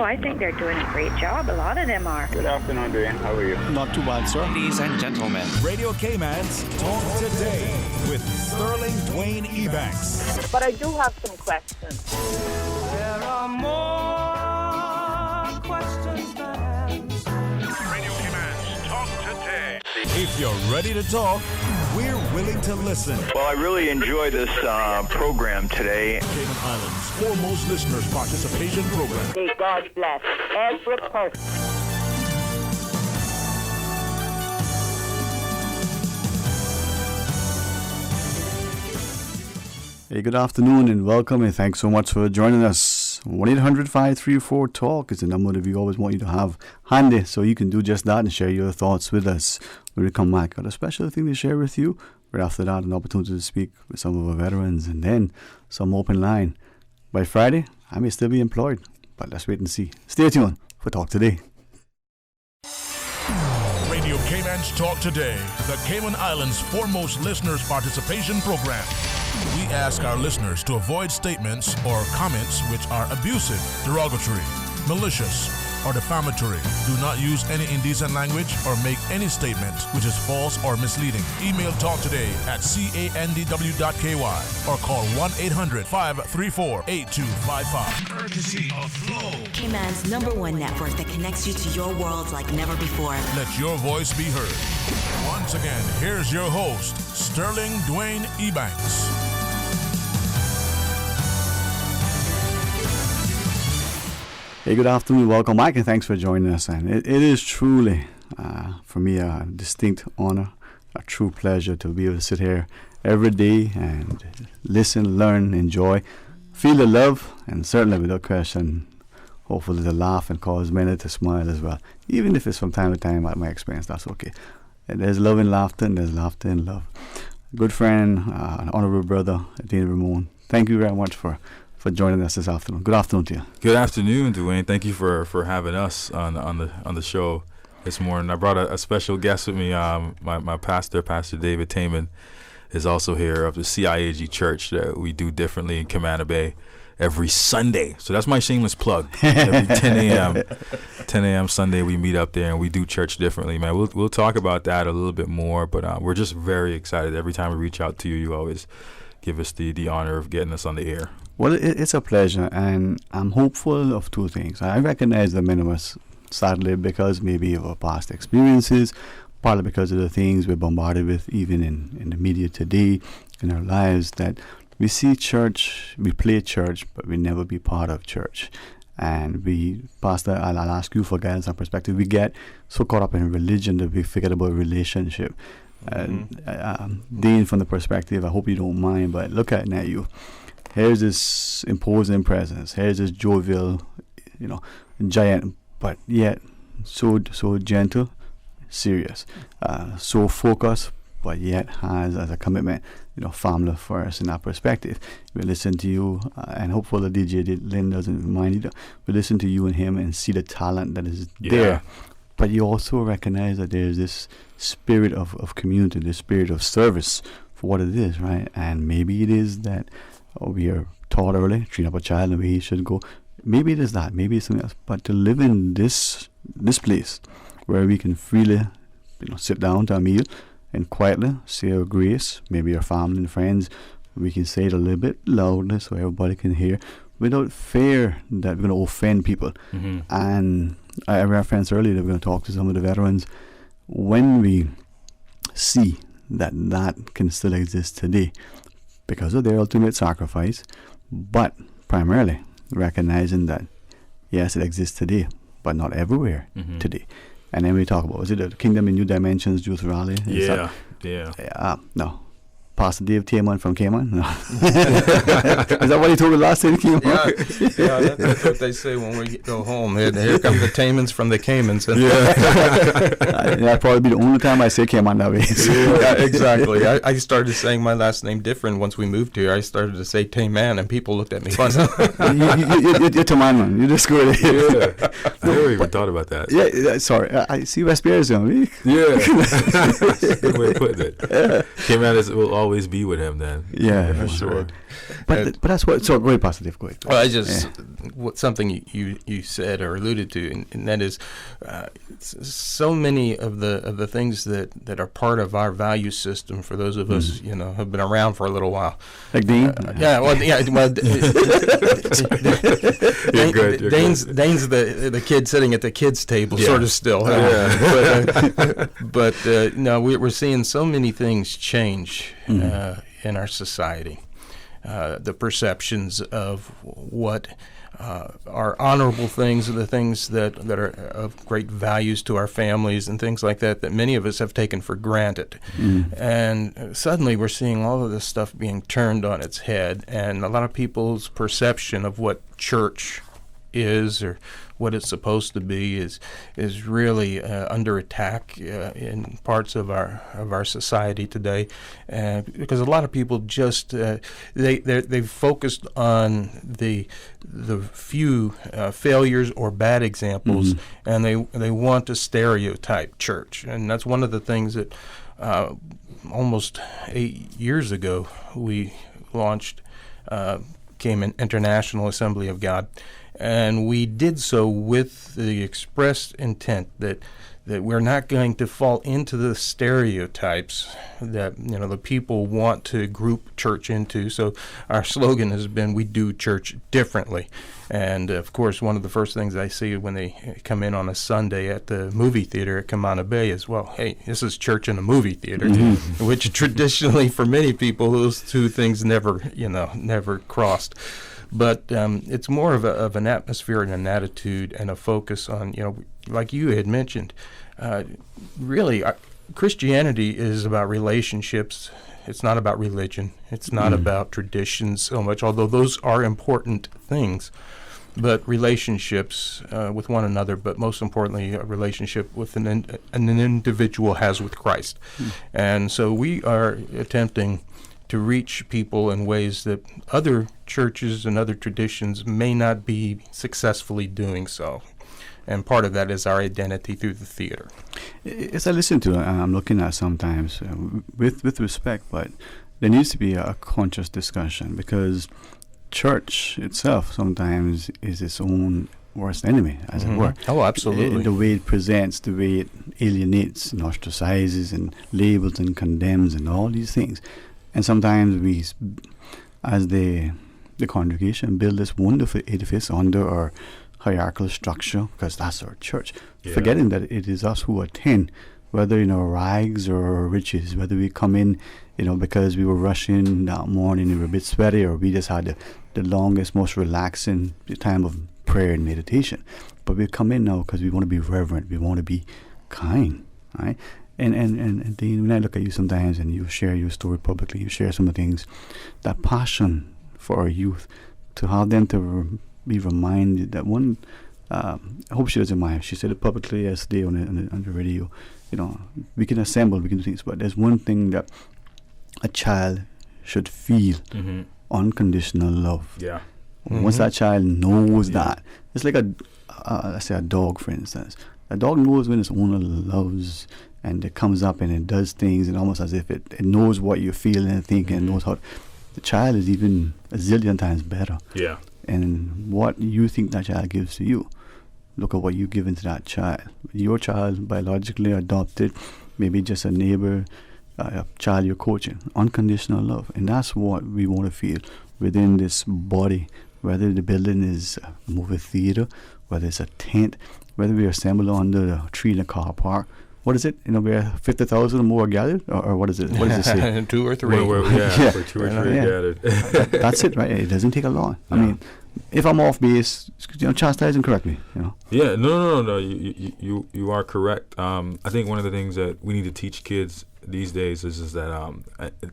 Oh, I think they're doing a great job. A lot of them are. Good afternoon, Dwayne. How are you? Not too bad, sir. Ladies and gentlemen, Radio Cayman's Talk Today with Sterling Dwayne Ebanks. But I do have some questions. There are more questions than answers. Radio Cayman's Talk Today. If you're ready to talk, we're willing to listen. Well, I really enjoy this program today. Cayman Islands' foremost listeners participation program. May God bless every person. Hey, good afternoon and welcome, and thanks so much for joining us. 1-800-534-TALK is the number that we always want you to have handy, so you can do just that and share your thoughts with us when we come back. Got a special thing to share with you. Right after that, an opportunity to speak with some of our veterans, and then some open line. By Friday, I may still be employed, but let's wait and see. Stay tuned for Talk Today. Radio Cayman's Talk Today, the Cayman Islands' foremost listeners participation program. We ask our listeners to avoid statements or comments which are abusive, derogatory, malicious, or defamatory. Do not use any indecent language or make any statement which is false or misleading. Email talktoday@candw.ky or call 1-800-534-8255. Courtesy of Flow. Cayman's #1 network that connects you to your world like never before. Let your voice be heard. Once again, here's your host, Sterling Dwayne Ebanks. Hey, good afternoon. Welcome back, and thanks for joining us. And it is truly, for me, a distinct honor, a true pleasure to be able to sit here every day and listen, learn, enjoy, feel the love, and certainly without question, hopefully to laugh and cause many to smile as well. Even if it's from time to time, at my experience, that's okay. And there's love in laughter, and there's laughter in love. Good friend, honorable brother, Dean Ramon, thank you very much for joining us this afternoon. Good afternoon to you. Good afternoon, Dwayne. Thank you for having us on the show this morning. I brought a special guest with me. My pastor, Pastor David Taman, is also here of the CIAG Church that we do differently in Camana Bay every Sunday. So that's my shameless plug. Every 10 a.m. Sunday we meet up there and we do church differently, man. We'll talk about that a little bit more, but we're just very excited. Every time we reach out to you, you always give us the honor of getting us on the air. Well, it's a pleasure, and I'm hopeful of two things. I recognize that many of us, sadly, because maybe of our past experiences, partly because of the things we're bombarded with, even in the media today, in our lives, that we see church, we play church, but we never be part of church. And we, Pastor, I'll ask you for guidance and perspective. We get so caught up in religion that we forget about relationship. Dean, from the perspective, I hope you don't mind, but look at you. Here's this imposing presence. Here's this jovial, giant, but yet so gentle, serious, so focused, but yet has as a commitment, family first in that perspective. We listen to you, and hopefully DJ Lynn doesn't mind either. We listen to you and him and see the talent that is there. But you also recognize that there's this spirit of community, this spirit of service for what it is, right? And maybe it is that we are taught early, train up a child in the way he should go. Maybe it is that, maybe it's something else. But to live in this place where we can freely, sit down to a meal and quietly say our grace, maybe our family and friends, we can say it a little bit loudly so everybody can hear, without fear that we're going to offend people. Mm-hmm. And I referenced earlier that we're going to talk to some of the veterans. When we see that can still exist today because of their ultimate sacrifice, but primarily recognizing that, yes, it exists today, but not everywhere today. And then we talk about, is it the Kingdom in New Dimensions Youth Rally? No. Pastor Dave Taman from Cayman? No. Is that what he told me last time he came on? Yeah, that's what they say when we go home. Here come the Tamans from the Caymans. That'd probably be the only time I say Cayman that way. Yeah, exactly. I started saying my last name different once we moved here. I started to say Taman, and people looked at me funny. You're Taman, man. You just go there. Yeah. I never even thought about that. Yeah, sorry. I see West Bears on me. Yeah. That's a good way of putting it. Cayman will always be with him then. Yeah, for sure. But that's what. So very positive. Go ahead. Well, I just something you said or alluded to, and that is so many of the things that are part of our value system for those of us have been around for a little while. Like Dean. Dane's the kid sitting at the kids' table, sort of still. But no, we're seeing so many things change in our society. The perceptions of what are honorable things, the things that are of great values to our families and things like that many of us have taken for granted. And suddenly we're seeing all of this stuff being turned on its head, and a lot of people's perception of what church is or what it's supposed to be is really under attack in parts of our society today, because a lot of people just they've focused on the few failures or bad examples, and they want to stereotype church, and that's one of the things that almost 8 years ago we launched Cayman International Assembly of God. And we did so with the expressed intent that we're not going to fall into the stereotypes that the people want to group church into. So our slogan has been, "We do church differently." And of course, one of the first things I see when they come in on a Sunday at the movie theater at Camana Bay is, well, hey, this is church in a movie theater, which traditionally for many people those two things never crossed. But it's more of an atmosphere and an attitude and a focus on, like you had mentioned, really Christianity is about relationships. It's not about religion. It's not about traditions so much, although those are important things. But relationships with one another, but most importantly, a relationship with an individual has with Christ. And so we are attempting to reach people in ways that other churches and other traditions may not be successfully doing so. And part of that is our identity through the theater. As I listen to it, I'm looking at sometimes with respect, but there needs to be a conscious discussion, because church itself sometimes is its own worst enemy, as it were. Oh, absolutely. The way it presents, the way it alienates and ostracizes and labels and condemns and all these things. And sometimes we, as the congregation, build this wonderful edifice under our hierarchical structure, because that's our church, forgetting that it is us who attend, whether in our rags or riches, whether we come in, because we were rushing that morning, we were a bit sweaty, or we just had the longest, most relaxing time of prayer and meditation. But we come in now because we want to be reverent, we want to be kind, right? And then when I look at you sometimes and you share your story publicly, you share some of the things, that passion for our youth, to have them to be reminded that one, I hope she doesn't mind, she said it publicly yesterday on the radio, we can assemble, we can do things, but there's one thing that a child should feel, unconditional love. Yeah. Once that child knows that, it's like let's say a dog, for instance. A dog knows when its owner loves, and it comes up and it does things, and almost as if it knows what you're feeling and thinking, and knows how. The child is even a zillion times better. Yeah. And what you think that child gives to you, look at what you've given to that child. Your child, biologically adopted, maybe just a neighbor, a child you're coaching. Unconditional love. And that's what we want to feel within this body, whether the building is a movie theater, whether it's a tent, whether we assemble under a tree in a car park. What is it? Where 50,000 or more gathered? Or what is it? What does it say? 2 or 3. For 2 or 3 gathered. That's it, right? It doesn't take a lot. I mean, if I'm off base, chastise and correct me. Yeah, no. You are correct. I think one of the things that we need to teach kids these days is that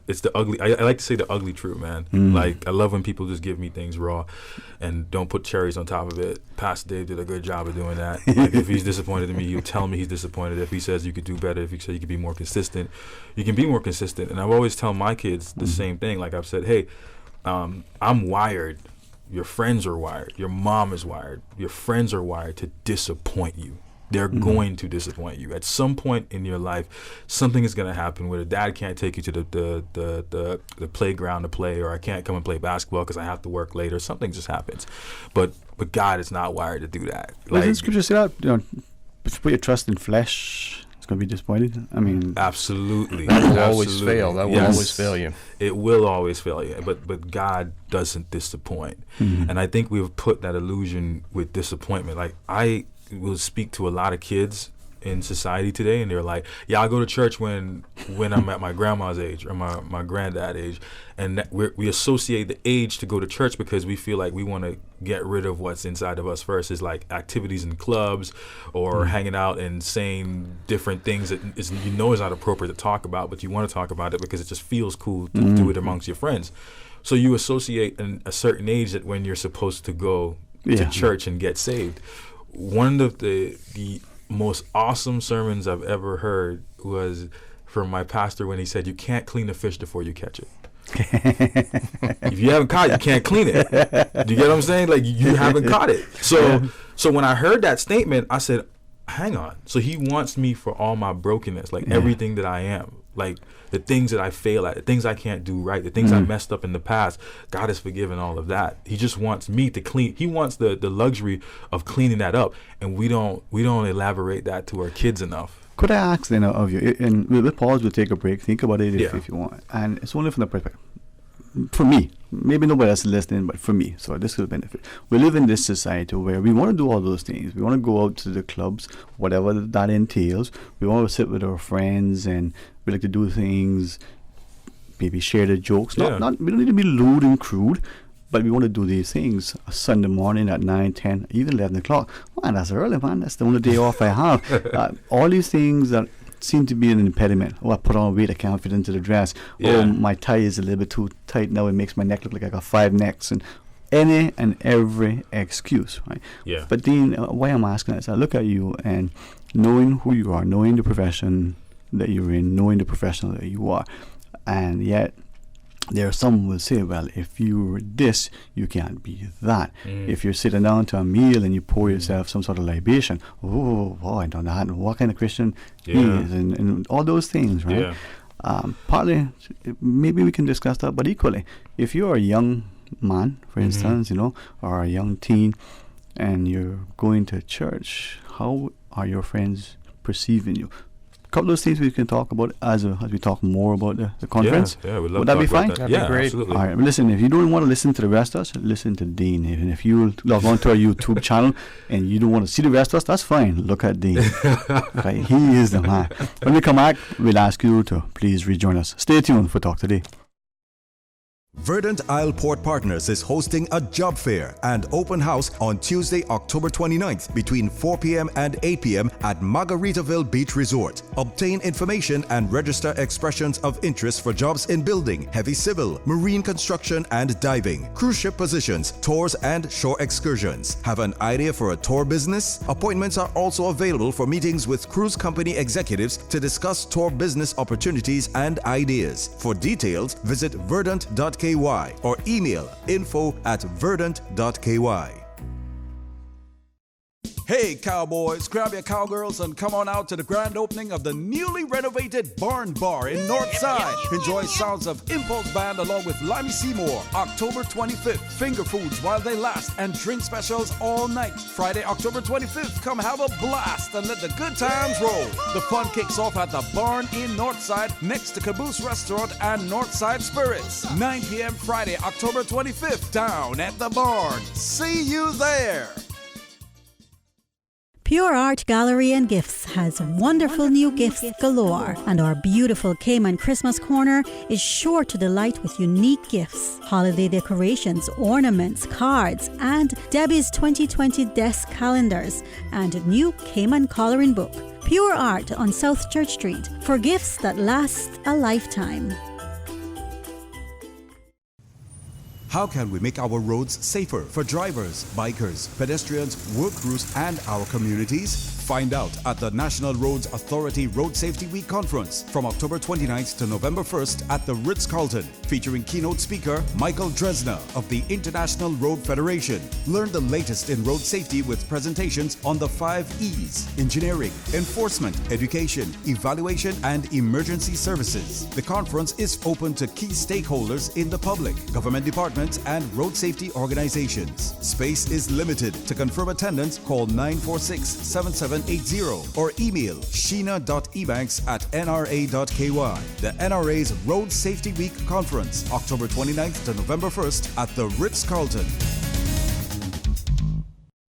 it's the ugly. I like to say the ugly truth, man. Like, I love when people just give me things raw and don't put cherries on top of it. Pastor Dave did a good job of doing that. Like, if he's disappointed in me, you tell me he's disappointed. If he says you could do better, if he says you could be more consistent, you can be more consistent. And I've always tell my kids the same thing. Like I've said, hey, I'm wired. Your friends are wired. Your mom is wired. Your friends are wired to disappoint you. They're going to disappoint you. At some point in your life, something is going to happen where the dad can't take you to the playground to play, or I can't come and play basketball because I have to work later. Something just happens. But God is not wired to do that. Well, doesn't Scripture say that? If you put your trust in flesh, it's going to be disappointed. I mean, absolutely. That will always fail. That will always fail you. It will always fail you. But God doesn't disappoint. And I think we've put that illusion with disappointment. Like, I will speak to a lot of kids in society today, and they're like, yeah, I go to church when I'm at my grandma's age or my granddad's age, and we associate the age to go to church because we feel like we want to get rid of what's inside of us versus like activities in clubs or hanging out and saying different things that is not appropriate to talk about, but you want to talk about it because it just feels cool to do it amongst your friends. So you associate a certain age that when you're supposed to go to church and get saved. One of the most awesome sermons I've ever heard was from my pastor when he said, you can't clean a fish before you catch it. If you haven't caught it, you can't clean it. Do you get what I'm saying? Like, you haven't caught it. So when I heard that statement, I said, hang on. So he wants me for all my brokenness, like everything that I am, like the things that I fail at, the things I can't do right, the things I messed up in the past. God has forgiven all of that. He just wants me to clean. He wants the luxury of cleaning that up, and we don't elaborate that to our kids enough. Could I ask then of you, and we'll pause, we'll take a break, think about it if you want. And it's only from the perspective, for me, maybe nobody else is listening, but for me, so this will benefit. We live in this society where we want to do all those things. We want to go out to the clubs, whatever that entails. We want to sit with our friends, and we like to do things, maybe share the jokes. We don't need to be lewd and crude, but we want to do these things Sunday morning at 9, 10, even 11 o'clock. Man, that's early, man. That's the only day off I have. All these things that seem to be an impediment. Oh, I put on weight, I can't fit into the dress. Oh, my tie is a little bit too tight now, it makes my neck look like I got 5 necks. And any and every excuse, right? Yeah. But Dean, why I'm asking that is I look at you and knowing who you are, knowing the profession that you're in, knowing the professional that you are, and yet there are some who will say, well, if you're this, you can't be that. If you're sitting down to a meal and you pour yourself some sort of libation, oh, I don't know what kind of Christian he is, and all those things, right? Partly, maybe we can discuss that, but equally, if you're a young man, for instance, or a young teen, and you're going to church, how are your friends perceiving you? A couple of things we can talk about as we talk more about the conference. Yeah, we'd love Would to that be talk fine? about that. That'd be great. Absolutely. All right, listen, if you don't want to listen to the rest of us, listen to Dean. And if you log on to our YouTube channel and you don't want to see the rest of us, that's fine. Look at Dean. Okay, he is the man. When we come back, we'll ask you to please rejoin us. Stay tuned for Talk Today. Verdant Isle Port Partners is hosting a job fair and open house on Tuesday, October 29th between 4 p.m. and 8 p.m. at Margaritaville Beach Resort. Obtain information and register expressions of interest for jobs in building, heavy civil, marine construction and diving, cruise ship positions, tours and shore excursions. Have an idea for a tour business? Appointments are also available for meetings with cruise company executives to discuss tour business opportunities and ideas. For details, visit verdant.ky or email info@verdant.ky. Hey cowboys, grab your cowgirls and come on out to the grand opening of the newly renovated Barn Bar in Northside. Enjoy sounds of Impulse Band along with Limey Seymour. October 25th, finger foods while they last and drink specials all night. Friday, October 25th, come have a blast and let the good times roll. The fun kicks off at the Barn in Northside next to Caboose Restaurant and Northside Spirits. 9 p.m. Friday, October 25th, down at the Barn. See you there. Pure Art Gallery and Gifts has wonderful new gifts galore, and our beautiful Cayman Christmas corner is sure to delight with unique gifts, holiday decorations, ornaments, cards, and Debbie's 2020 desk calendars and new Cayman coloring book. Pure Art on South Church Street for gifts that last a lifetime. How can we make our roads safer for drivers, bikers, pedestrians, work crews, and our communities? Find out at the National Roads Authority Road Safety Week Conference from October 29th to November 1st at the Ritz-Carlton, featuring keynote speaker Michael Dresner of the International Road Federation. Learn the latest in road safety with presentations on the 5 E's: engineering, enforcement, education, evaluation, and emergency services. The conference is open to key stakeholders in the public, government departments, and road safety organizations. Space is limited. To confirm attendance, call 946-7780 or email sheena.ebanks@nra.ky. The NRA's Road Safety Week Conference, October 29th to November 1st at the Ritz-Carlton.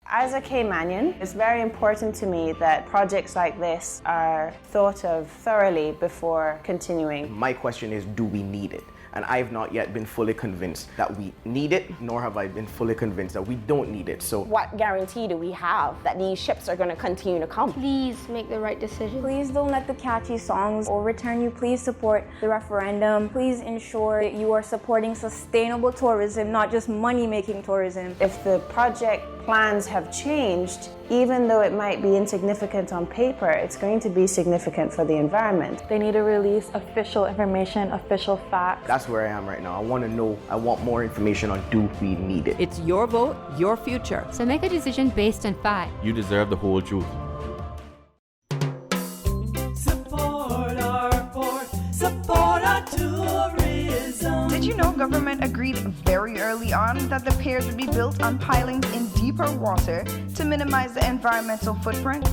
As a Caymanian, it's very important to me that projects like this are thought of thoroughly before continuing. My question is, do we need it? And I've not yet been fully convinced that we need it, nor have I been fully convinced that we don't need it. So what guarantee do we have that these ships are going to continue to come? Please make the right decision. Please don't let the catchy songs overturn you. Please support the referendum. Please ensure that you are supporting sustainable tourism, not just money-making tourism. If the project plans have changed, even though it might be insignificant on paper, it's going to be significant for the environment. They need to release official information, official facts. That's where I am right now. I want to know, I want more information on do we need it. It's your vote, your future. So make a decision based on fact. You deserve the whole truth. Support our port, support our tourism. Did you know government agreed very early on that the piers would be built on pilings in deeper water to minimize the environmental footprint?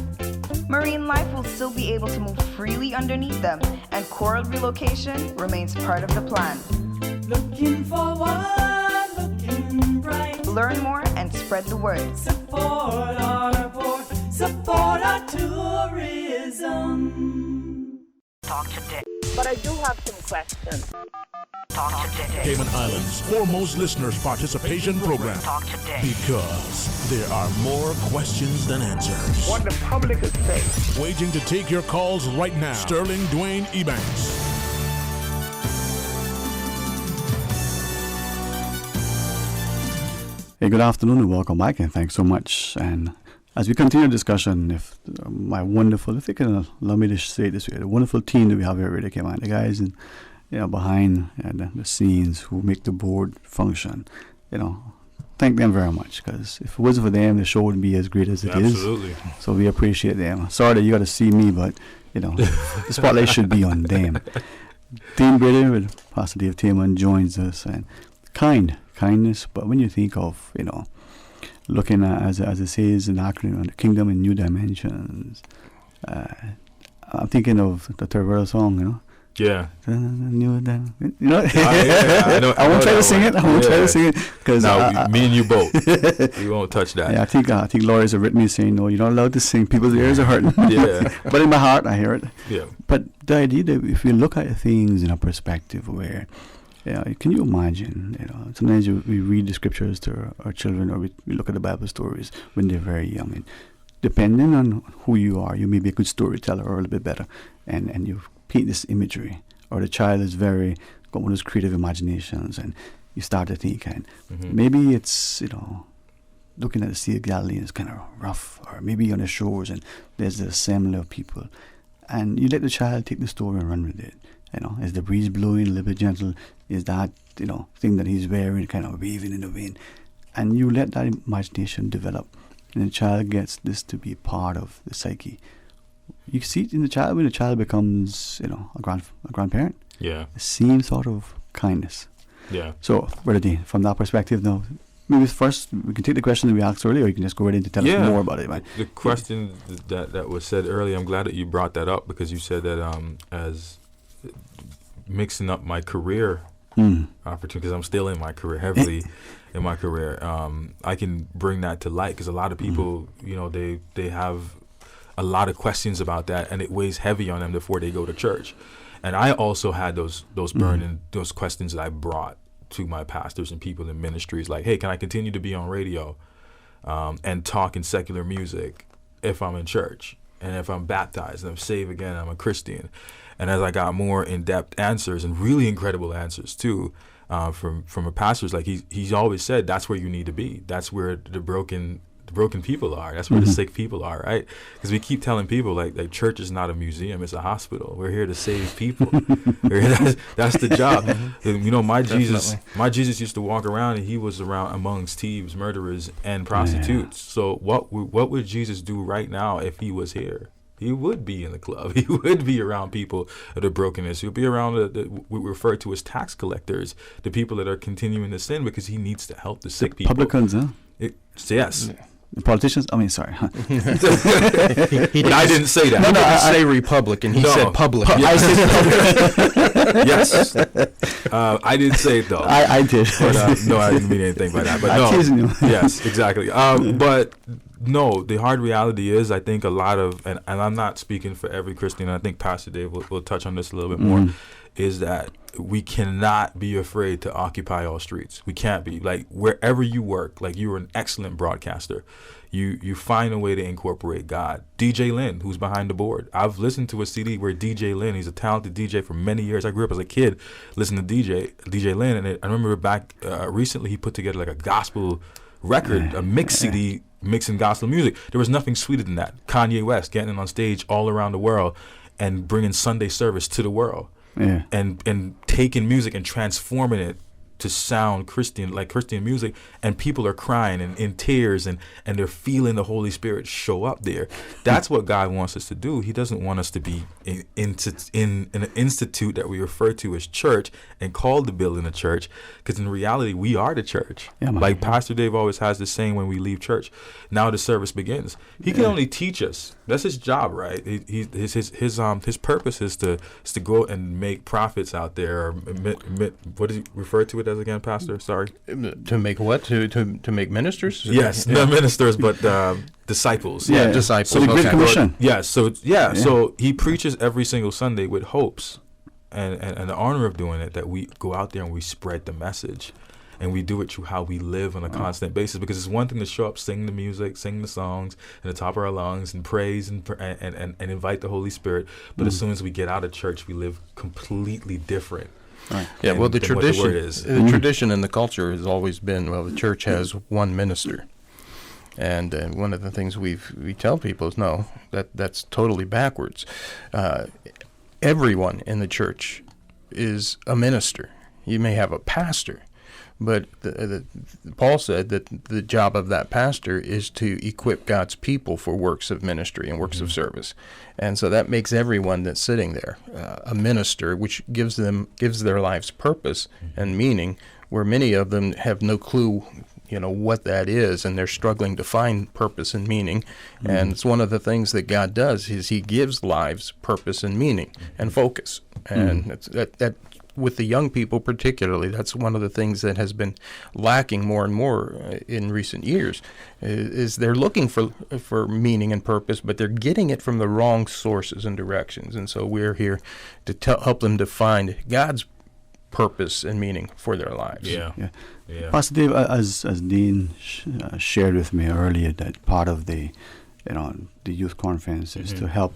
Marine life will still be able to move freely underneath them, and coral relocation remains part of the plan. Looking forward, looking bright. Learn more and spread the word. Support our port, support our tourism. Talk today. But I do have some questions. Talk today. Cayman Islands' foremost listeners participation program. Talk today. Because there are more questions than answers. What the public is saying. Waging to take your calls right now. Sterling Dwayne Ebanks. Hey, good afternoon and welcome back, and thanks so much. And as we continue the discussion, if my wonderful, if they can allow me to say it this way, the wonderful team that we have here at Radio Cayman, the guys and behind the scenes who make the board function, thank them very much, because if it wasn't for them, the show wouldn't be as great as it is. Absolutely. So we appreciate them. Sorry that you got to see me, but the spotlight should be on them. Dean Brady with Pastor Dave Taman joins us, and kindness. But when you think of looking at, as it says in the acronym, the kingdom in new dimensions, I'm thinking of the Terrell song, Yeah. I won't try to sing it. Because me and you both. We won't touch that. Yeah, I think lawyers have written me saying, no, you're not allowed to sing. People's ears are hurting. Yeah. But in my heart, I hear it. Yeah. But the idea that if you look at things in a perspective where, can you imagine? Sometimes we read the scriptures to our children, or we look at the Bible stories when they're very young. And depending on who you are, you may be a good storyteller or a little bit better, and you paint this imagery, or the child is got one of those creative imaginations, and you start to think, and maybe it's looking at the Sea of Galilee is kind of rough, or maybe on the shores and there's the assembly of people, and you let the child take the story and run with it. Is the breeze blowing a little bit gentle? Is that thing that he's wearing kind of waving in the wind? And you let that imagination develop, and the child gets this to be part of the psyche. You see it in the child when the child becomes, a grandparent. Yeah. The same sort of kindness. Yeah. So, Brother Dean, from that perspective, now, maybe first we can take the question that we asked earlier, or you can just go right in to tell us more about it. Right? The question that was said earlier, I'm glad that you brought that up, because you said that as mixing up my career opportunity, because I'm still in my career, heavily in my career, I can bring that to light, because a lot of people, they have a lot of questions about that, and it weighs heavy on them before they go to church. And I also had those burning, those questions that I brought to my pastors and people in ministries, like, hey, can I continue to be on radio and talk in secular music if I'm in church, and if I'm baptized and I'm saved again, I'm a Christian? And as I got more in-depth answers, and really incredible answers too, from a pastor's, like he's always said, that's where you need to be. That's where the broken people are. That's where the sick people are, right? Because we keep telling people like church is not a museum, it's a hospital. We're here to save people. That's the job. And, you know, my Jesus used to walk around, and he was around amongst thieves, murderers, and prostitutes. So what would Jesus do right now if he was here? He would be in the club. He would be around people that are brokenness. He would be around what we refer to as tax collectors, the people that are continuing to sin, because he needs to help the sick people. Publicans, huh? Yes. The politicians? I mean, sorry. I didn't say that. No, I say Republican. He said public. I said public. Yes. I didn't say it, though. I did. But, no, I didn't mean anything by that. But I'm teasing you. Yes, exactly. But no, the hard reality is, I think a lot of, and I'm not speaking for every Christian, I think Pastor Dave will touch on this a little bit more, is that we cannot be afraid to occupy all streets. We can't be. Like, wherever you work, like, you're an excellent broadcaster. You find a way to incorporate God. DJ Lynn, who's behind the board. I've listened to a CD where DJ Lynn, he's a talented DJ for many years. I grew up as a kid listening to DJ Lynn, and I remember back recently he put together like a gospel record, a mix CD mixing gospel music. There was nothing sweeter than that. Kanye West getting on stage all around the world and bringing Sunday service to the world. Yeah. And taking music and transforming it to sound Christian, like Christian music, and people are crying and in tears, and they're feeling the Holy Spirit show up there. That's what God wants us to do. He doesn't want us to be in an institute that we refer to as church and call the building a church, because in reality, we are the church. Yeah, like Pastor Dave always has the saying when we leave church, now the service begins. He can only teach us. That's his job, right? His purpose is to go and make prophets out there, or what does he refer to it as again, Pastor? Sorry. To make what? To make ministers? Yes, not ministers, but disciples. Yeah, disciples. So the Great Commission. Yes. So so he preaches every single Sunday with hopes and the honor of doing it, that we go out there and we spread the message. And we do it through how we live on a constant basis, because it's one thing to show up, sing the music, sing the songs at the top of our lungs, and praise and invite the Holy Spirit. But as soon as we get out of church, we live completely different. Right. Yeah, well, the tradition the tradition and the culture has always been, well, the church has one minister. And one of the things we tell people is, no, that's totally backwards. Everyone in the church is a minister. You may have a pastor, but Paul said that the job of that pastor is to equip God's people for works of ministry and works of service. And so that makes everyone that's sitting there a minister, which gives their lives purpose and meaning, where many of them have no clue what that is, and they're struggling to find purpose and meaning. And it's one of the things that God does, is he gives lives purpose and meaning and focus. And that with the young people particularly, that's one of the things that has been lacking more and more in recent years, is they're looking for meaning and purpose, but they're getting it from the wrong sources and directions. And so we're here to help them to find God's purpose and meaning for their lives. Yeah. Pastor Dave, as Dean shared with me earlier, that part of the youth conference is to help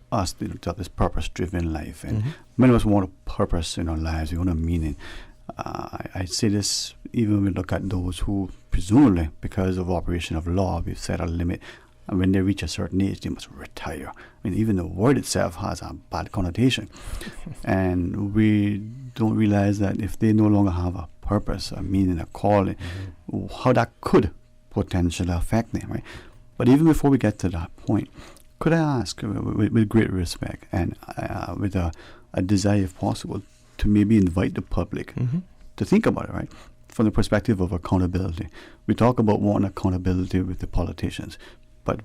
us to have this purpose-driven life, and many of us want a purpose in our lives. We want a meaning. I say this even when we look at those who presumably, because of operation of law, we've set a limit, and when they reach a certain age, they must retire. I mean, even the word itself has a bad connotation, and we don't realize that if they no longer have a purpose, a meaning, a calling, how that could potentially affect them, right? But even before we get to that point, could I ask, with great respect and with a desire, if possible, to maybe invite the public to think about it, right? From the perspective of accountability. We talk about wanting accountability with the politicians, but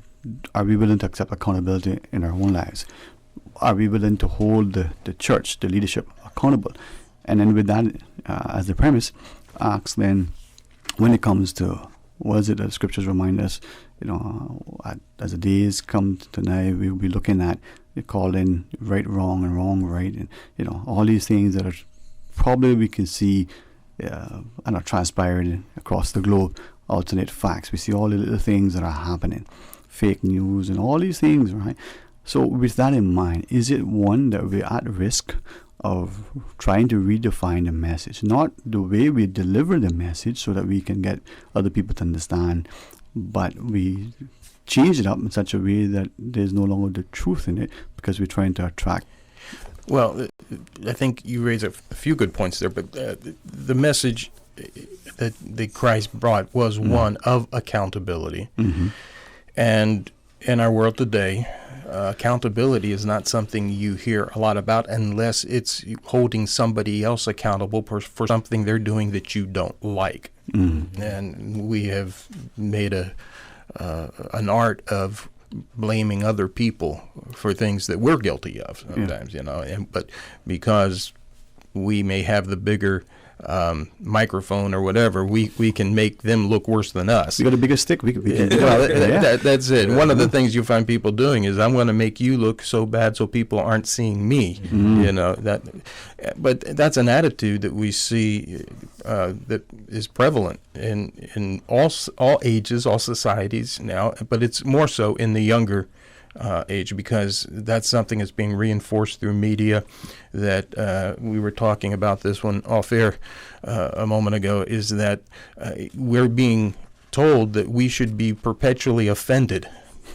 are we willing to accept accountability in our own lives? Are we willing to hold the church, the leadership, accountable? And then with that as the premise, ask then, when it comes to, what is it that the scriptures remind us, as the days come tonight, we'll be looking at, we call in right, wrong, and wrong, right, and all these things that are probably we can see and are transpiring across the globe, alternate facts. We see all the little things that are happening, fake news and all these things, right? So with that in mind, is it one that we're at risk of trying to redefine the message, not the way we deliver the message so that we can get other people to understand, but we change it up in such a way that there's no longer the truth in it because we're trying to attract. Well, I think you raise a few good points there, but the message that Christ brought was one of accountability. And in our world today, accountability is not something you hear a lot about unless it's holding somebody else accountable for something they're doing that you don't like. And we have made an art of blaming other people for things that we're guilty of sometimes, but because we may have the bigger microphone or whatever, we can make them look worse than us. We got a bigger stick. We can that's it. One of the things you find people doing is, I'm going to make you look so bad so people aren't seeing me. But that's an attitude that we see that is prevalent in all ages, all societies now, but it's more so in the younger age, because that's something that's being reinforced through media. That we were talking about this one off air a moment ago, is that we're being told that we should be perpetually offended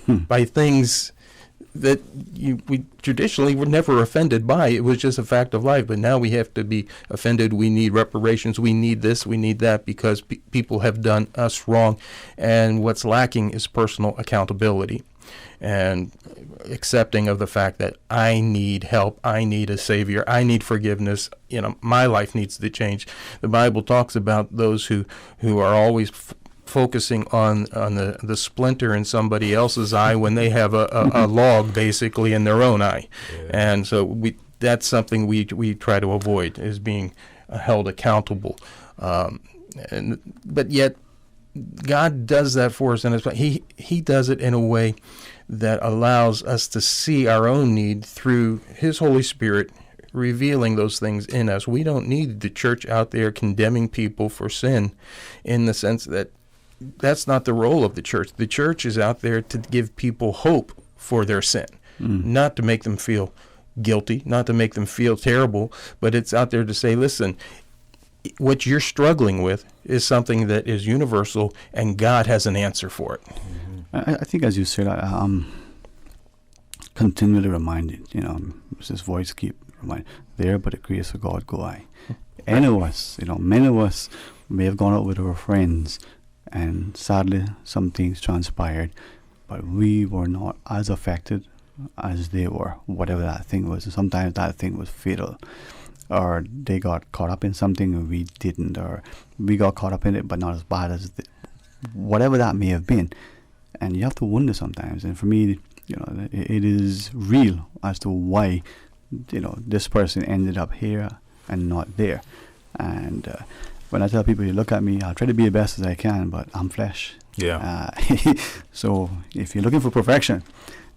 by things that we traditionally were never offended by. It was just a fact of life, but now we have to be offended. We need reparations. We need this. We need that, because people have done us wrong. And what's lacking is personal accountability and accepting of the fact that I need help, I need a savior, I need forgiveness. My life needs to change. The Bible talks about those who are always focusing on the splinter in somebody else's eye when they have a log basically in their own eye. And so that's something we try to avoid, is being held accountable. But yet God does that for us, and He does it in a way that allows us to see our own need through His Holy Spirit revealing those things in us. We don't need the church out there condemning people for sin, in the sense that that's not the role of the church. The church is out there to give people hope for their sin, not to make them feel guilty, not to make them feel terrible, but it's out there to say, listen, what you're struggling with is something that is universal, and God has an answer for it. I think, as you said, continually reminded, this voice keep reminding, there but the grace of God go I. Any of us, many of us may have gone out with our friends, and sadly some things transpired, but we were not as affected as they were, whatever that thing was. And sometimes that thing was fatal, or they got caught up in something and we didn't, or we got caught up in it but not as bad as whatever that may have been. And you have to wonder sometimes, and for me, it is real as to why, this person ended up here and not there. And when I tell people, you look at me, I'll try to be the best as I can, but I'm flesh. Yeah. So if you're looking for perfection,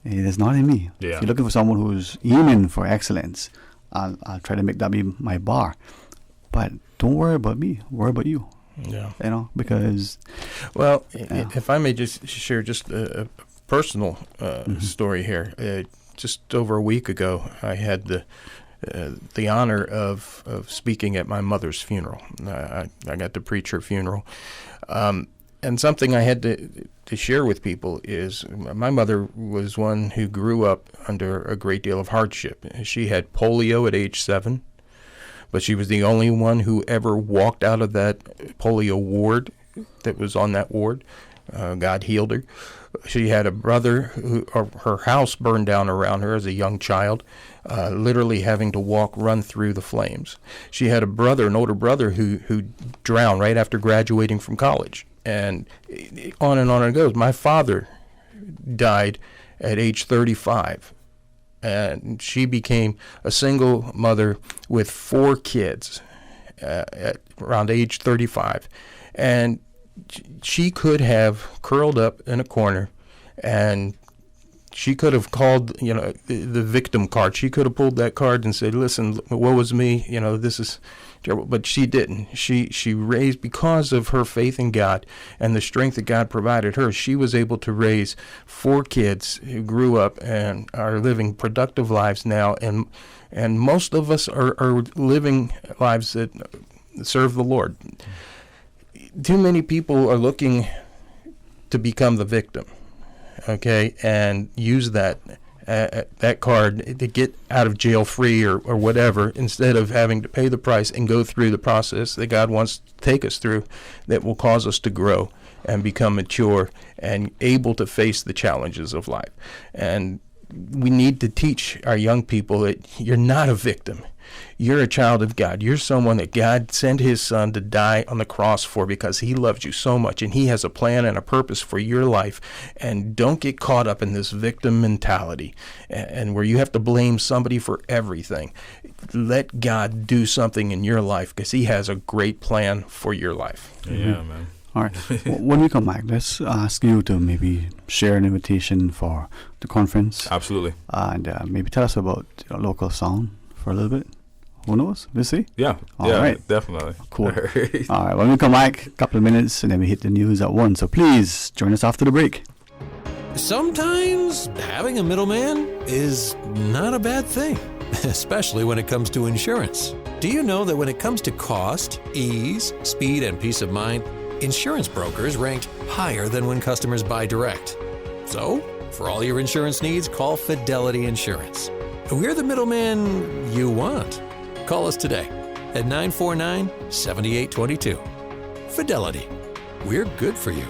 it is not in me. Yeah. If you're looking for someone who's aiming for excellence, I'll try to make that be my bar. But don't worry about me. Worry about you. Yeah. Because... Well, if I may just share just a personal story here. Just over a week ago, I had the honor of speaking at my mother's funeral. I got to preach her funeral. And something I had to share with people is, my mother was one who grew up under a great deal of hardship. She had polio at age 7. But she was the only one who ever walked out of that polio ward that was on that ward. God healed her. She had a brother who her house burned down around her as a young child, literally having to run through the flames. She had an older brother who drowned right after graduating from college. And on it goes. My father died at age 35. And she became a single mother with 4 kids at around age 35. And she could have curled up in a corner and She could have called, the victim card. She could have pulled that card and said, listen, woe is me, this is terrible. But she didn't. She raised, because of her faith in God and the strength that God provided her, she was able to raise 4 kids who grew up and are living productive lives now. And most of us are living lives that serve the Lord. Too many people are looking to become the victim. Okay, and use that card to get out of jail free or whatever, instead of having to pay the price and go through the process that God wants to take us through, that will cause us to grow and become mature and able to face the challenges of life. And we need to teach our young people that you're not a victim. You're a child of God. You're someone that God sent his son to die on the cross for, because he loves you so much, and he has a plan and a purpose for your life. And don't get caught up in this victim mentality and where you have to blame somebody for everything. Let God do something in your life, because he has a great plan for your life. Yeah, man. All right. When we come back, let's ask you to maybe share an invitation for the conference. Absolutely. And maybe tell us about local sound for a little bit. Who knows? We'll see. Yeah. All right. Definitely. Cool. All right. When we come back, a couple of minutes, and then we hit the news at 1. So please join us after the break. Sometimes having a middleman is not a bad thing, especially when it comes to insurance. Do you know that when it comes to cost, ease, speed, and peace of mind, insurance brokers ranked higher than when customers buy direct? So, for all your insurance needs, call Fidelity Insurance. We're the middleman you want. Call us today at 949-7822. Fidelity. We're good for you.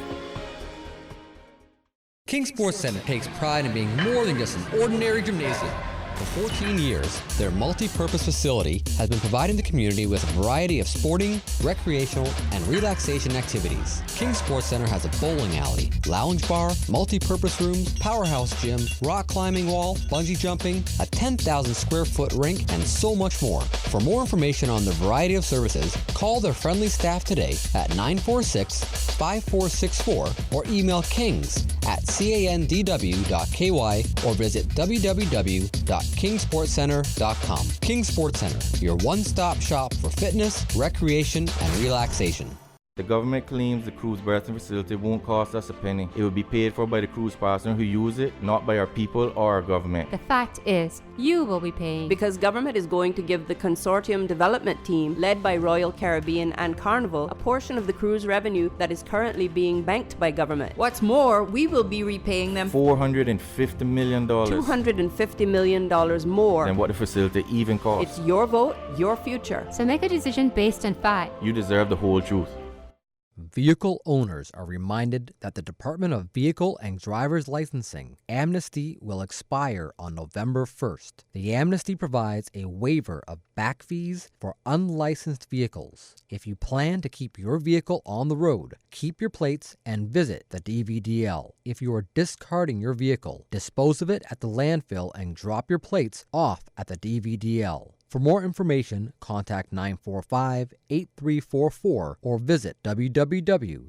King Sports Center takes pride in being more than just an ordinary gymnasium. For 14 years, their multi-purpose facility has been providing the community with a variety of sporting, recreational, and relaxation activities. King Sports Center has a bowling alley, lounge bar, multi-purpose rooms, powerhouse gym, rock climbing wall, bungee jumping, a 10,000 square foot rink, and so much more. For more information on the variety of services, call their friendly staff today at 946-5464 or email kings@candw.ky or visit www.kingsportscenter.com. King Sports Center, your one-stop shop for fitness, recreation, and relaxation. The government claims the cruise berthing facility won't cost us a penny. It will be paid for by the cruise partner who use it, not by our people or our government. The fact is, you will be paying. Because government is going to give the consortium development team, led by Royal Caribbean and Carnival, a portion of the cruise revenue that is currently being banked by government. What's more, we will be repaying them $450 million. $250 million more than what the facility even costs. It's your vote, your future. So make a decision based on fact. You deserve the whole truth. Vehicle owners are reminded that the Department of Vehicle and Driver's Licensing amnesty will expire on November 1st. The amnesty provides a waiver of back fees for unlicensed vehicles. If you plan to keep your vehicle on the road, keep your plates and visit the DVDL. If you are discarding your vehicle, dispose of it at the landfill and drop your plates off at the DVDL. For more information, contact 945-8344 or visit www.dvdl.gov.ky.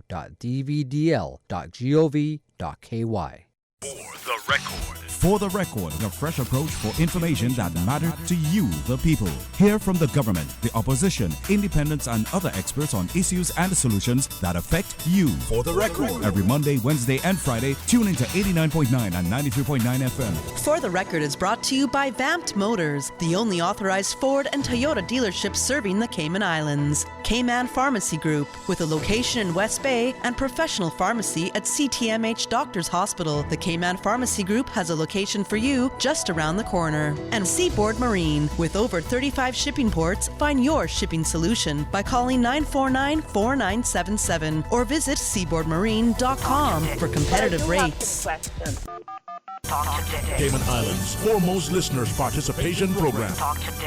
For the record, a fresh approach for information that matter to you, the people. Hear from the government, the opposition, independents, and other experts on issues and solutions that affect you. For the record. Every Monday, Wednesday, and Friday, tune into 89.9 and 93.9 FM. For the Record is brought to you by Vamped Motors, the only authorized Ford and Toyota dealership serving the Cayman Islands. K-Man Pharmacy Group, with a location in West Bay and professional pharmacy at CTMH Doctors Hospital. The K-Man Pharmacy Group has a location for you just around the corner. And Seaboard Marine, with over 35 shipping ports, find your shipping solution by calling 949-4977 or visit seaboardmarine.com for competitive rates. Cayman Islands' foremost listeners' participation program.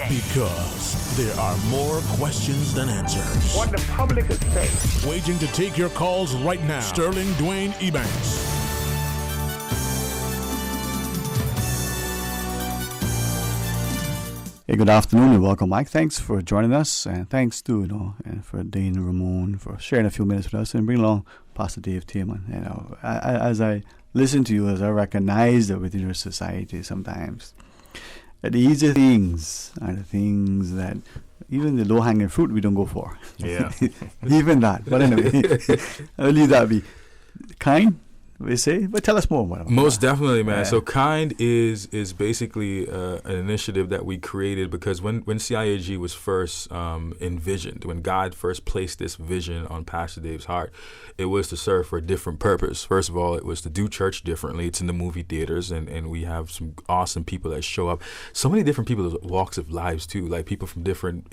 Because there are more questions than answers. What the public is saying. Waging to take your calls right now. Sterling Dwayne Ebanks. Hey, good afternoon and welcome, Mike. Thanks for joining us, and thanks to and for Dane Ramon for sharing a few minutes with us and bring along Pastor Dave Tillman. As I listen to you as I recognize that within our society sometimes, that the easy things are the things that even the low-hanging fruit we don't go for. Yeah. Even that. But anyway, I'll leave that be. Kind, we say, but tell us more. Most definitely, man. So KIND is basically an initiative that we created because when CIAG was first envisioned, when God first placed this vision on Pastor Dave's heart, it was to serve for a different purpose. First of all, it was to do church differently. It's in the movie theaters, and we have some awesome people that show up. So many different people, walks of lives too, like people from different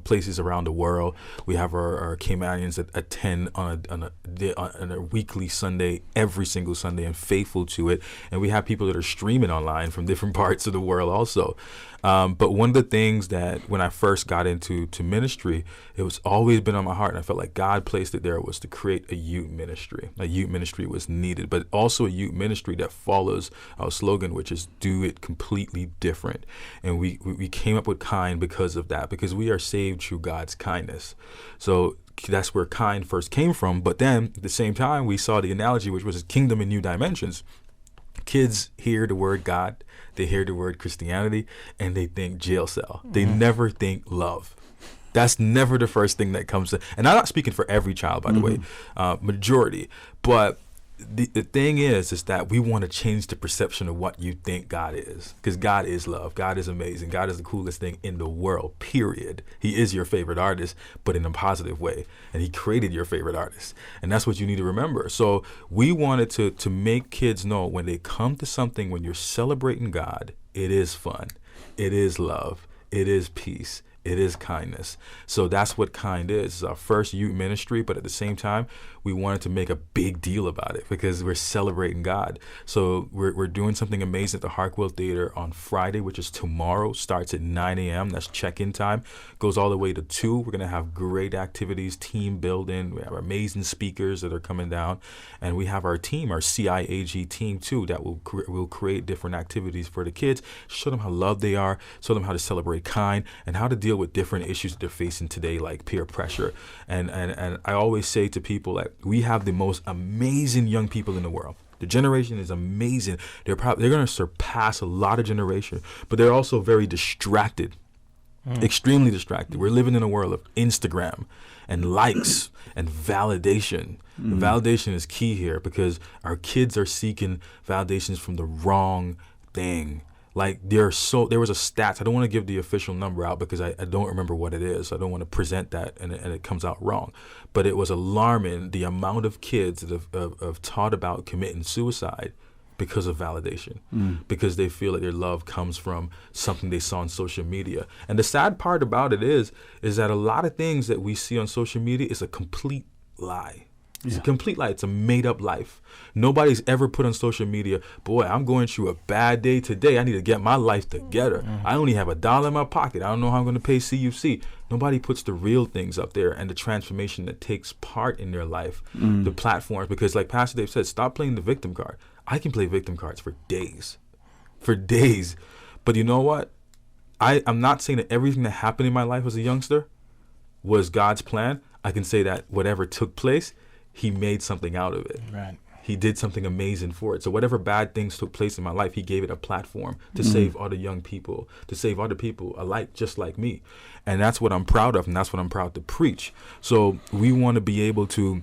places around the world. We have our Caymanians that attend on a weekly Sunday, every single Sunday, and faithful to it. And we have people that are streaming online from different parts of the world also. But one of the things that when I first got into ministry, it was always been on my heart, and I felt like God placed it there, was to create a youth ministry. A youth ministry was needed, but also a youth ministry that follows our slogan, which is do it completely different. And we came up with KIND because of that, because we are saved through God's kindness. So that's where KIND first came from. But then at the same time, we saw the analogy, which was kingdom in new dimensions. Kids hear the word God, they hear the word Christianity, and they think jail cell. They never think love. That's never the first thing that comes to. And I'm not speaking for every child, by the way, majority. But the thing is that we want to change the perception of what you think God is, because God is love. God is amazing. God is the coolest thing in the world, period. He is your favorite artist, but in a positive way. And he created your favorite artist. And that's what you need to remember. So we wanted to make kids know when they come to something, when you're celebrating God, it is fun. It is love. It is peace. It is kindness. So that's what KIND is. It's our first youth ministry, but at the same time, we wanted to make a big deal about it because we're celebrating God. So we're doing something amazing at the Hartwell Theater on Friday, which is tomorrow. Starts at 9 a.m. That's check-in time. Goes all the way to 2. We're going to have great activities, team building. We have amazing speakers that are coming down. And we have our team, our CIAG team, too, that will create different activities for the kids, show them how loved they are, show them how to celebrate KIND, and how to deal with different issues that they're facing today, like peer pressure. And I always say to people that we have the most amazing young people in the world. The generation is amazing. They're going to surpass a lot of generation, but they're also very distracted, extremely distracted. We're living in a world of Instagram and likes and validation. Validation is key here because our kids are seeking validations from the wrong thing. Like there was a stats. I don't want to give the official number out because I don't remember what it is. I don't want to present that and it comes out wrong. But it was alarming the amount of kids that have taught about committing suicide because of validation, because they feel that their love comes from something they saw on social media. And the sad part about it is that a lot of things that we see on social media is a complete lie. It's a complete lie. It's a made-up life. Nobody's ever put on social media, boy, I'm going through a bad day today. I need to get my life together. I only have $1 in my pocket. I don't know how I'm going to pay CUC. Nobody puts the real things up there and the transformation that takes part in their life, the platforms. Because like Pastor Dave said, stop playing the victim card. I can play victim cards for days. But you know what? I'm not saying that everything that happened in my life as a youngster was God's plan. I can say that whatever took place, he made something out of it. Right. He did something amazing for it. So whatever bad things took place in my life, he gave it a platform to save other young people, to save other people alike, just like me. And that's what I'm proud of, and that's what I'm proud to preach. So we want to be able to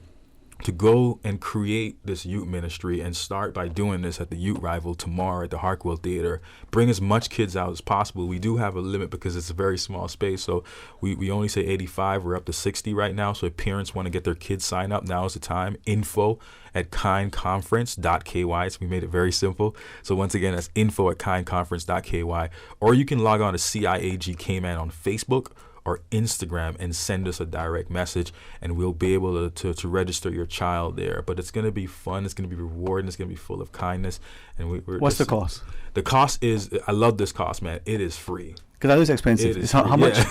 go and create this youth ministry and start by doing this at the Youth Rival tomorrow at the Hartwell Theater. Bring as much kids out as possible. We do have a limit because it's a very small space, so we only say 85. We're up to 60 right now, so if parents want to get their kids signed up, now is the time. info@kindconference.ky. So we made it very simple. So once again, that's info@kindconference.ky. Or you can log on to CIAG Cayman on Facebook or Instagram and send us a direct message, and we'll be able to register your child there. But it's going to be fun. It's going to be rewarding. It's going to be full of kindness. And what's the cost? The cost is, I love this cost, man. It is free. Because that is expensive. It's how much? And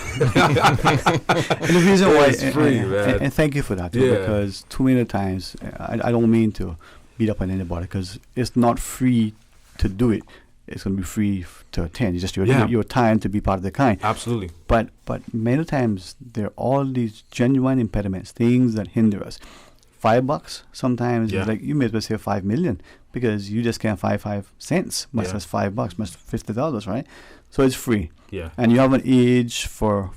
the reason why it's free, man. And thank you for that, too, because too many times, I don't mean to beat up on anybody, because it's not free to do it. It's going to be free to attend. It's just your time to be part of the KIND. Absolutely. But many times there are all these genuine impediments, things that hinder us. $5 sometimes is like, you may as well say $5 million, because you just can't find 5 cents, much less $5, much less $50, right? So it's free. Yeah. And you have an age for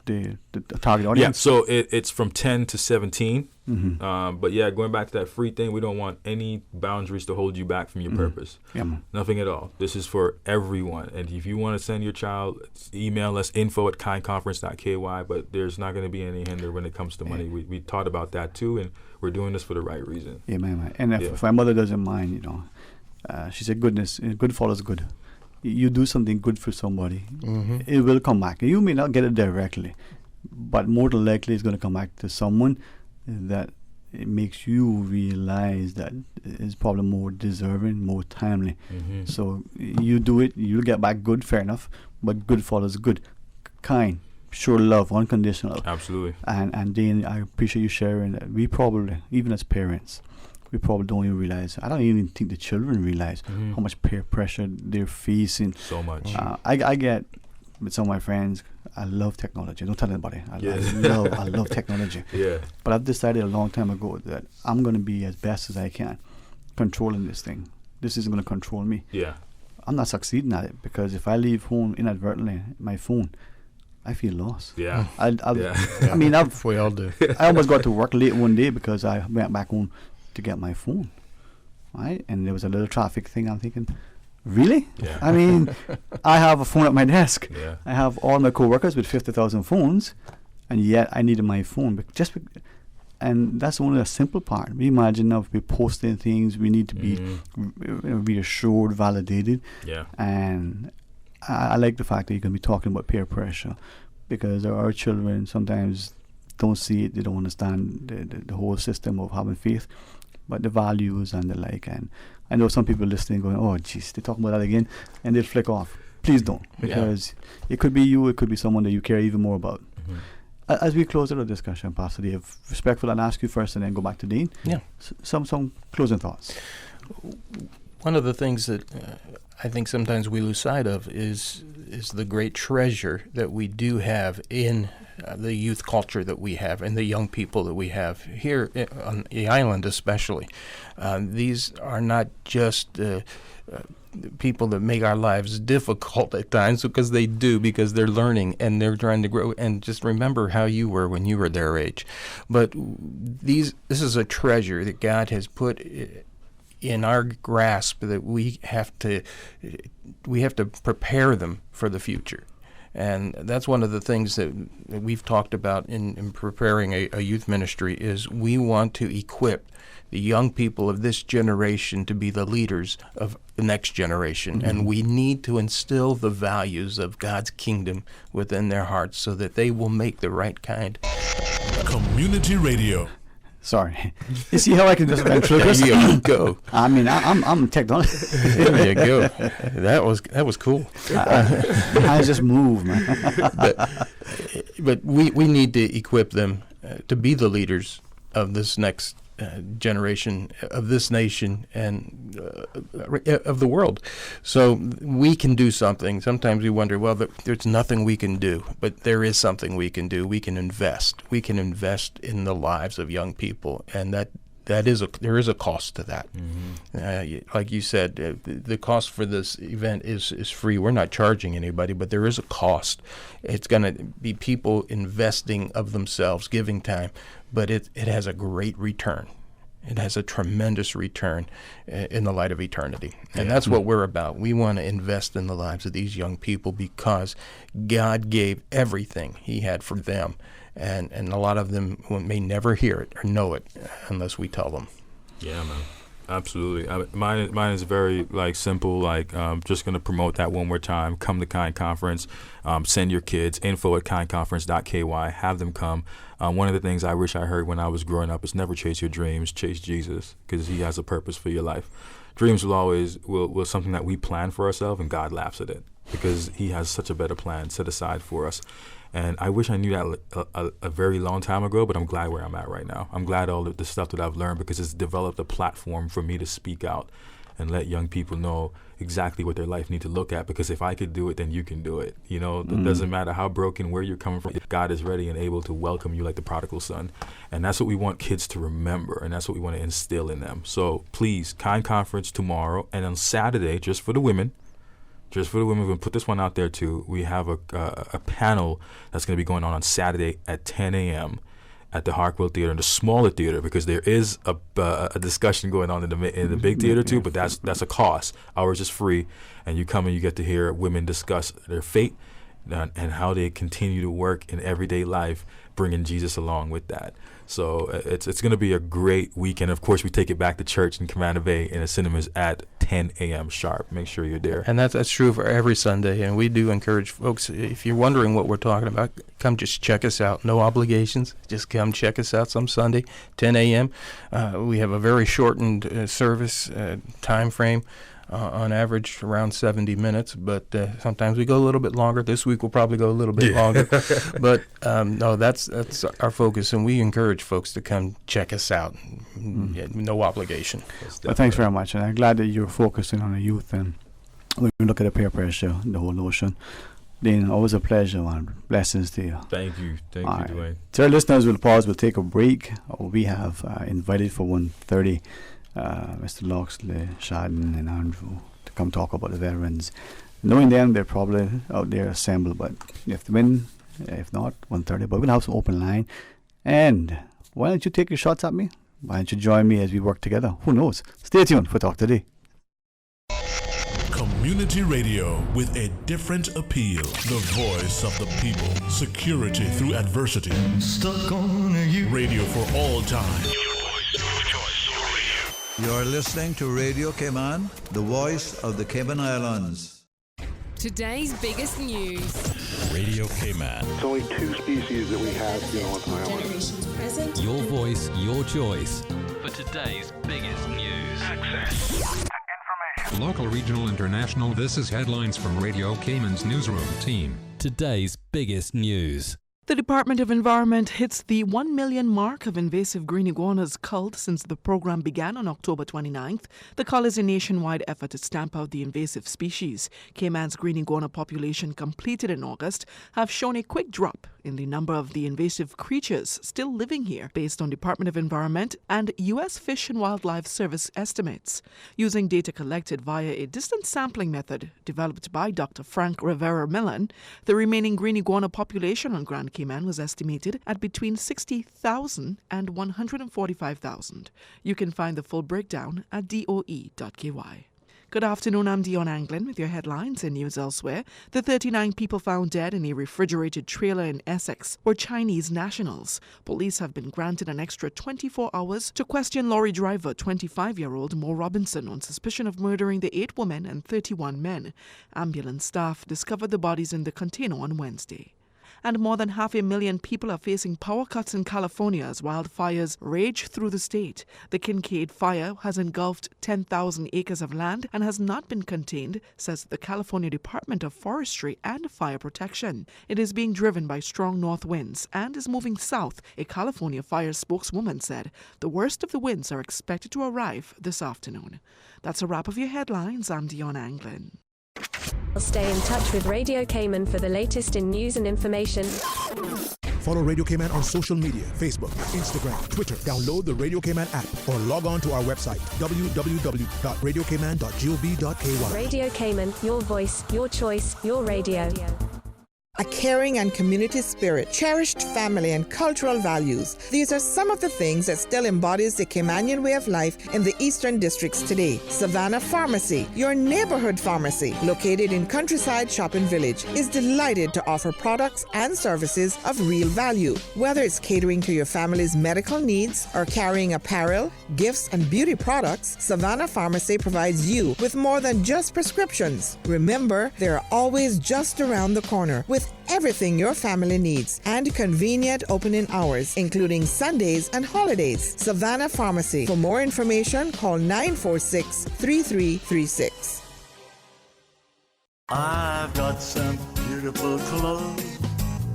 the target audience? Yeah, so it's from 10 to 17. Mm-hmm. But yeah, going back to that free thing, we don't want any boundaries to hold you back from your purpose. Yeah, man. Nothing at all. This is for everyone. And if you want to send your child, email us info@kindconference.ky, but there's not going to be any hinder when it comes to money. We taught about that too, and we're doing this for the right reason. Yeah, man. And if my mother doesn't mind, she said, goodness, good follows good. You do something good for somebody, it will come back. You may not get it directly, but more than likely it's going to come back to someone that it makes you realize that it's probably more deserving, more timely. So you do it, you'll get back good, fair enough, but good follows good. Kind, sure love, unconditional. Absolutely. And Dean, I appreciate you sharing that. We probably, even as parents, we probably don't even realize. I don't even think the children realize how much peer pressure they're facing. So much. I get with some of my friends. I love technology. Don't tell anybody. I love technology. Yeah. But I've decided a long time ago that I'm going to be as best as I can controlling this thing. This isn't going to control me. Yeah. I'm not succeeding at it because if I leave home inadvertently, my phone, I feel lost. Yeah. I mean, we all do. I almost got to work late one day because I went back home to get my phone, right? And there was a little traffic thing. I'm thinking, really? Yeah. I mean, I have a phone at my desk. Yeah. I have all my co-workers with 50,000 phones, and yet I needed my phone. And that's only a simple part. We imagine now if we're posting things, we need to be reassured, validated. Yeah. And I like the fact that you can be talking about peer pressure, because there are children sometimes don't see it, they don't understand the whole system of having faith, but the values and the like. And I know some people listening going, oh geez, they're talking about that again, and they'll flick off. Please don't, because it could be you, it could be someone that you care even more about. As we close our discussion, Pastor Dave, respectful, I'll ask you first and then go back to Dean. Yeah. Some closing thoughts. One of the things that I think sometimes we lose sight of is the great treasure that we do have in the youth culture that we have and the young people that we have here on the island especially. These are not just people that make our lives difficult at times, because they're learning and they're trying to grow. And just remember how you were when you were their age. But this is a treasure that God has put in our grasp, that we have to prepare them for the future. And that's one of the things that we've talked about in preparing a youth ministry, is we want to equip the young people of this generation to be the leaders of the next generation. And we need to instill the values of God's kingdom within their hearts so that they will make the right kind. Community radio. Sorry. You see how I can just ventriloquist? There you go. I mean, I'm technology. There you go. That was cool. I just move, man. but we need to equip them to be the leaders of this next generation, of this nation, and of the world. So we can do something. Sometimes we wonder, well, there's nothing we can do, but there is something we can do. We can invest. We can invest in the lives of young people, and there is a cost to that. Like you said, the cost for this event is free. We're not charging anybody, but there is a cost. It's going to be people investing of themselves, giving time, but it has a great return. It has a tremendous return in the light of eternity. And that's what we're about. We want to invest in the lives of these young people because God gave everything He had for them. And a lot of them may never hear it or know it unless we tell them. Yeah, man. Absolutely. Mine is very simple. Just going to promote that one more time. Come to Kind Conference. Send your kids. info@kindconference.ky. Have them come. One of the things I wish I heard when I was growing up is never chase your dreams. Chase Jesus, because He has a purpose for your life. Dreams will always will something that we plan for ourselves, and God laughs at it. because he has such a better plan set aside for us. And I wish I knew that a very long time ago, but I'm glad where I'm at right now. I'm glad all the stuff that I've learned, because it's developed a platform for me to speak out and let young people know exactly what their life need to look at. Because if I could do it, then you can do it. You know, it doesn't matter how broken, where you're coming from. God is ready and able to welcome you like the prodigal son. And that's what we want kids to remember, and that's what we want to instill in them. So please, Kind Conference tomorrow, and on Saturday, just for the women, we're going to put this one out there too. We have a panel that's going to be going on Saturday at 10 a.m. at the Harkwell Theater, in the smaller theater, because there is a discussion going on in the big theater too, but that's a cost. Ours is free, and you come and you get to hear women discuss their fate and how they continue to work in everyday life, bringing Jesus along with that. So it's going to be a great weekend. Of course, we take it back to church in Commander Bay in the cinemas at 10 a.m. sharp. Make sure you're there. And that's true for every Sunday. And we do encourage folks, if you're wondering what we're talking about, come just check us out. No obligations. Just come check us out some Sunday, 10 a.m. We have a very shortened service time frame. On average, around 70 minutes, but sometimes we go a little bit longer. This week we'll probably go a little bit longer. But no, that's our focus, and we encourage folks to come check us out. No obligation. Well, thanks very much, and I'm glad that you're focusing on the youth. And when we look at the peer pressure, the whole notion, Dean, always a pleasure, and blessings to you. Thank you, Dwayne. So our listeners will pause. We'll take a break. We have invited for 1:30. Mr. Loxley, Shadden, and Andrew to come talk about the veterans. Knowing them, they're probably out there assembled, but if they win, if not, 1:30. But we'll have some open line. And why don't you take your shots at me? Why don't you join me as we work together? Who knows? Stay tuned for Talk Today. Community radio with a different appeal. The voice of the people. Security through adversity. Stuck on you. Radio for all time. You're listening to Radio Cayman, the voice of the Cayman Islands. Today's biggest news. Radio Cayman. It's only 2 species that we have, on the island. Generations present. Your voice, your choice. For today's biggest news. Access. Local, regional, international. This is headlines from Radio Cayman's newsroom team. Today's biggest news. The Department of Environment hits the 1 million mark of invasive green iguanas culled since the program began on October 29th. The cull is a nationwide effort to stamp out the invasive species. Cayman's green iguana population, completed in August, have shown a quick drop in the number of the invasive creatures still living here, based on Department of Environment and U.S. Fish and Wildlife Service estimates. Using data collected via a distance sampling method developed by Dr. Frank Rivera-Millan, the remaining green iguana population on Grand Cayman was estimated at between 60,000 and 145,000. You can find the full breakdown at doe.ky. Good afternoon, I'm Dion Anglin with your headlines and news elsewhere. The 39 people found dead in a refrigerated trailer in Essex were Chinese nationals. Police have been granted an extra 24 hours to question lorry driver 25-year-old Mo Robinson on suspicion of murdering the 8 women and 31 men. Ambulance staff discovered the bodies in the container on Wednesday. And more than 500,000 people are facing power cuts in California as wildfires rage through the state. The Kincade fire has engulfed 10,000 acres of land and has not been contained, says the California Department of Forestry and Fire Protection. It is being driven by strong north winds and is moving south, a California fire spokeswoman said. The worst of the winds are expected to arrive this afternoon. That's a wrap of your headlines. I'm Dion Anglin. Stay in touch with Radio Cayman for the latest in news and information. Follow Radio Cayman on social media, Facebook, Instagram, Twitter. Download the Radio Cayman app or log on to our website, www.radiocayman.gov.ky. Radio Cayman, your voice, your choice, your radio. A caring and community spirit, cherished family and cultural values. These are some of the things that still embodies the Caymanian way of life in the Eastern Districts today. Savannah Pharmacy, your neighborhood pharmacy, located in Countryside Shopping Village, is delighted to offer products and services of real value. Whether it's catering to your family's medical needs or carrying apparel, gifts, and beauty products, Savannah Pharmacy provides you with more than just prescriptions. Remember, they're always just around the corner with everything your family needs and convenient opening hours, including Sundays and holidays. Savannah Pharmacy. For more information, call 946-3336. I've got some beautiful clothes.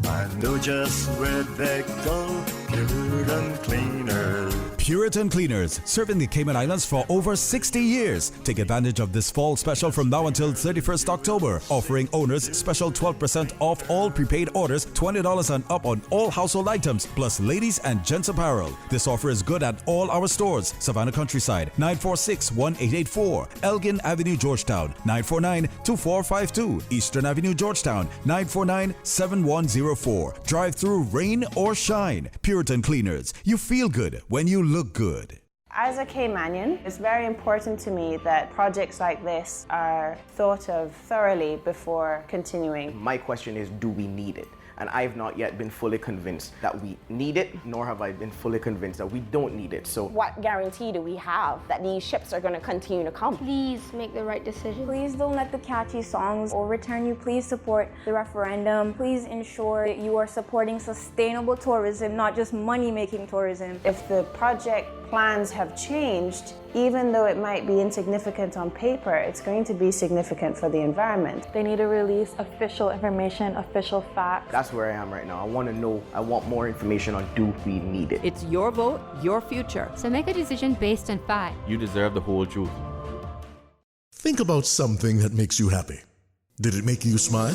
I know just where they go. Puritan Cleaners. Puritan Cleaners, serving the Cayman Islands for over 60 years. Take advantage of this fall special from now until 31st October, offering owners special 12% off all prepaid orders, $20 and up on all household items, plus ladies and gents apparel. This offer is good at all our stores. Savannah Countryside, 946-1884. Elgin Avenue, Georgetown, 949-2452. Eastern Avenue, Georgetown, 949-7104. Drive through rain or shine. Puritan Cleaners. You feel good when you look good. As a Caymanian, it's very important to me that projects like this are thought of thoroughly before continuing. My question is, do we need it? And I've not yet been fully convinced that we need it, nor have I been fully convinced that we don't need it. So what guarantee do we have that these ships are going to continue to come? Please make the right decision. Please don't let the catchy songs overturn you. Please support the referendum. Please ensure that you are supporting sustainable tourism, not just money-making tourism. If the project plans have changed, even though it might be insignificant on paper, it's going to be significant for the environment. They need to release official information, official facts. That's where I am right now. I want to know, I want more information on do we need it. It's your vote, your future. So make a decision based on facts. You deserve the whole truth. Think about something that makes you happy. Did it make you smile?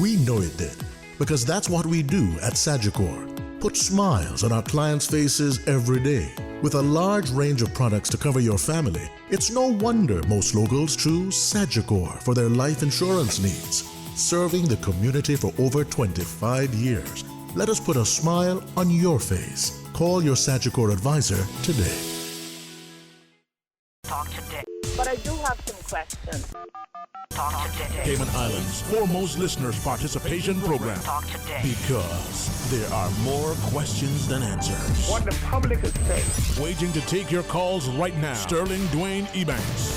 We know it did, because that's what we do at Sagicor. Put smiles on our clients' faces every day. With a large range of products to cover your family, it's no wonder most locals choose Sagicor for their life insurance needs. Serving the community for over 25 years. Let us put a smile on your face. Call your Sagicor advisor today. Talk today. But I do have some questions. Talk today. Cayman Islands' foremost listeners' participation program. Talk today. Because there are more questions than answers. What the public is saying. Waiting to take your calls right now. Sterling Dwayne Ebanks.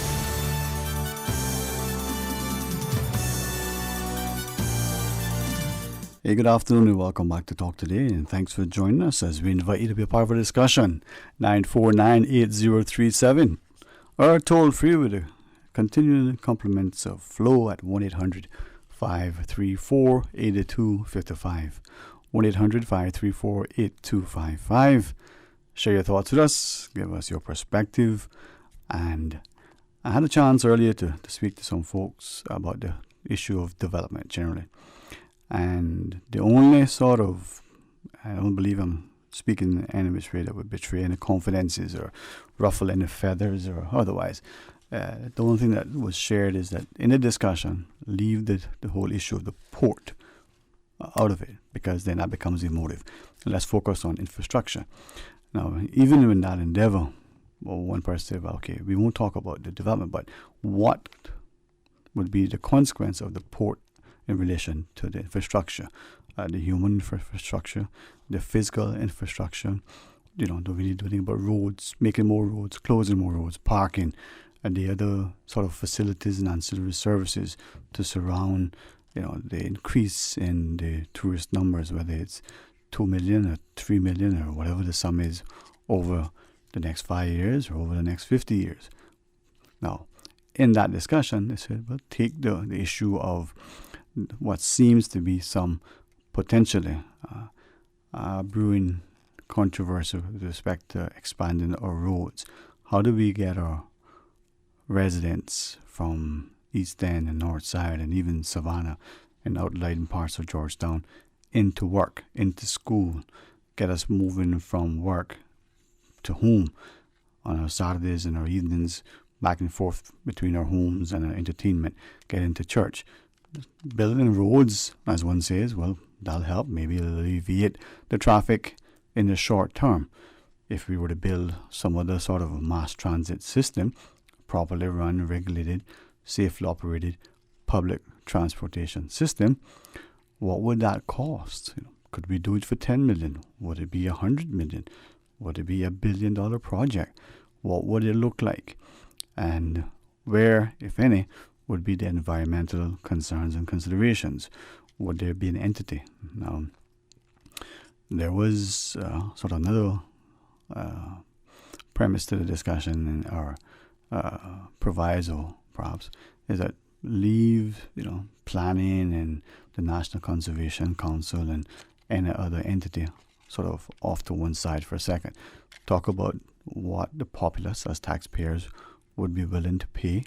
Hey, good afternoon and welcome back to Talk Today, and thanks for joining us as we invite you to be a part of our discussion. 949-8037 or toll free with the continuing compliments of Flow at 1-800-534-8255. 1-800-534-8255. Share your thoughts with us, give us your perspective, and I had a chance earlier to speak to some folks about the issue of development generally. And the only sort of, I don't believe I'm speaking in any which way that would betray any confidences or ruffle any feathers or otherwise. The only thing that was shared is that in the discussion, leave the whole issue of the port out of it, because then that becomes emotive. Let's focus on infrastructure. Now, even in that endeavor, well, one person said, well, okay, we won't talk about the development, but what would be the consequence of the port in relation to the infrastructure, the human infrastructure, the physical infrastructure? You know, do we need to do anything about roads, making more roads, closing more roads, parking, and the other sort of facilities and ancillary services to surround, you know, the increase in the tourist numbers, whether it's 2 million or 3 million or whatever the sum is over the next 5 years or over the next 50 years. Now, in that discussion, they said, well, take the issue of what seems to be some potentially brewing controversy with respect to expanding our roads. How do we get our residents from East End and North Side and even Savannah and outlying parts of Georgetown into work, into school, get us moving from work to home on our Saturdays and our evenings, back and forth between our homes and our entertainment, get into church. Building roads, as one says, well, that'll help. Maybe it'll alleviate the traffic in the short term. If we were to build some other sort of a mass transit system, properly run, regulated, safely operated public transportation system, what would that cost? You know, could we do it for 10 million? Would it be 100 million? Would it be $1 billion project? What would it look like? And where, if any, would be the environmental concerns and considerations? Would there be an entity? Now, there was sort of another premise to the discussion, or proviso, perhaps, is that leave, planning and the National Conservation Council and any other entity sort of off to one side for a second. Talk about what the populace as taxpayers would be willing to pay.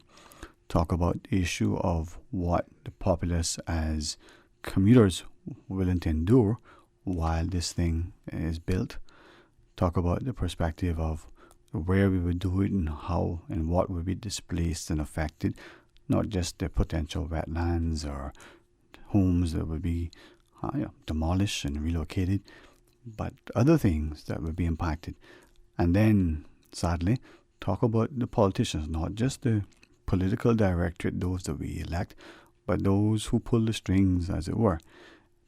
Talk about the issue of what the populace as commuters willing to endure while this thing is built. Talk about the perspective of where we would do it and how and what would be displaced and affected, not just the potential wetlands or homes that would be demolished and relocated, but other things that would be impacted. And then, sadly, talk about the politicians, not just the political directorate, those that we elect, but those who pull the strings, as it were,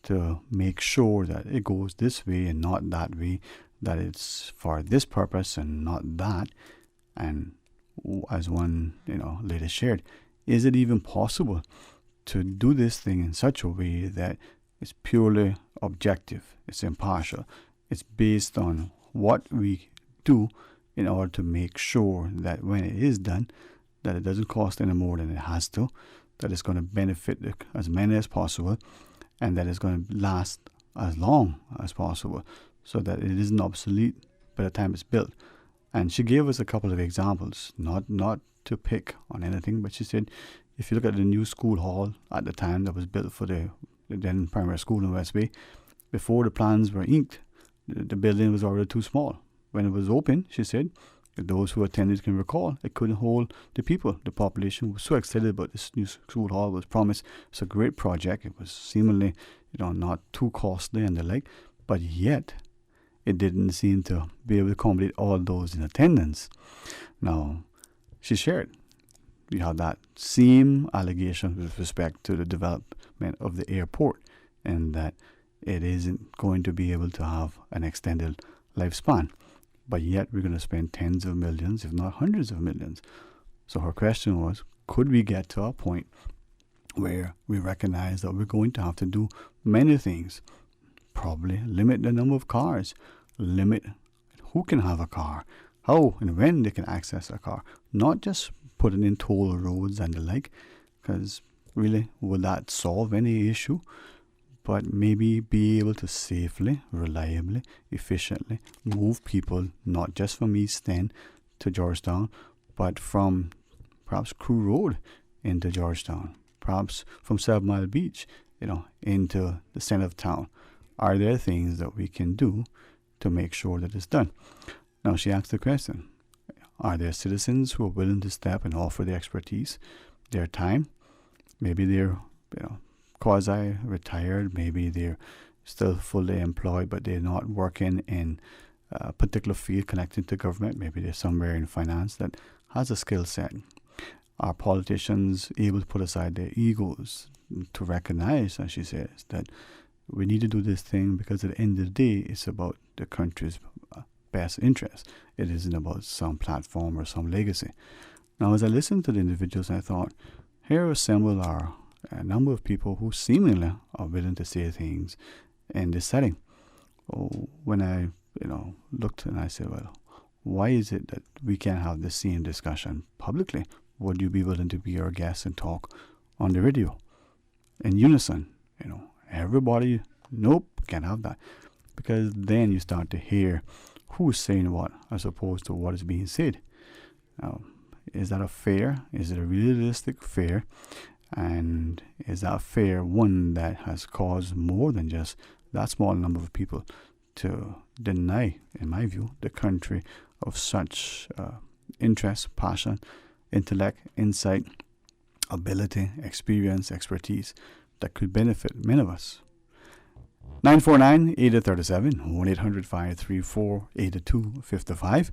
to make sure that it goes this way and not that way, that it's for this purpose and not that. And as one, later shared, is it even possible to do this thing in such a way that it's purely objective, it's impartial, it's based on what we do in order to make sure that when it is done, that it doesn't cost any more than it has to, that it's going to benefit as many as possible, and that it's going to last as long as possible, so that it isn't obsolete by the time it's built. And she gave us a couple of examples, not to pick on anything, but she said, if you look at the new school hall at the time that was built for the then primary school in West Bay, before the plans were inked, the building was already too small. When it was open, she said, those who attended can recall, it couldn't hold the people. The population was so excited about this new school hall. Was promised it's a great project. It was seemingly, not too costly and the like, but yet it didn't seem to be able to accommodate all those in attendance. Now, she shared, we have that same allegation with respect to the development of the airport, and that it isn't going to be able to have an extended lifespan. But yet we're going to spend tens of millions, if not hundreds of millions. So her question was, could we get to a point where we recognize that we're going to have to do many things? Probably limit the number of cars, limit who can have a car, how and when they can access a car, not just putting in toll roads and the like, because really, will that solve any issue? But maybe be able to safely, reliably, efficiently move people, not just from East End to Georgetown, but from perhaps Crew Road into Georgetown, perhaps from 7 Mile Beach, into the center of town. Are there things that we can do to make sure that it's done? Now, she asked the question, are there citizens who are willing to step and offer their expertise, their time? Maybe they're, quasi-retired, maybe they're still fully employed, but they're not working in a particular field connected to government. Maybe they're somewhere in finance that has a skill set. Are politicians able to put aside their egos to recognize, as she says, that we need to do this thing because at the end of the day, it's about the country's best interest. It isn't about some platform or some legacy. Now, as I listened to the individuals, I thought, here assembled are a number of people who seemingly are willing to say things in this setting. When I, looked and I said, well, why is it that we can't have the same discussion publicly? Would you be willing to be our guest and talk on the radio in unison? Everybody, nope, can't have that. Because then you start to hear who's saying what as opposed to what is being said. Now, is that a fair? Is it a realistic fair? And is that fair one that has caused more than just that small number of people to deny, in my view, the country of such interest, passion, intellect, insight, ability, experience, expertise that could benefit many of us? 949-8037, 1-800-534-8255.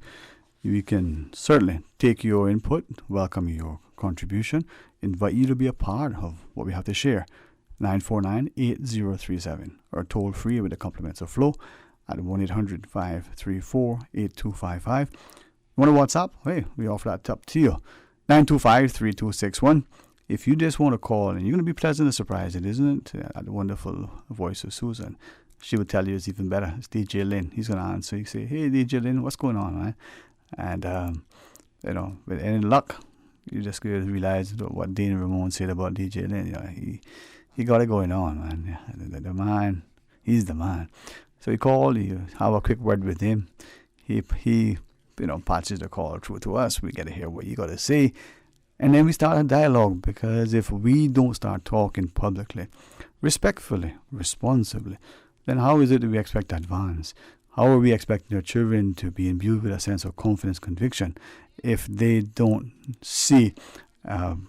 We can certainly take your input, welcome your contribution, invite you to be a part of what we have to share. 949-8037, or toll free with the compliments of Flow at 1-800-534-8255. You want to WhatsApp? Hey, we offer that up to you. 925-3261. If you just want to call, and you're going to be pleasantly surprised, isn't it? The wonderful voice of Susan. She would tell you it's even better. It's DJ Lynn. He's going to answer. You say, hey, DJ Lynn, what's going on, man? And, with any luck, you just realize what Dane Ramon said about DJ Lynn. You know, he got it going on, man. The man, he's the man. So he called. You have a quick word with him. He patches the call through to us. We get to hear what you got to say. And then we start a dialogue, because if we don't start talking publicly, respectfully, responsibly, then how is it that we expect to advance? How are we expecting our children to be imbued with a sense of confidence, conviction, if they don't see an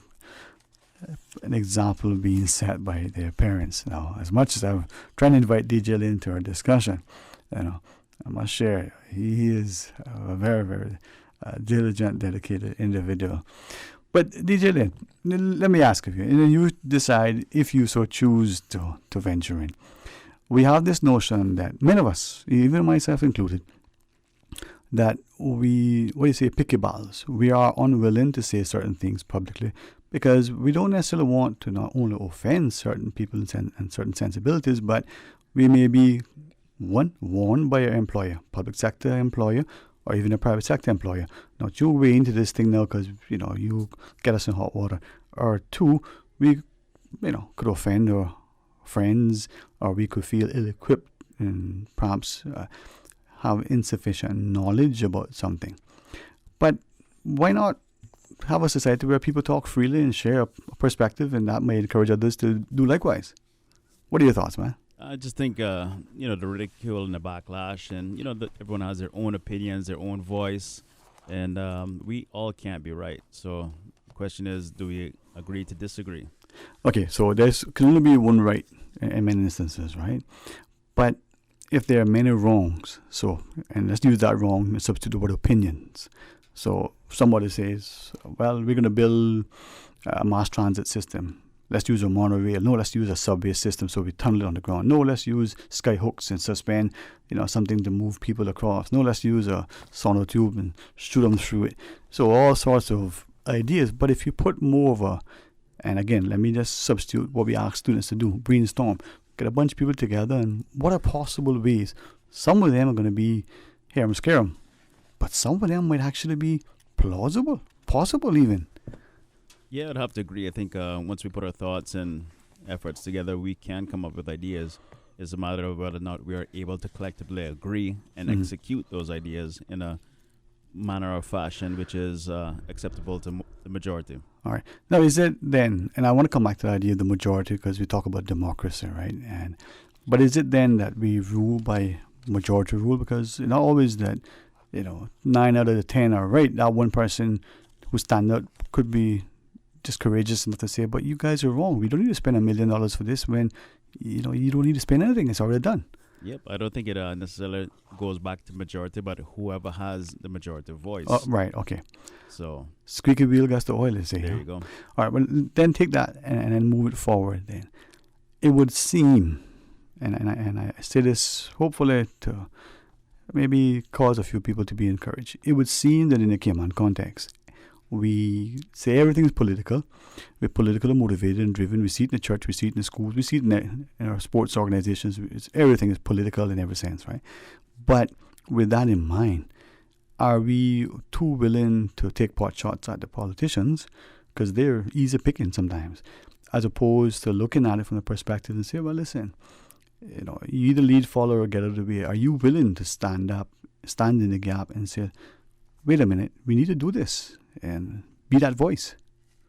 example being set by their parents? Now, as much as I'm trying to invite DJ Lynn into our discussion, I must share, he is a very, very diligent, dedicated individual. But DJ Lynn, let me ask of you, and then you decide if you so choose to venture in. We have this notion that many of us, even myself included, that we, picky battles. We are unwilling to say certain things publicly because we don't necessarily want to not only offend certain people and certain sensibilities, but we may be, warned by our employer, public sector employer, or even a private sector employer. Now, you way into this thing now because, you get us in hot water. Or two, we, could offend our friends, or we could feel ill-equipped and perhaps have insufficient knowledge about something. But why not have a society where people talk freely and share a perspective, and that may encourage others to do likewise? What are your thoughts, man? I just think, the ridicule and the backlash, and, everyone has their own opinions, their own voice, and we all can't be right. So the question is, do we agree to disagree? Okay, so there can only be one right in many instances, right? But if there are many wrongs, and let's use that wrong and substitute the word opinions. So somebody says, well, we're going to build a mass transit system. Let's use a monorail. No, let's use a subway system so we tunnel it underground. No, let's use sky hooks and suspend, something to move people across. No, let's use a sonotube and shoot them through it. So all sorts of ideas. But if you put more of and again, let me just substitute what we ask students to do, brainstorm. Get a bunch of people together, and what are possible ways? Some of them are going to be harum scarum, but some of them might actually be plausible, possible even. Yeah, I'd have to agree. I think once we put our thoughts and efforts together, we can come up with ideas. It's a matter of whether or not we are able to collectively agree and execute those ideas in a manner or fashion which is acceptable to the majority. All right. Now, is it then, and I want to come back to the idea of the majority because we talk about democracy, right? But is it then that we rule by majority rule? Because it's not always that, 9 out of the 10 are right. That one person who stand out could be just courageous enough to say, but you guys are wrong. We don't need to spend $1 million for this when, you don't need to spend anything. It's already done. Yep, I don't think it necessarily goes back to majority, but whoever has the majority voice. Oh, right, okay. So squeaky wheel gets the oil, they say. There you go. All right, well, then take that and then move it forward then. It would seem, and I say this hopefully to maybe cause a few people to be encouraged. It would seem that in the Cayman context, we say everything is political. We're politically motivated and driven. We see it in the church, we see it in the schools, we see it in our sports organizations. Everything is political in every sense, right? But with that in mind, are we too willing to take pot shots at the politicians because they're easy picking sometimes, as opposed to looking at it from the perspective and say, well, listen, you either lead, follow, or get out of the way. Are you willing to stand in the gap and say, wait a minute, we need to do this and be that voice?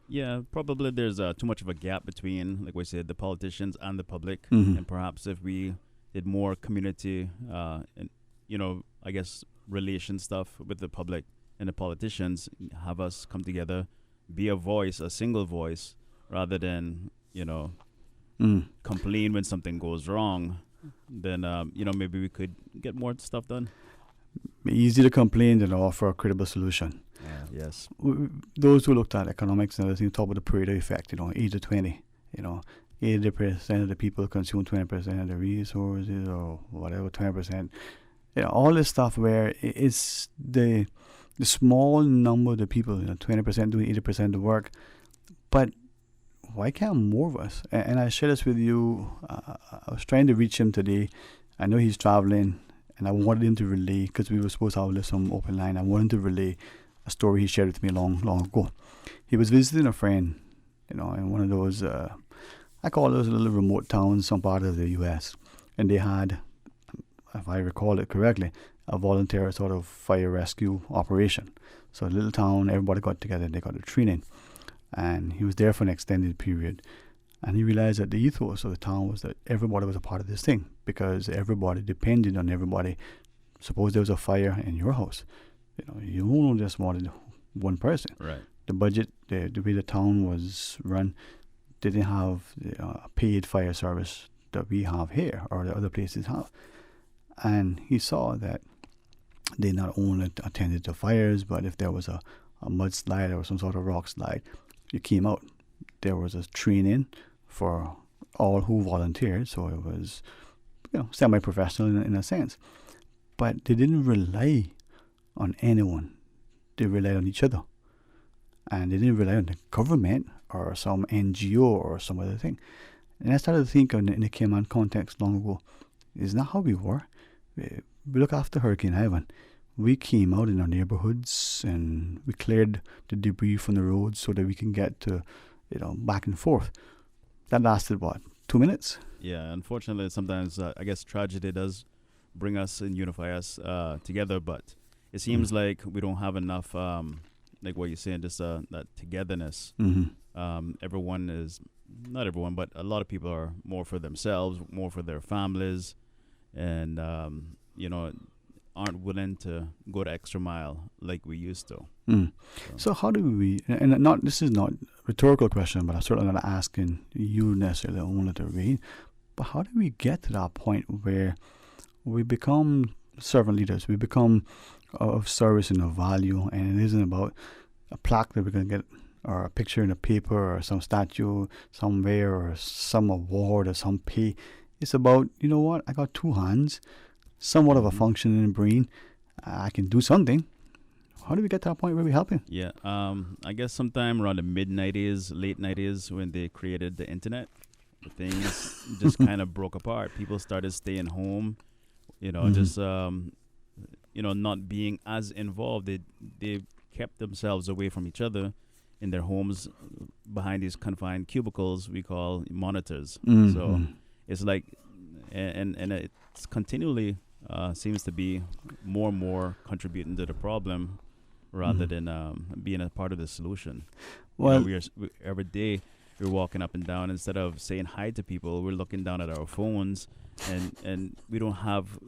Yeah, probably there's too much of a gap between, like we said, the politicians and the public. Mm-hmm. And perhaps if we did more community, and I guess relation stuff with the public and the politicians, have us come together, be a voice, a single voice, rather than, complain when something goes wrong, then, maybe we could get more stuff done. Easy to complain than offer a credible solution. Yes. Those who looked at economics and everything talk about the Pareto effect, 80-20. 80% of the people consume 20% of the resources or whatever, 20%. All this stuff where it's the small number of the people, 20% doing 80% of the work. But why can't more of us? And I share this with you. I was trying to reach him today. I know he's traveling, and I wanted him to relay, because we were supposed to have some open line. I wanted to relay a story he shared with me long ago. he was visiting a friend, in one of those, I call those little remote towns, some part of the U.S. And they had, if I recall it correctly, a volunteer sort of fire rescue operation. So a little town, everybody got together, they got a training. And he was there for an extended period. And he realized that the ethos of the town was that everybody was a part of this thing, because everybody depended on everybody. Suppose there was a fire in your house. You don't just wanted one person. Right. The budget, the way the town was run, didn't have a paid fire service that we have here or the other places have. And he saw that they not only attended to fires, but if there was a mudslide or some sort of rock slide, you came out. There was a training for all who volunteered, so it was semi-professional in a sense. But they didn't rely on anyone. They relied on each other. And they didn't rely on the government or some NGO or some other thing. And I started to think in the Cayman context long ago, isn't that how we were? We look after Hurricane Ivan. We came out in our neighborhoods and we cleared the debris from the roads so that we can get to, back and forth. That lasted, 2 minutes? Yeah, unfortunately, sometimes I guess tragedy does bring us and unify us together, but it seems like we don't have enough, like what you're saying, just that togetherness. Everyone is, not everyone, but a lot of people are more for themselves, more for their families, and, aren't willing to go the extra mile like we used to. So how do we, this is not a rhetorical question, but I'm certainly not asking you necessarily only to read, but how do we get to that point where we become servant leaders, we become of service and of value, and it isn't about a plaque that we're going to get, or a picture in a paper, or some statue somewhere, or some award, or some pay. It's about, I got two hands, somewhat of a functioning brain, I can do something. How do we get to that point where we're helping? Yeah, I guess sometime around the mid-90s, late 90s, when they created the internet, things just kind of broke apart. People started staying home, just, not being as involved. They kept themselves away from each other in their homes behind these confined cubicles we call monitors. So it's like, and it's continually seems to be more and more contributing to the problem rather than being a part of the solution. Well, we every day we're walking up and down, instead of saying hi to people, we're looking down at our phones, and we don't have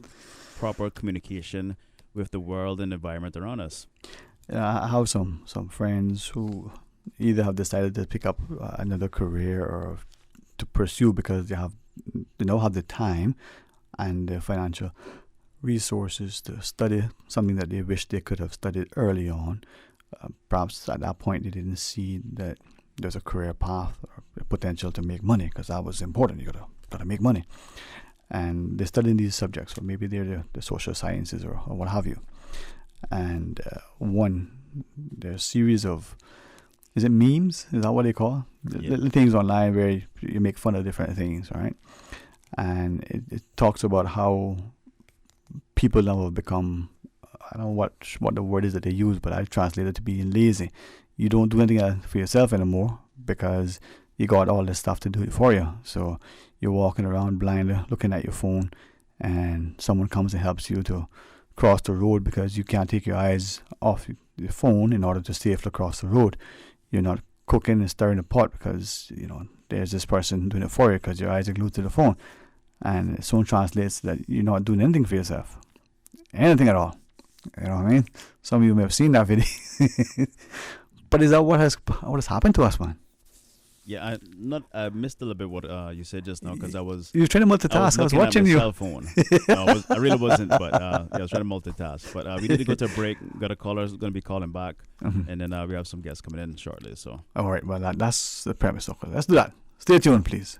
proper communication with the world and environment around us. I have some friends who either have decided to pick up another career or to pursue because they don't have the time and the financial resources to study something that they wish they could have studied early on. Perhaps at that point they didn't see that there's a career path or potential to make money, because that was important. You gotta make money, and they're studying these subjects, or maybe they're the social sciences or what have you. And there's a series of, is it memes? Is that what they call little things online where you make fun of different things, right? And it talks about how people now have become, I don't know what the word is that they use, but I translate it to being lazy. You don't do anything for yourself anymore because you got all this stuff to do it for you. So you're walking around blindly looking at your phone, and someone comes and helps you to cross the road because you can't take your eyes off your phone in order to safely cross the road. You're not cooking and stirring the pot because there's this person doing it for you because your eyes are glued to the phone. And someone translates that you're not doing anything for yourself, anything at all. You know what I mean? Some of you may have seen that video. But is that what has happened to us, man? Yeah, I missed a little bit what you said just now, because I was... You were trying to multitask. I was watching you. Cell phone. I really wasn't, but I was trying to multitask. But we need to go to a break. Got a caller who's going to be calling back, and then we have some guests coming in shortly. So. All right, well, that's the premise. Okay, let's do that. Stay tuned, please.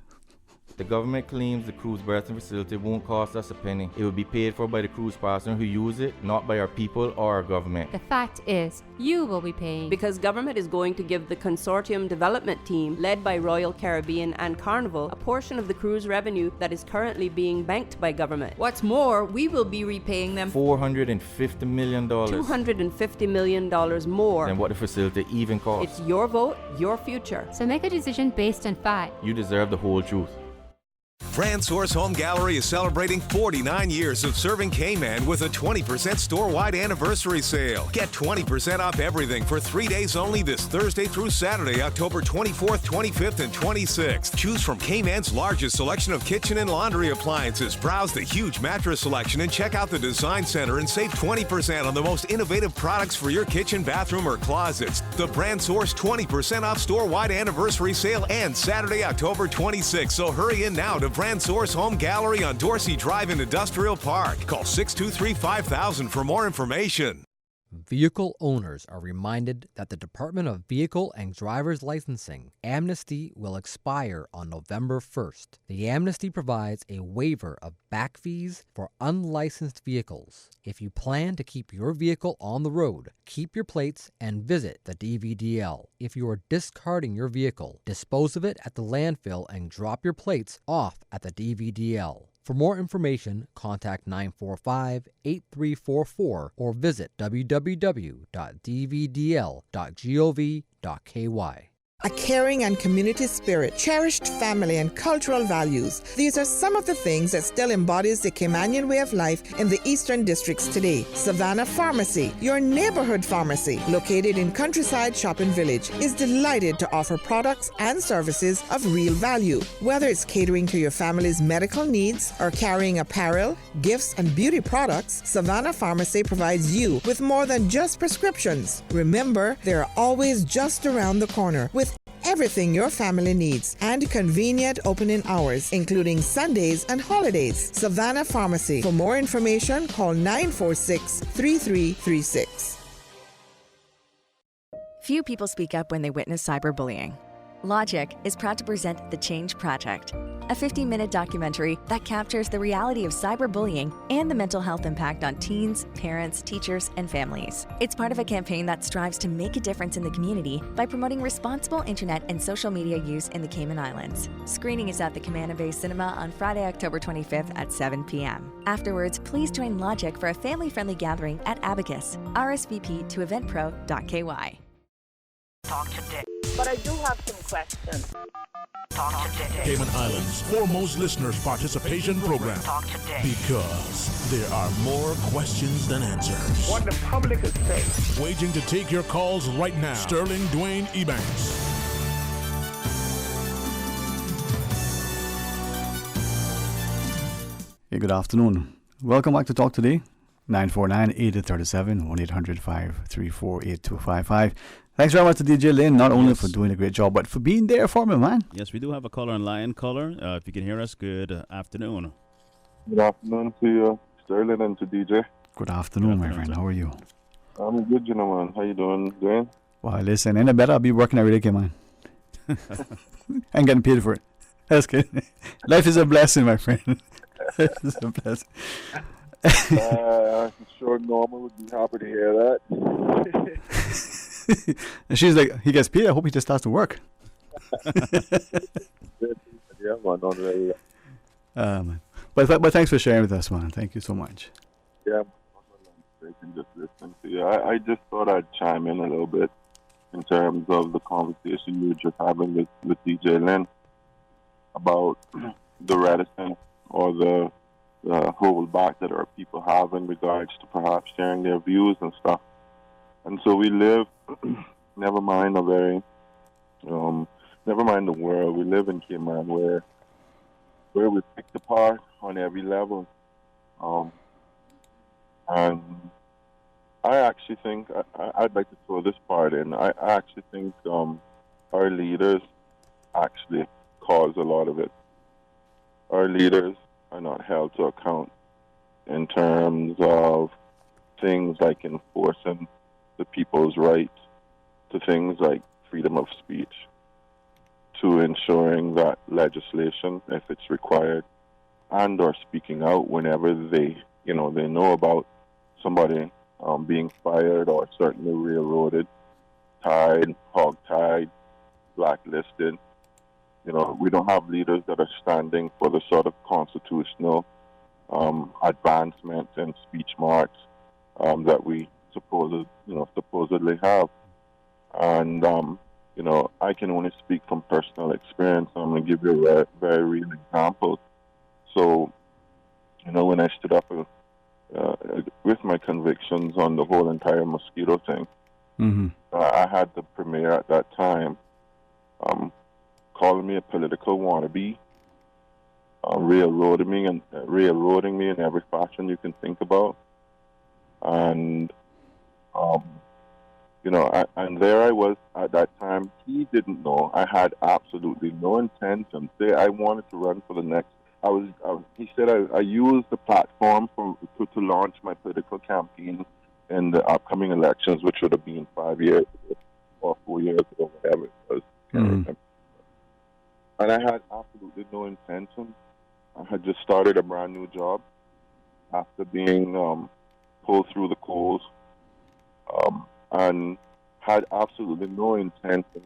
The government claims the cruise berthing facility won't cost us a penny. It will be paid for by the cruise passenger who use it, not by our people or our government. The fact is, you will be paying. Because government is going to give the consortium development team, led by Royal Caribbean and Carnival, a portion of the cruise revenue that is currently being banked by government. What's more, we will be repaying them $450 million. $250 million more than what the facility even costs. It's your vote, your future. So make a decision based on fact. You deserve the whole truth. Brand Source Home Gallery is celebrating 49 years of serving Cayman with a 20% store-wide anniversary sale. Get 20% off everything for 3 days only this Thursday through Saturday, October 24th, 25th, and 26th. Choose from Cayman's largest selection of kitchen and laundry appliances. Browse the huge mattress selection and check out the Design Center and save 20% on the most innovative products for your kitchen, bathroom, or closets. The Brand Source 20% off store-wide anniversary sale ends Saturday, October 26th. So hurry in now to Brand Source Home Gallery on Dorsey Drive in Industrial Park. Call 623-5000 for more information. Vehicle owners are reminded that the Department of Vehicle and Driver's Licensing amnesty will expire on November 1st. The amnesty provides a waiver of back fees for unlicensed vehicles. If you plan to keep your vehicle on the road, keep your plates and visit the DVDL. If you are discarding your vehicle, dispose of it at the landfill and drop your plates off at the DVDL. For more information, contact 945-8344 or visit www.dvdl.gov.ky. A caring and community spirit, cherished family and cultural values. These are some of the things that still embodies the Caymanian way of life in the Eastern Districts today. Savannah Pharmacy, your neighborhood pharmacy, located in Countryside Shopping Village, is delighted to offer products and services of real value. Whether it's catering to your family's medical needs or carrying apparel, gifts, and beauty products, Savannah Pharmacy provides you with more than just prescriptions. Remember, they're always just around the corner with everything your family needs and convenient opening hours, including Sundays and holidays. Savannah Pharmacy. For more information, call 946-3336. Few people speak up when they witness cyberbullying. Logic is proud to present The Change Project, a 15-minute documentary that captures the reality of cyberbullying and the mental health impact on teens, parents, teachers, and families. It's part of a campaign that strives to make a difference in the community by promoting responsible internet and social media use in the Cayman Islands. Screening is at the Camana Bay Cinema on Friday, October 25th at 7 p.m. Afterwards, please join Logic for a family-friendly gathering at Abacus. RSVP to eventpro.ky. Talk today. But I do have some questions. Talk today. Cayman Islands' foremost listeners participation program. Talk today. Because there are more questions than answers. What the public is saying. Waging to take your calls right now. Sterling Dwayne Ebanks. Hey, good afternoon. Welcome back to Talk Today. 949-8037, 1-800-534-8255. Thanks very much to DJ Lynn, not only for doing a great job, but for being there for me, man. Yes, we do have a caller online. Caller, if you can hear us, good afternoon. Good afternoon to you, Sterling, and to DJ. Good afternoon, my friend. How are you? I'm good, you know, man. How you doing, Dwayne? Well, listen, ain't it better? I'll be working every day, man. And getting paid for it. That's good. Life is a blessing, my friend. Life is a blessing. I'm sure Norma would be happy to hear that. And she's like, he gets paid. I hope he just starts to work. Yeah, man, on the but thanks for sharing with us, man. Thank you so much. Yeah, I can just listen to you. I just thought I'd chime in a little bit in terms of the conversation you were just having with DJ Lynn about the reticence or the hold back that our people have in regards to perhaps sharing their views and stuff. And so we live, never mind the world, we live in Cayman where we're picked apart on every level. And I actually think, I'd like to throw this part in, I actually think our leaders actually cause a lot of it. Our leaders are not held to account in terms of things like enforcing the people's right to things like freedom of speech, to ensuring that legislation, if it's required, and or speaking out whenever they know about somebody being fired or certainly railroaded, tied, hog-tied, blacklisted. We don't have leaders that are standing for the sort of constitutional advancements and speech marks that we supposedly have. And I can only speak from personal experience. I'm going to give you a very real example. So, when I stood up with my convictions on the whole entire mosquito thing, I had the premier at that time calling me a political wannabe, railroading me in every fashion you can think about, and and there I was at that time. He didn't know. I had absolutely no intention. Say I wanted to run for the next. He said I used the platform to launch my political campaign in the upcoming elections, which would have been 5 years ago or 4 years ago, whatever it was. And I had absolutely no intention. I had just started a brand new job after being pulled through the coals, and had absolutely no intention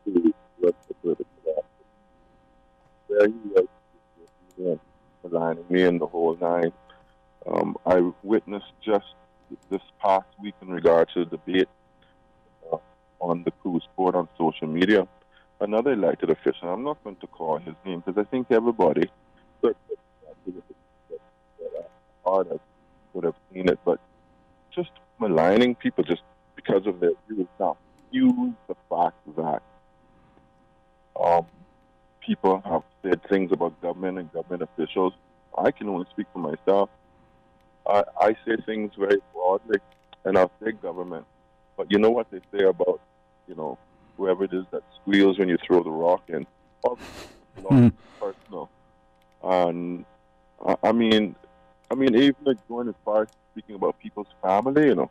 to run for political office. There he was, aligning me in the whole nine. I witnessed just this past week in regard to the debate on the cruise port on social media. Another elected official, I'm not going to call his name because I think everybody would have seen it, but just maligning people just because of their views. Now, use the fact that people have said things about government and government officials. I can only speak for myself. I say things very broadly, and I'll say government. But you know what they say about, whoever it is that squeals when you throw the rock in. Personal. And I mean, even like going as far as speaking about people's family, I'm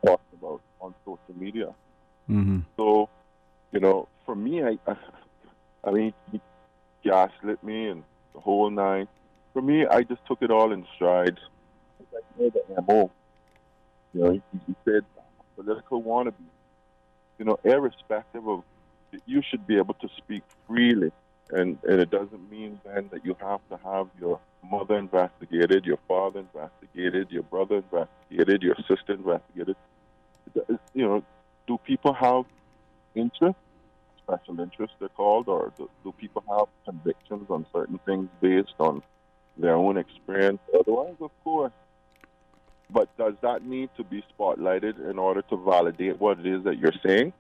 talking about on social media. So, for me, I mean, he gaslit me and the whole nine. For me, I just took it all in stride. I know the MO. He said political wannabe. Irrespective of, you should be able to speak freely, and it doesn't mean then that you have to have your mother investigated, your father investigated, your brother investigated, your sister investigated. Do people have interest, special interests they're called, or do people have convictions on certain things based on their own experience? Otherwise, of course. But does that need to be spotlighted in order to validate what it is that you're saying?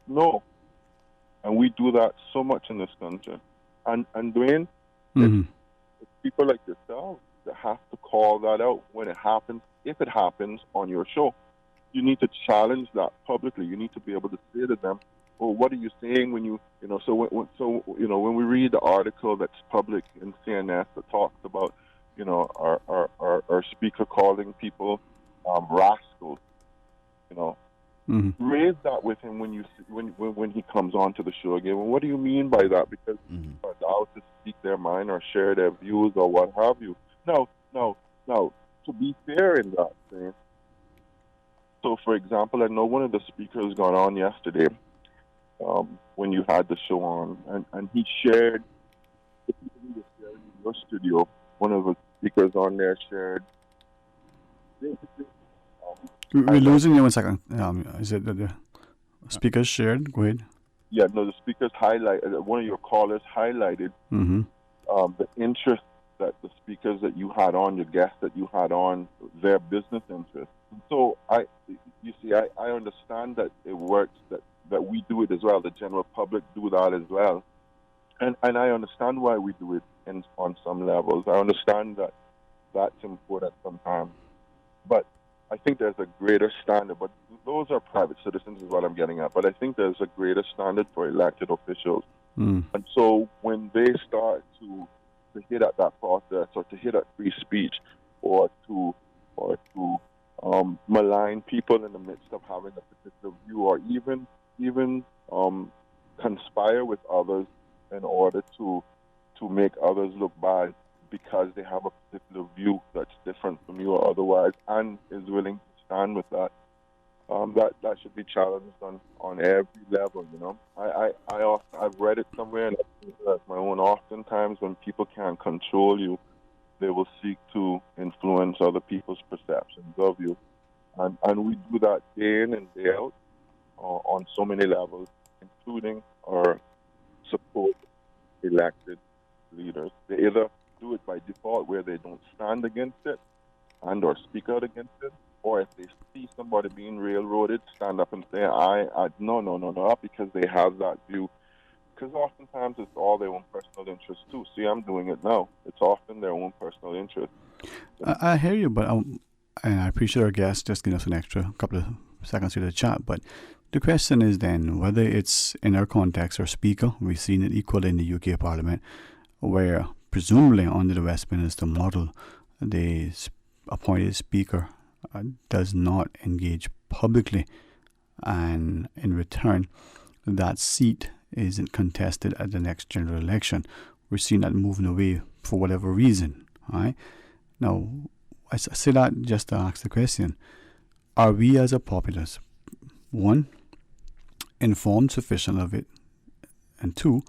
No. And we do that so much in this country. And Dwayne, it's people like yourself that have to call that out when it happens, if it happens on your show. You need to challenge that publicly. You need to be able to say to them, well, what are you saying when you, when we read the article that's public in CNS that talks about, our speaker calling people rascals, raise that with him when he comes on to the show again. Well, what do you mean by that? Because they're allowed to speak their mind or share their views or what have you. No. To be fair in that thing. So, for example, I know one of the speakers got on yesterday when you had the show on, and he shared, the people who were sharing in your studio, one of the speakers on there shared. We're losing you 1 second. Is it that the speakers shared? Go ahead. Yeah, no, the speakers highlighted, one of your callers highlighted the interest that the speakers that you had on, your guests that you had on, their business interests. And so I understand that it works, that we do it as well, the general public do that as well. And I understand why we do it on some levels. I understand that that's important sometimes. But I think there's a greater standard. But those are private citizens is what I'm getting at. But I think there's a greater standard for elected officials. And so when they start to hit at that process or to hit at free speech or to malign people in the midst of having a particular view or even conspire with others in order to make others look bad because they have a particular view that's different from you or otherwise, and is willing to stand with that. That should be challenged on every level, you know. I've read it somewhere, and I've seen it as my own. Oftentimes, when people can't control you, they will seek to influence other people's perceptions of you, and we do that day in and day out on so many levels, including our support elected leaders. They either do it by default, where they don't stand against it and or speak out against it, or if they see somebody being railroaded, stand up and say, no, because they have that view. Because oftentimes it's all their own personal interest too. See, I'm doing it now. It's often their own personal interest. I hear you, but and I appreciate our guest just giving us an extra couple of seconds here to chat. But the question is then whether it's in our context or speaker. We've seen it equally in the UK Parliament, where presumably under the Westminster model, the appointed speaker does not engage publicly, and in return, that seat isn't contested at the next general election. We're seeing that moving away for whatever reason. All right? Now, I say that just to ask the question, are we as a populace, one, informed sufficient of it, and two,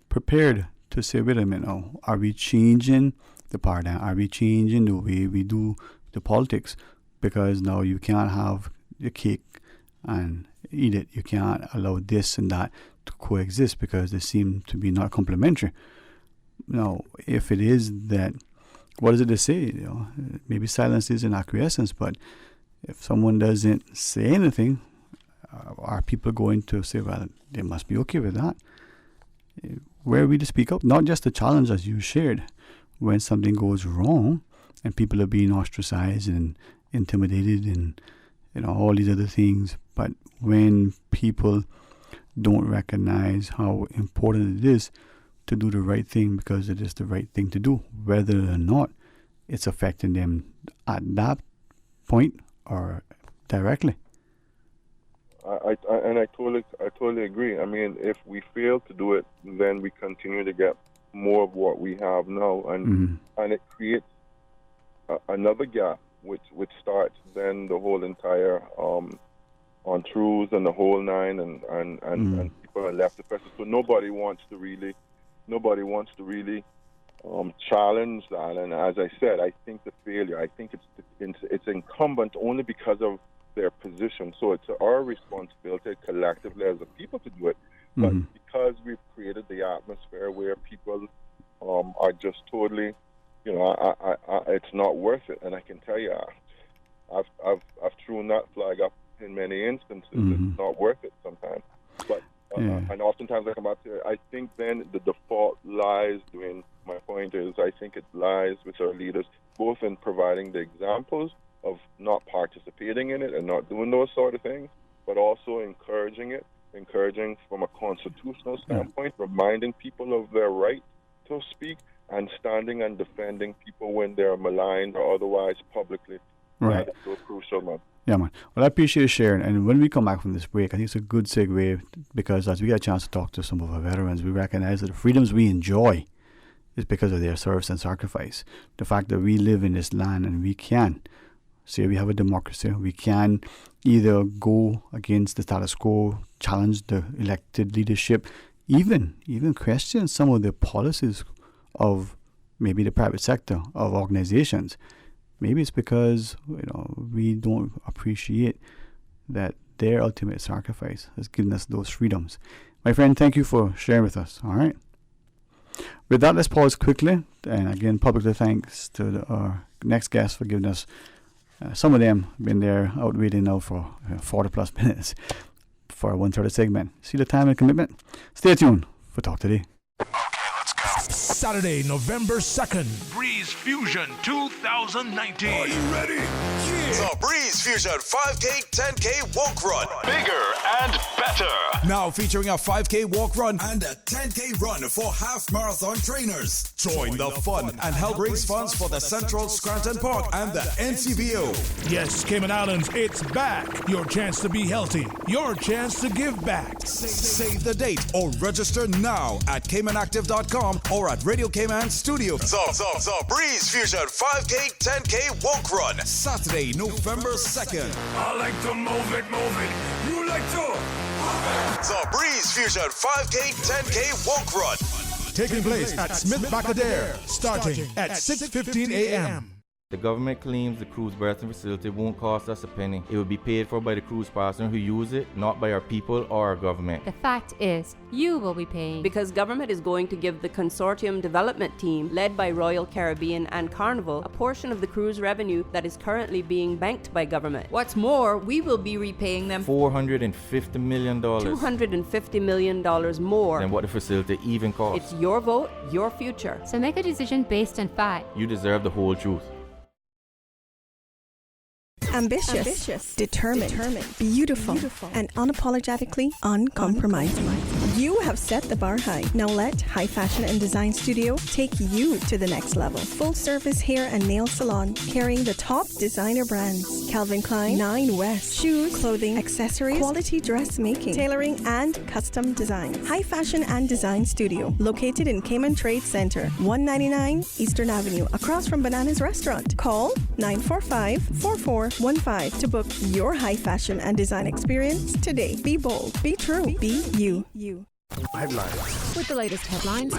prepared to say, wait a minute now, are we changing the paradigm? Are we changing the way we do the politics? Because now you can't have your cake and eat it. You can't allow this and that to coexist because they seem to be not complementary. Now, if it is that, what is it to say? You know, maybe silence is an acquiescence, but if someone doesn't say anything, are people going to say, well, they must be okay with that? Where are we to speak up? Not just the challenge as you shared, when something goes wrong and people are being ostracized and intimidated and all these other things, but when people don't recognize how important it is to do the right thing because it is the right thing to do, whether or not it's affecting them at that point or directly. I totally agree. I mean, if we fail to do it, then we continue to get more of what we have now, and it creates another gap, which starts then the whole entire on truths and the whole nine, and people are left depressed. So nobody wants to really challenge that. And as I said, I think the failure, I think it's incumbent only because of their position. So it's our responsibility collectively as a people to do it. But because we've created the atmosphere where people are just totally, it's not worth it. And I can tell you, I've thrown that flag up in many instances. It's not worth it sometimes. But and oftentimes I come back to, I think then the default lies, Dwayne, my point is, I think it lies with our leaders, both in providing the examples of not participating in it and not doing those sort of things, but also encouraging from a constitutional standpoint, reminding people of their right to speak, and standing and defending people when they're maligned or otherwise publicly. Right. That's so crucial, man. Yeah, man. Well, I appreciate you sharing. And when we come back from this break, I think it's a good segue, because as we get a chance to talk to some of our veterans, we recognize that the freedoms we enjoy is because of their service and sacrifice. The fact that we live in this land and we can say we have a democracy, we can either go against the status quo, challenge the elected leadership, even question some of the policies of maybe the private sector, of organizations. Maybe it's because we don't appreciate that their ultimate sacrifice has given us those freedoms. My friend, thank you for sharing with us. All right. With that, let's pause quickly. And again, publicly thanks to our next guest for giving us, some of them been there out waiting now for 40 plus minutes for a 1:30 segment. See the time and commitment? Stay tuned for Talk Today. Saturday, November 2nd, Breeze Fusion 2019. Are you ready? Yeah. The Breeze Fusion 5K, 10K Walk Run. Bigger and better. Now featuring a 5K walk run And a 10K run for half marathon trainers. Join the fun and help raise funds for the Central Scranton Park and the NCBO. Yes, Cayman Islands, it's back. Your chance to be healthy. Your chance to give back. Save the date or register now at CaymanActive.com or at Radio Cayman Studio. The Breeze Fusion 5K, 10K Walk Run. Saturday, November 2nd. I like to move it. You like to The Breeze Fusion 5K, 10K Walk Run. Taking place at Smith Bacadere, starting at 6:15 a.m. The government claims the cruise berthing facility won't cost us a penny. It will be paid for by the cruise partner who use it, not by our people or our government. The fact is, you will be paying. Because government is going to give the consortium development team, led by Royal Caribbean and Carnival, a portion of the cruise revenue that is currently being banked by government. What's more, we will be repaying them $450 million. $250 million more than what the facility even costs. It's your vote, your future. So make a decision based on fact. You deserve the whole truth. Ambitious, determined, beautiful, and unapologetically uncompromising. You have set the bar high. Now let High Fashion and Design Studio take you to the next level. Full service hair and nail salon carrying the top designer brands. Calvin Klein, Nine West, shoes, clothing, accessories, quality dressmaking, tailoring, and custom designs. High Fashion and Design Studio, located in Cayman Trade Center, 199 Eastern Avenue, across from Bananas Restaurant. Call 945-4415 to book your high fashion and design experience today. Be bold, be true, be you. Headlines. With the latest headlines.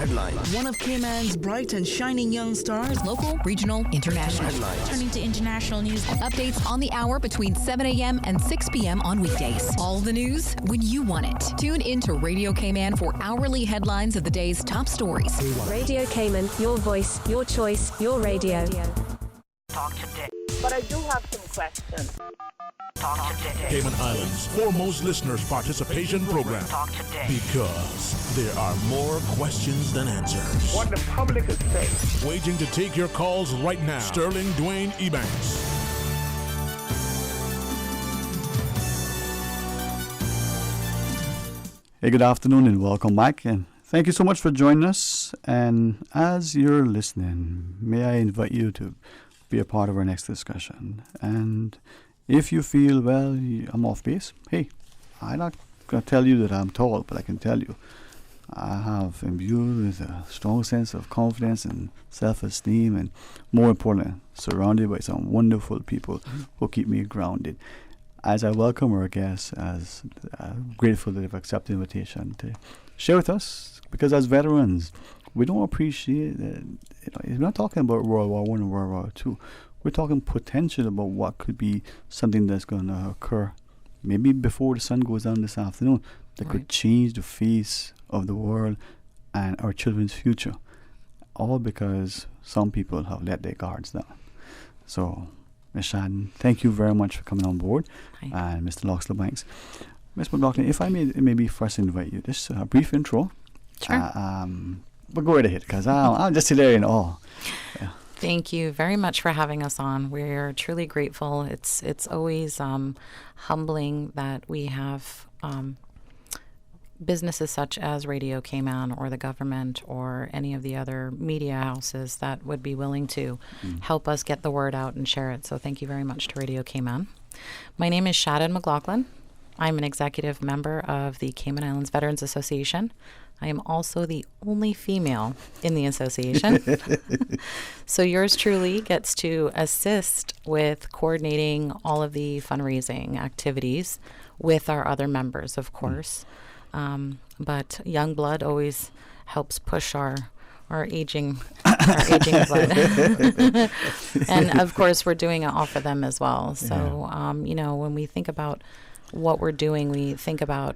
One of Cayman's bright and shining young stars. Local, regional, international. Headlines. Turning to international news. Updates on the hour between 7 a.m. and 6 p.m. on weekdays. All the news when you want it. Tune in to Radio Cayman for hourly headlines of the day's top stories. Radio Cayman, your voice, your choice, your radio. Talk today. But I do have some questions. Talk today. Cayman Islands' foremost listeners participation program. Talk today. Because there are more questions than answers. What the public is saying. Waiting to take your calls right now. Sterling Dwayne Ebanks. Hey, good afternoon and welcome back. And thank you so much for joining us. And as you're listening, may I invite you to be a part of our next discussion. And if you feel, well, I'm off base, hey, I'm not going to tell you that I'm tall, but I can tell you I have imbued with a strong sense of confidence and self-esteem, and more importantly, surrounded by some wonderful people who keep me grounded. As I welcome our guests, as grateful that they've accepted the invitation to share with us, because as veterans, we don't appreciate that. We're not talking about World War I and World War II. We're talking potential about what could be something that's going to occur maybe before the sun goes down this afternoon that could change the face of the world and our children's future, all because some people have let their guards down. So, Ms. Shadden, thank you very much for coming on board. Hi. And Mr. Loxley Banks. Ms. McLaughlin, if I may maybe first invite you, just a brief intro. Sure. But go right ahead, because I'm just here in awe. Yeah. Thank you very much for having us on. We're truly grateful. It's always humbling that we have businesses such as Radio Cayman or the government or any of the other media houses that would be willing to help us get the word out and share it. So thank you very much to Radio Cayman. My name is Shadden McLaughlin. I'm an executive member of the Cayman Islands Veterans Association. I am also the only female in the association. So yours truly gets to assist with coordinating all of the fundraising activities with our other members, of course. But young blood always helps push our aging blood. And of course, we're doing it all for them as well. So, when we think about what we're doing, we think about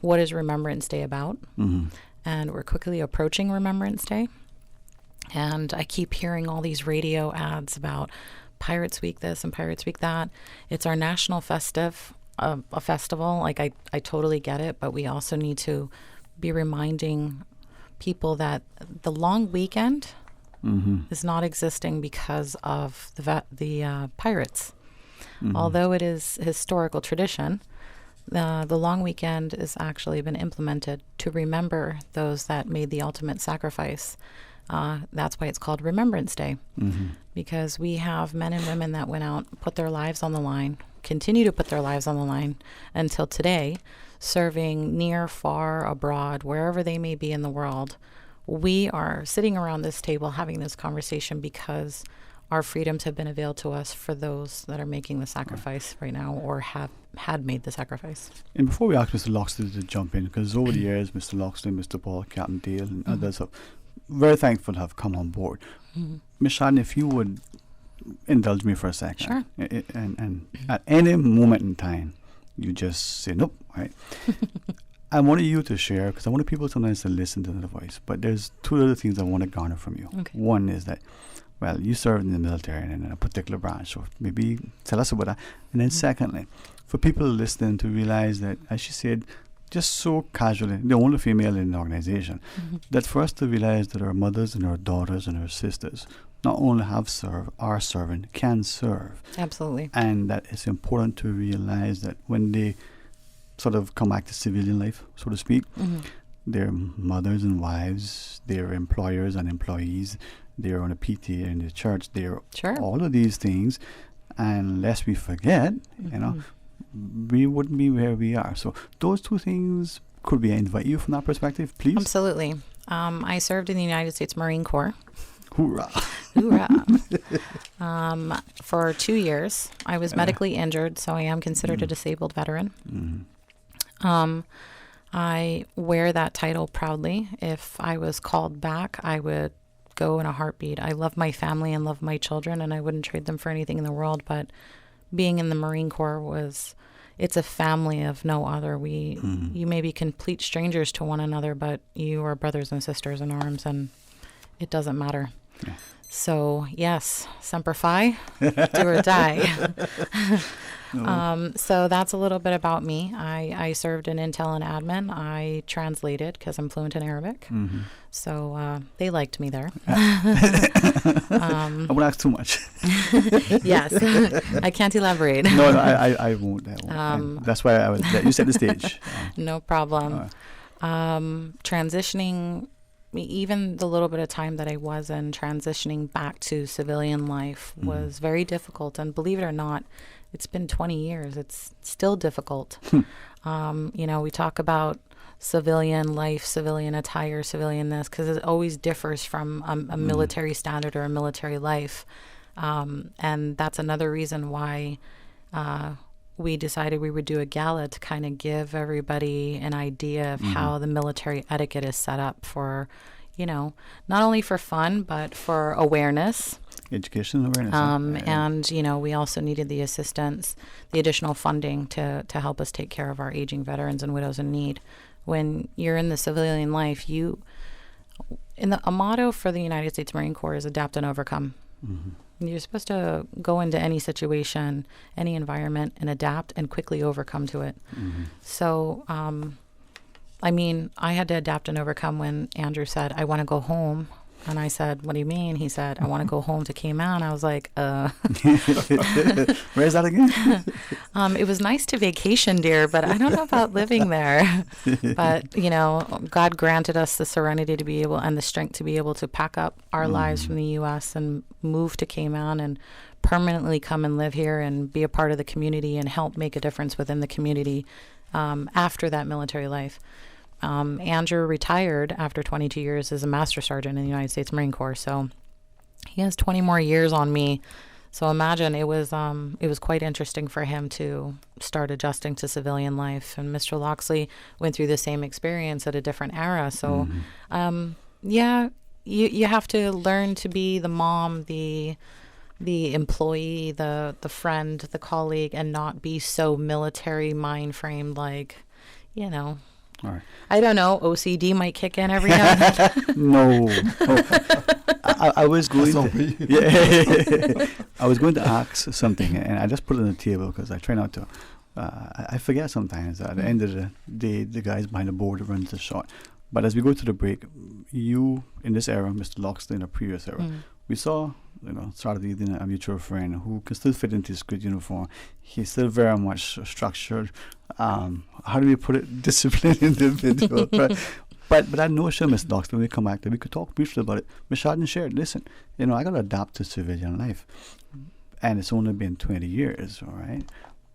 what is Remembrance Day about? And we're quickly approaching Remembrance Day. And I keep hearing all these radio ads about Pirates Week this and Pirates Week that. It's our national a festival. Like, I totally get it, but we also need to be reminding people that the long weekend is not existing because of the pirates. Although it is historical tradition, the long weekend has actually been implemented to remember those that made the ultimate sacrifice. That's why it's called Remembrance Day, because we have men and women that went out, put their lives on the line, continue to put their lives on the line until today, serving near, far, abroad, wherever they may be in the world. We are sitting around this table having this conversation because our freedoms have been availed to us for those that are making the sacrifice right now or had made the sacrifice. And before we ask Mr. Loxley to jump in, because over the years, Mr. Loxley, Mr. Paul, Captain Dale, and others are very thankful to have come on board. Ms. Shadden, if you would indulge me for a second. Sure. And at any moment in time, you just say, nope, right? I wanted you to share, because I wanted people sometimes to listen to the voice, but there's two other things I want to garner from you. Okay. One is that, well, you served in the military and in a particular branch, so maybe tell us about that. And then secondly, for people listening to realize that, as she said, just so casually, the only female in the organization, that for us to realize that our mothers and our daughters and our sisters not only have served, are serving, can serve. Absolutely. And that it's important to realize that when they sort of come back to civilian life, so to speak, their mothers and wives, their employers and employees, they're on a PTA in the church, they're all of these things. And lest we forget, you know, we wouldn't be where we are. So those two things, could we invite you from that perspective, please? Absolutely. I served in the United States Marine Corps. Hoorah. Hoorah. For 2 years. I was medically injured, so I am considered a disabled veteran. I wear that title proudly. If I was called back, I would go in a heartbeat. I love my family and love my children, and I wouldn't trade them for anything in the world. But being in the Marine Corps it's a family of no other. You may be complete strangers to one another, but you are brothers and sisters in arms, and it doesn't matter. Yeah. So yes, Semper Fi, do or die. So that's a little bit about me. I served in Intel and Admin. I translated because I'm fluent in Arabic. So they liked me there. I won't ask too much. Yes, I can't elaborate. No, I won't. That's why I was. You set the stage. No problem. Transitioning, even the little bit of time that I was in, transitioning back to civilian life was very difficult. And believe it or not, it's been 20 years. It's still difficult. You know, we talk about civilian life, civilian attire, civilian this, because it always differs from a military standard or a military life. And that's another reason why we decided we would do a gala to kind of give everybody an idea of how the military etiquette is set up for, you know, not only for fun, but for awareness. Education awareness. And, you know, we also needed the assistance, the additional funding to help us take care of our aging veterans and widows in need. When you're in the civilian life, a motto for the United States Marine Corps is adapt and overcome. You're supposed to go into any situation, any environment, and adapt and quickly overcome to it. So, I mean, I had to adapt and overcome when Andrew said, I want to go home. And I said, what do you mean? He said, I want to go home to Cayman. I was like, Where's that again? It was nice to vacation, dear, but I don't know about living there. But, you know, God granted us the serenity to be able and the strength to be able to pack up our lives from the U.S. and move to Cayman and permanently come and live here and be a part of the community and help make a difference within the community after that military life. Andrew retired after 22 years as a master sergeant in the United States Marine Corps, so he has 20 more years on me. So imagine it was quite interesting for him to start adjusting to civilian life. And Mr. Loxley went through the same experience at a different era. So, yeah, you have to learn to be the mom, the employee, the friend, the colleague, and not be so military mind framed like, you know. All right. I don't know. OCD might kick in every now and then. No. I was going to I was going to ask something, and I just put it on the table because I try not to I forget sometimes that at the end of the day, the guys behind the board runs the shot. But as we go to the break, you, in this era, Mr. Loxley in a previous era, we saw, Saradidin, a mutual friend who can still fit into his good uniform. He's still very much structured. How do we put it? Disciplined individual, right? But that notion, Mr. Loxley, when we come back, that we could talk briefly about it. Mishad shared, listen, I got to adapt to civilian life. And it's only been 20 years, all right?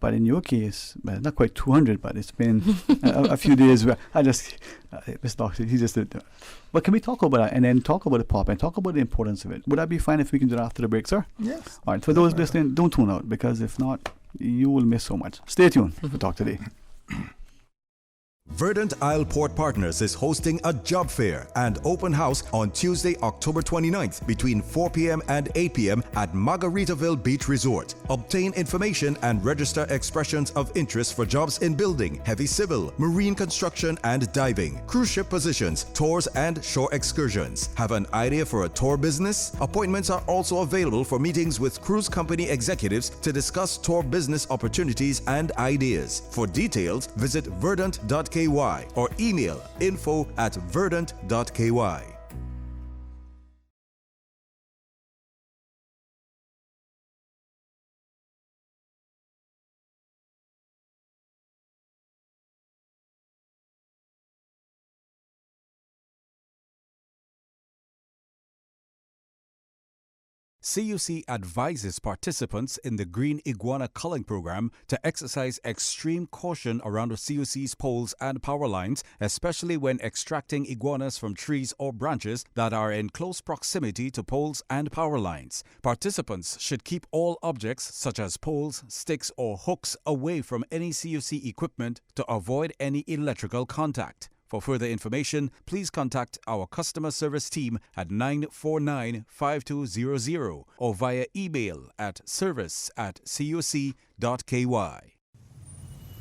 But in your case, well, not quite 200, but it's been a few days where Mr. Loxley, he just did that. But can we talk about that and then talk about the pop and talk about the importance of it? Would that be fine if we can do that after the break, sir? Yes. All right, for those listening, don't tune out, because if not, you will miss so much. Stay tuned for Talk Today. Verdant Isle Port Partners is hosting a job fair and open house on Tuesday, October 29th between 4 p.m. and 8 p.m. at Margaritaville Beach Resort. Obtain information and register expressions of interest for jobs in building, heavy civil, marine construction and diving, cruise ship positions, tours and shore excursions. Have an idea for a tour business? Appointments are also available for meetings with cruise company executives to discuss tour business opportunities and ideas. For details, visit verdant.ky or email info@verdant.ky. CUC advises participants in the Green Iguana Culling Program to exercise extreme caution around the CUC's poles and power lines, especially when extracting iguanas from trees or branches that are in close proximity to poles and power lines. Participants should keep all objects such as poles, sticks, or hooks away from any CUC equipment to avoid any electrical contact. For further information, please contact our customer service team at 949-5200 or via email at service@cuc.ky.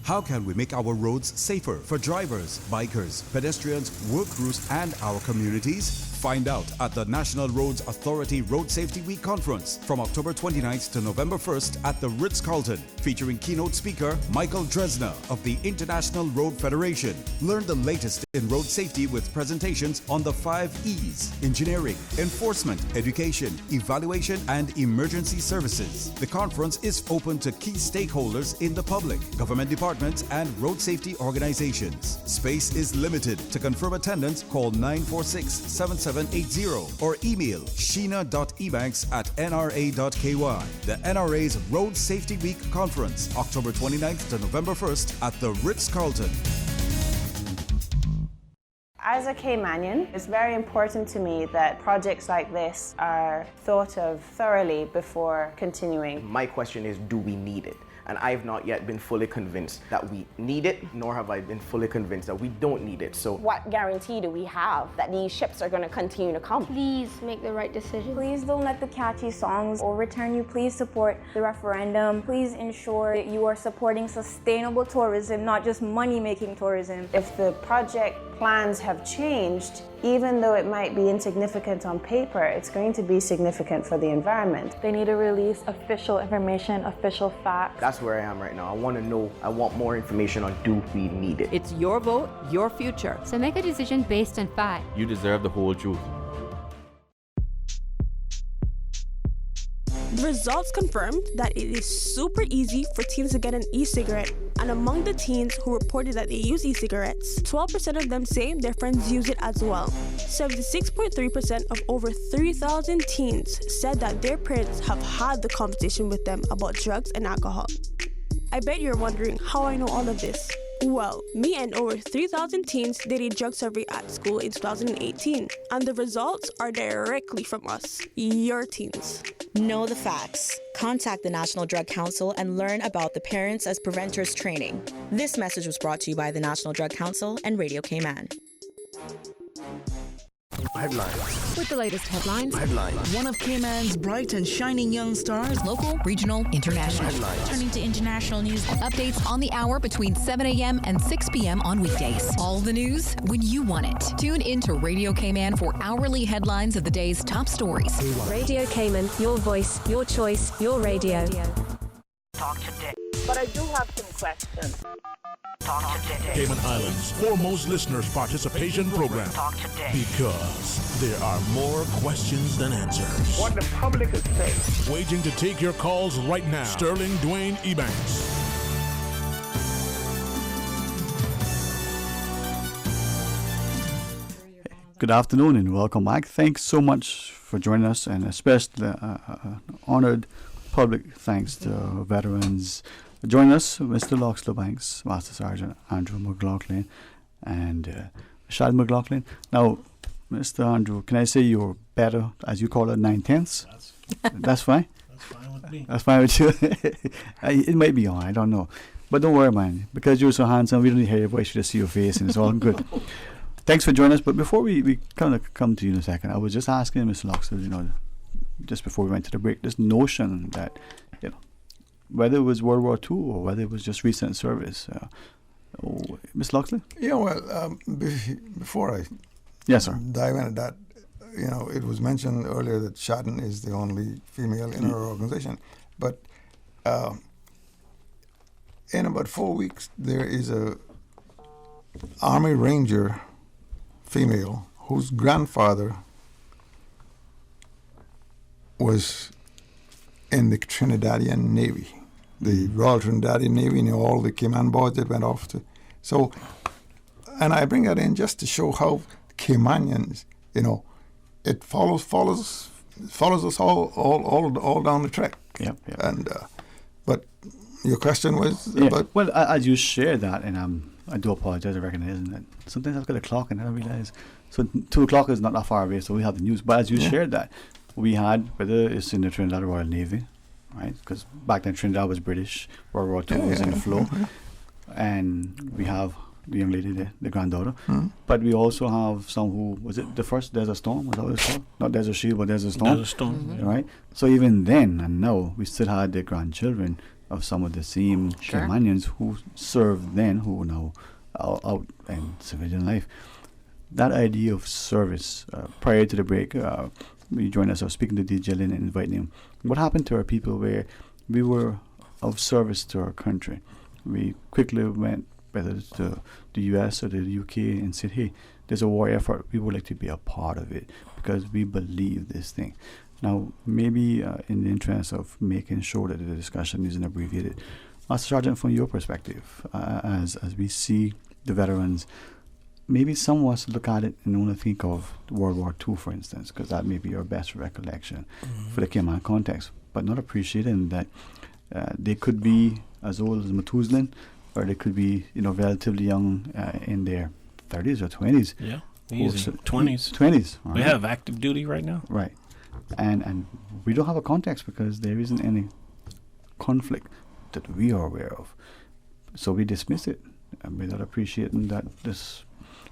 How can we make our roads safer for drivers, bikers, pedestrians, work crews, and our communities? Find out at the National Roads Authority Road Safety Week Conference from October 29th to November 1st at the Ritz-Carlton, featuring keynote speaker Michael Dresner of the International Road Federation. Learn the latest in road safety with presentations on the 5 E's: engineering, enforcement, education, evaluation, and emergency services. The conference is open to key stakeholders in the public, government departments, and road safety organizations. Space is limited. To confirm attendance, call 946-7780 or email sheena.ebanks@nra.ky. The NRA's Road Safety Week Conference, October 29th to November 1st at the Ritz-Carlton. As a Caymanian, it's very important to me that projects like this are thought of thoroughly before continuing. My question is, do we need it? And I've not yet been fully convinced that we need it, nor have I been fully convinced that we don't need it. So what guarantee do we have that these ships are going to continue to come? Please make the right decision. Please don't let the catchy songs overturn you. Please support the referendum. Please ensure that you are supporting sustainable tourism, not just money-making tourism. If the project plans have changed, even though it might be insignificant on paper, it's going to be significant for the environment. They need to release official information, official facts. That's where I am right now. I want to know, I want more information on, do we need it? It's your vote, your future. So make a decision based on fact. You deserve the whole truth. The results confirmed that it is super easy for teens to get an e-cigarette. And among the teens who reported that they use e-cigarettes, 12% of them say their friends use it as well. 76.3% of over 3,000 teens said that their parents have had the conversation with them about drugs and alcohol. I bet you're wondering how I know all of this. Well, me and over 3,000 teens did a drug survey at school in 2018, and the results are directly from us, your teens. Know the facts. Contact the National Drug Council and learn about the Parents as Preventers training. This message was brought to you by the National Drug Council and Radio Cayman. Headlines. With the latest headlines. One of Cayman's bright and shining young stars. Local, regional, international. Turning to international news. Updates on the hour between 7 a.m. and 6 p.m. on weekdays. All the news when you want it. Tune in to Radio Cayman for hourly headlines of the day's top stories. Radio Cayman, your voice, your choice, your radio. Talk today. But I do have some questions. Talk today. Cayman Islands' foremost listeners participation program. Talk today. Because there are more questions than answers. What the public is saying. Waging to take your calls right now. Sterling Dwayne Ebanks. Good afternoon and welcome back. Thanks so much for joining us, and especially honored public thanks to veterans joining us, Mr. Loxley Banks, Master Sergeant Andrew McLaughlin, and Shad McLaughlin. Now, Mr. Andrew, can I say you're better, as you call it, 9/10? That's fine? That's fine with me. That's fine with you? It might be on, I don't know. But don't worry, man, because you're so handsome, we don't need to hear your voice, we just see your face, and it's all good. Thanks for joining us. But before we kind of come to you in a second, I was just asking Mr. Loxley, just before we went to the break, this notion that, whether it was World War II or whether it was just recent service. Mr. Loxley? Yeah, well, before I dive into that, it was mentioned earlier that Shadden is the only female in our organization. But in about 4 weeks, there is a Army Ranger female whose grandfather was in the Trinidadian Navy, the Royal Trinidadian Navy, all the Cayman boys that went off to. So, and I bring that in just to show how Caymanians, it follows us all down the track. Yep. And but your question was about. Well, as you share that, and I do apologize, I recognize that sometimes I've got a clock and I don't realize. So 2 o'clock is not that far away, so we have the news. But as you shared that, we had, whether it's in the Trinidad Royal Navy, right? Because back then Trinidad was British, World War II was in flow. And we have the young lady there, the granddaughter. But we also have some who, was it the first Desert Storm? Was that what it's called? Not Desert Shield, but Desert Storm. Desert Storm. Right? So even then and now, we still had the grandchildren of some of the same Caymanians who served then, who are now out in civilian life. That idea of service, prior to the break, you joined us. I was speaking to DJ Lynn and inviting him. What happened to our people where we were of service to our country? We quickly went, whether it's to the US or the UK, and said, hey, there's a war effort. We would like to be a part of it because we believe this thing. Now, maybe in the interest of making sure that the discussion isn't abbreviated, Master Sergeant, from your perspective, as we see the veterans, maybe some of us look at it and only think of World War II, for instance, because that may be your best recollection for the Cayman context, but not appreciating that they could be as old as Methuselah, or they could be, relatively young in their 30s or 20s. Yeah, easy. 20s. 20s. We have active duty right now. Right. And we don't have a context because there isn't any conflict that we are aware of. So we dismiss it without appreciating that this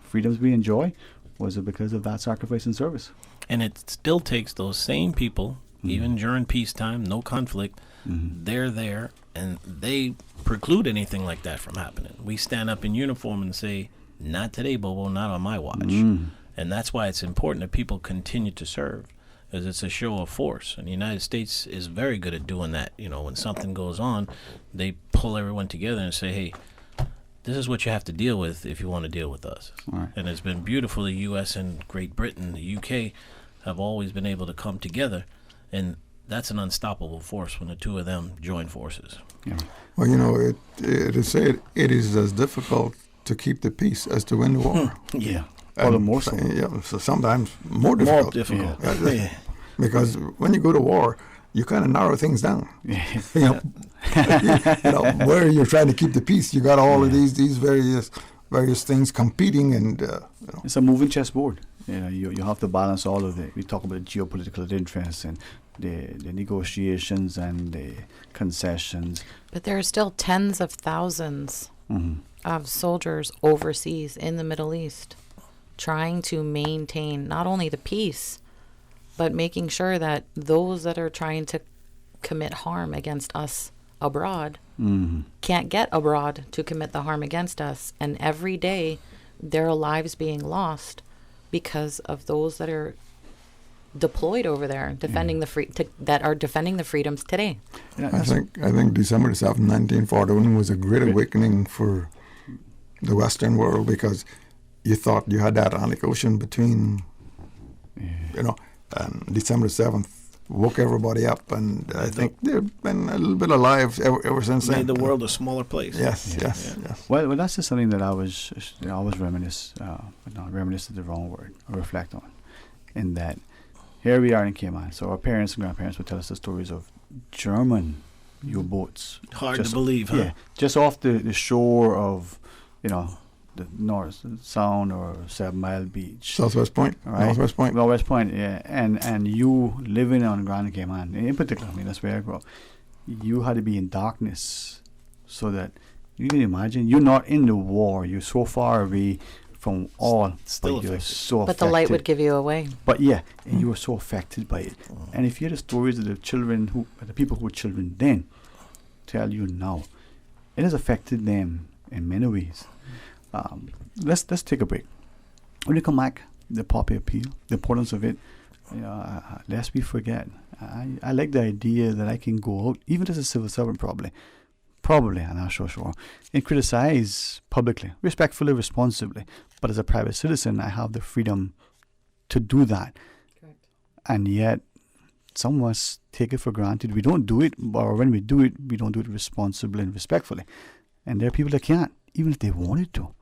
freedoms we enjoy was because of that sacrifice and service. And it still takes those same people, even during peacetime, no conflict, they're there and they preclude anything like that from happening. We stand up in uniform and say, not today, Bobo, not on my watch. And that's why it's important that people continue to serve, because it's a show of force. And the United States is very good at doing that. When something goes on, they pull everyone together and say, hey, this is what you have to deal with if you want to deal with us. Right. And it's been beautiful. The U.S. and Great Britain, the UK, have always been able to come together. And that's an unstoppable force when the two of them join forces. Yeah. Well, it is said it is as difficult to keep the peace as to win the war. Yeah. Or more so. Yeah, so sometimes more difficult. More difficult. Yeah. Because when you go to war, you kind of narrow things down. Where you're trying to keep the peace, you got all of these various things competing, and it's a moving chessboard. You have to balance all of it. We talk about geopolitical interests and the negotiations and the concessions. But there are still tens of thousands of soldiers overseas in the Middle East trying to maintain not only the peace, but making sure that those that are trying to commit harm against us abroad can't get abroad to commit the harm against us. And every day there are lives being lost because of those that are deployed over there defending that are defending the freedoms today. I think December 7, 1941 was a great awakening for the Western world, because you thought you had that Atlantic Ocean between, and December 7th woke everybody up, and I think they've been a little bit alive ever since then. Made the world a smaller place. Yes. Well, that's just something that I was reminisce, not reminisce is the wrong word, or reflect on, in that here we are in Cayman. So our parents and grandparents would tell us the stories of German U-boats. Hard to believe, huh? Yeah, just off the shore of, the North Sound or 7 Mile Beach. Southwest Point. Right? Northwest Point, yeah. And you living on Grand Cayman, in particular, that's where I grew up, you had to be in darkness so that you can imagine, you're not in the war, you're so far away from all. Still affected. So but the light would give you away. But and you were so affected by it. And if you hear the stories of the people who were children then tell you now, it has affected them in many ways. Let's take a break. When we come back, the poppy appeal, the importance of it, lest we forget. I like the idea that I can go out, even as a civil servant probably, I'm not so sure, and criticize publicly, respectfully, responsibly. But as a private citizen, I have the freedom to do that. Correct. And yet, some of us take it for granted. We don't do it, or when we do it, we don't do it responsibly and respectfully. And there are people that can't, even if they wanted to.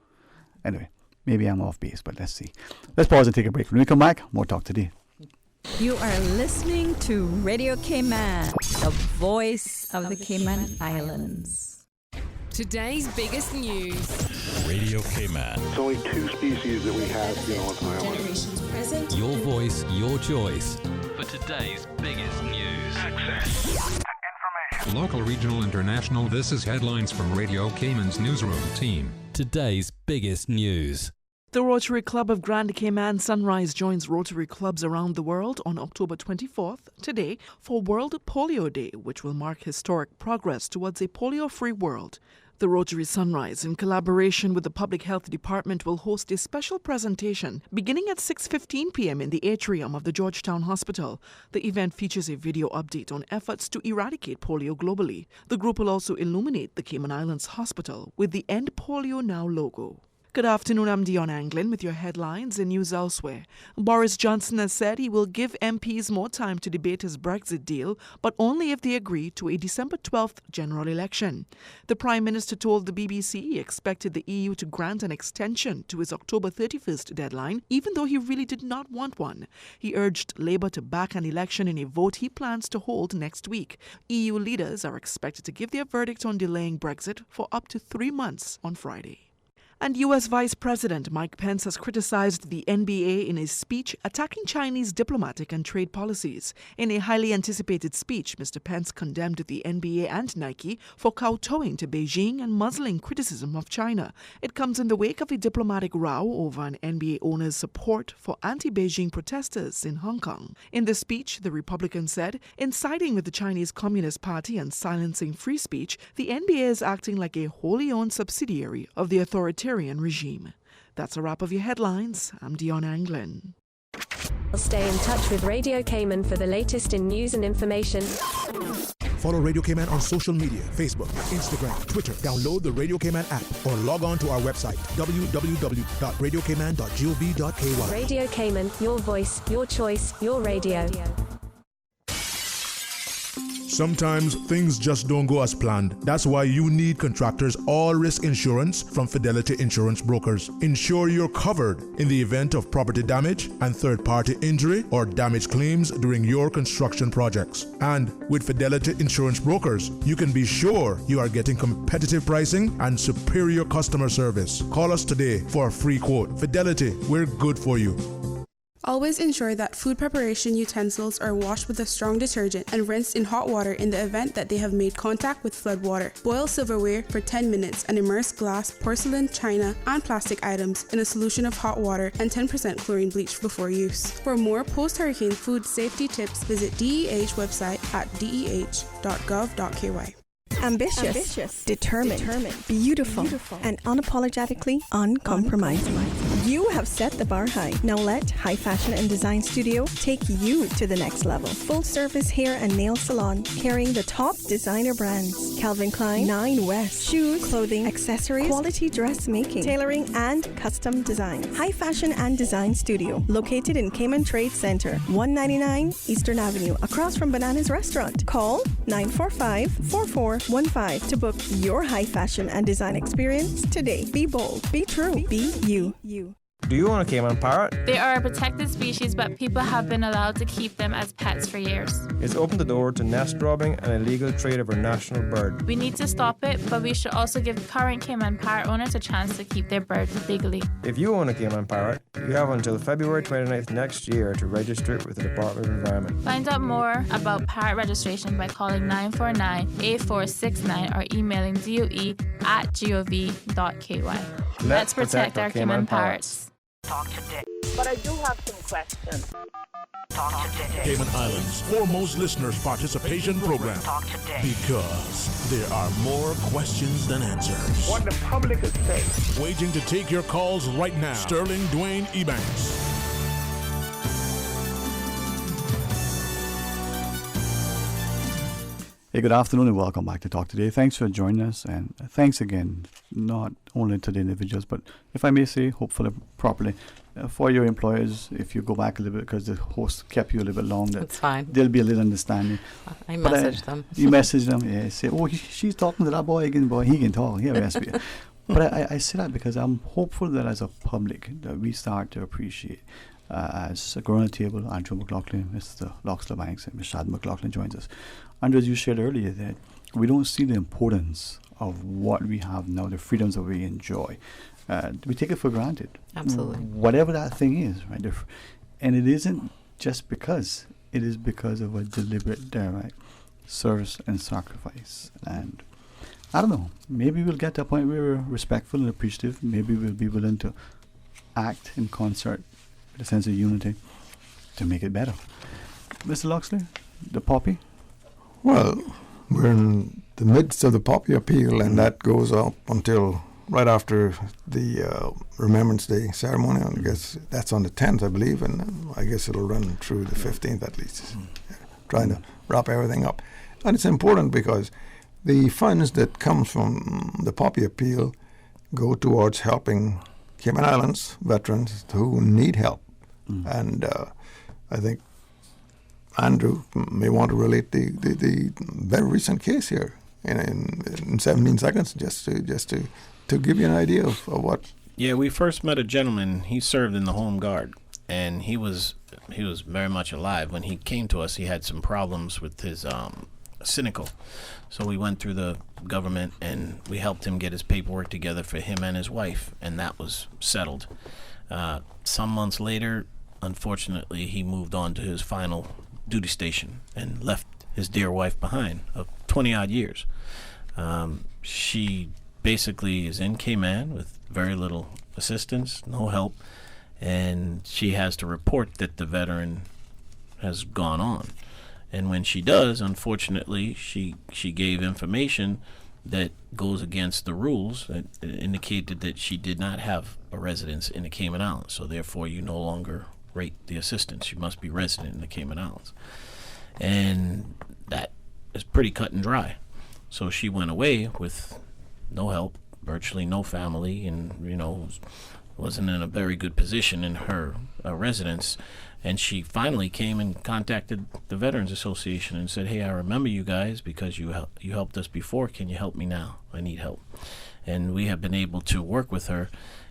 Anyway, maybe I'm off base, but let's see. Let's pause and take a break. When we come back, more talk today. You are listening to Radio Cayman, the voice of the Cayman Islands. Today's biggest news. Radio Cayman. It's only 2 species that we have on the island. Generations present. Your voice, your choice. For today's biggest news. Access information. Local, regional, international. This is headlines from Radio Cayman's newsroom team. Today's biggest news. The Rotary Club of Grand Cayman Sunrise joins Rotary clubs around the world on October 24th, today, for World Polio Day, which will mark historic progress towards a polio-free world. The Rotary Sunrise, in collaboration with the Public Health Department, will host a special presentation beginning at 6:15 p.m. in the atrium of the Georgetown Hospital. The event features a video update on efforts to eradicate polio globally. The group will also illuminate the Cayman Islands Hospital with the End Polio Now logo. Good afternoon, I'm Dion Anglin with your headlines and news elsewhere. Boris Johnson has said he will give MPs more time to debate his Brexit deal, but only if they agree to a December 12th general election. The Prime Minister told the BBC he expected the EU to grant an extension to his October 31st deadline, even though he really did not want one. He urged Labour to back an election in a vote he plans to hold next week. EU leaders are expected to give their verdict on delaying Brexit for up to 3 months on Friday. And U.S. Vice President Mike Pence has criticized the NBA in his speech attacking Chinese diplomatic and trade policies. In a highly anticipated speech, Mr. Pence condemned the NBA and Nike for kowtowing to Beijing and muzzling criticism of China. It comes in the wake of a diplomatic row over an NBA owner's support for anti-Beijing protesters in Hong Kong. In the speech, the Republican said, in siding with the Chinese Communist Party and silencing free speech, the NBA is acting like a wholly owned subsidiary of the authoritarian regime. That's a wrap of your headlines. I'm Dion Anglin. Stay in touch with Radio Cayman for the latest in news and information. Follow Radio Cayman on social media, Facebook, Instagram, Twitter. Download the Radio Cayman app or log on to our website, www.radiocayman.gov.ky. Radio Cayman, your voice, your choice, your radio. Sometimes things just don't go as planned. That's why you need Contractors All Risk Insurance from Fidelity Insurance Brokers. Ensure you're covered in the event of property damage and third-party injury or damage claims during your construction projects. And with Fidelity Insurance Brokers, you can be sure you are getting competitive pricing and superior customer service. Call us today for a free quote. Fidelity, we're good for you. Always ensure that food preparation utensils are washed with a strong detergent and rinsed in hot water in the event that they have made contact with flood water. Boil silverware for 10 minutes and immerse glass, porcelain, china, and plastic items in a solution of hot water and 10% chlorine bleach before use. For more post-hurricane food safety tips, visit DEH website at deh.gov.ky. Ambitious, determined, beautiful, and unapologetically uncompromising. You have set the bar high. Now let High Fashion and Design Studio take you to the next level. Full service hair and nail salon carrying the top designer brands. Calvin Klein, 9 West. Shoes, clothing, accessories, quality dressmaking, tailoring, and custom design. High Fashion and Design Studio, located in Cayman Trade Center, 199 Eastern Avenue, across from Bananas Restaurant. Call 945-4415 to book your high fashion and design experience today. Be bold, be true, be you. Do you own a Cayman parrot? They are a protected species, but people have been allowed to keep them as pets for years. It's opened the door to nest robbing and illegal trade of our national bird. We need to stop it, but we should also give current Cayman parrot owners a chance to keep their bird legally. If you own a Cayman parrot, you have until February 29th next year to register it with the Department of Environment. Find out more about parrot registration by calling 949-8469 or emailing doe@gov.ky. Let's protect our Cayman parrots. Talk today. But I do have some questions. Talk today. Cayman Islands' foremost listeners participation program. Talk today. Because there are more questions than answers. What the public is saying. Waiting to take your calls right now. Sterling Dwayne Ebanks. Hey, good afternoon and welcome back to Talk Today. Thanks for joining us, and thanks again, not only to the individuals, but if I may say, hopefully properly, for your employers, if you go back a little bit, because the host kept you a little bit long, that's fine. There'll be a little understanding. I message them. You message them, yeah, say, oh, she's talking to that boy again, boy, he can talk, he has to be. But I say that because I'm hopeful that as a public, that we start to appreciate, as a on the table, Andrew McLaughlin, Mr. Loxler Banks, and Ms. Shad McLaughlin joins us. And as you shared earlier, that we don't see the importance of what we have now, the freedoms that we enjoy. We take it for granted. Absolutely. Whatever that thing is, right? And it isn't just because. It is because of a deliberate, right, service and sacrifice. And I don't know, maybe we'll get to a point where we're respectful and appreciative. Maybe we'll be willing to act in concert with a sense of unity to make it better. Mr. Loxley, the poppy? Well, we're in the midst of the poppy appeal, and that goes up until right after the Remembrance Day ceremony. I guess that's on the 10th, I believe, and I guess it'll run through the 15th at least, trying to wrap everything up. And it's important because the funds that come from the poppy appeal go towards helping Cayman Islands veterans who need help. And I think Andrew may want to relate the very recent case here in 17 seconds, just to give you an idea of what. Yeah, we first met a gentleman. He served in the Home Guard, and he was very much alive when he came to us. He had some problems with his cynical, so we went through the government and we helped him get his paperwork together for him and his wife, and that was settled. Some months later, unfortunately, he moved on to his final duty station and left his dear wife behind of 20-odd years. She basically is in Cayman with very little assistance, no help, and she has to report that the veteran has gone on. And when she does, unfortunately, she gave information that goes against the rules that indicated that she did not have a residence in the Cayman Islands. So therefore, you no longer rate the assistance. You must be resident in the Cayman Islands. And that is pretty cut and dry. So she went away with no help, virtually no family, and, wasn't in a very good position in her residence. And she finally came and contacted the Veterans Association and said, hey, I remember you guys because you helped us before. Can you help me now? I need help. And we have been able to work with her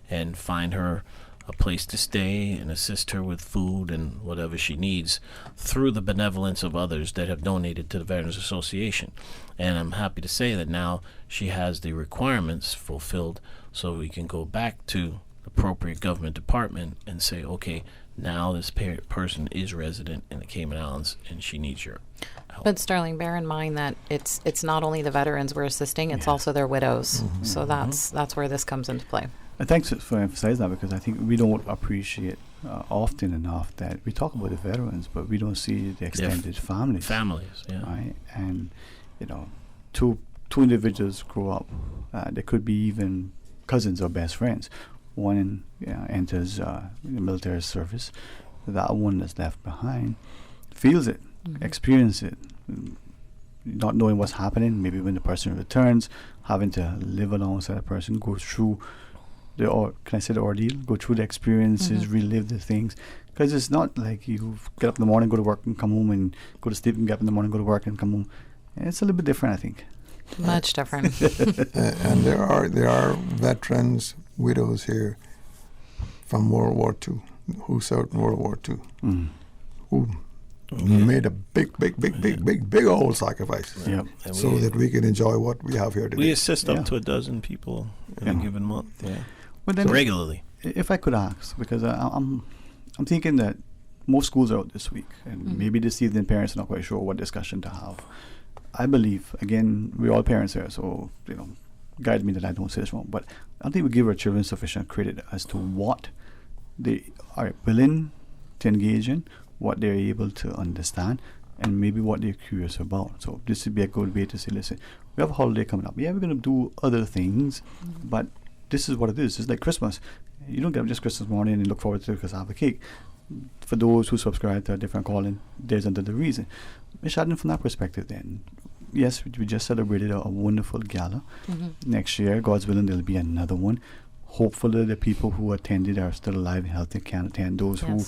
and find her a place to stay and assist her with food and whatever she needs through the benevolence of others that have donated to the Veterans Association. And I'm happy to say that now she has the requirements fulfilled, so we can go back to the appropriate government department and say, okay, now this person is resident in the Cayman Islands and she needs your help. But Sterling, bear in mind that it's not only the veterans we're assisting, it's also their widows. Mm-hmm. So that's where this comes into play. And thanks for emphasizing that, because I think we don't appreciate often enough that we talk about the veterans, but we don't see the extended families. Families, yeah. Right? And, two individuals grow up. They could be even cousins or best friends. one enters the military service, that one that's left behind feels it, experience it, not knowing what's happening. Maybe when the person returns, having to live alongside a person, go through the ordeal, go through the experiences, relive the things. Because it's not like you get up in the morning, go to work, and come home, and go to sleep, and get up in the morning, go to work, and come home. It's a little bit different, I think. Much different. And there are veterans, widows here from World War II, who served in World War II, who made a big old sacrifice so that we can enjoy what we have here today. We assist up to 12 people in a given month. But then regularly. If I could ask, because I'm thinking that most schools are out this week, and maybe this evening parents are not quite sure what discussion to have. I believe, again, we're all parents here, so guide me that I don't say this wrong, but I think we give our children sufficient credit as to what they are willing to engage in, what they're able to understand, and maybe what they're curious about. So this would be a good way to say, listen, we have a holiday coming up. Yeah, we're going to do other things, but this is what it is. It's like Christmas. You don't get up just Christmas morning and look forward to it because I have a cake. For those who subscribe to a different calling, there's another reason. From that perspective then, yes, we just celebrated a wonderful gala. Next year, God's willing, there'll be another one. Hopefully the people who attended are still alive and healthy, can attend. Those who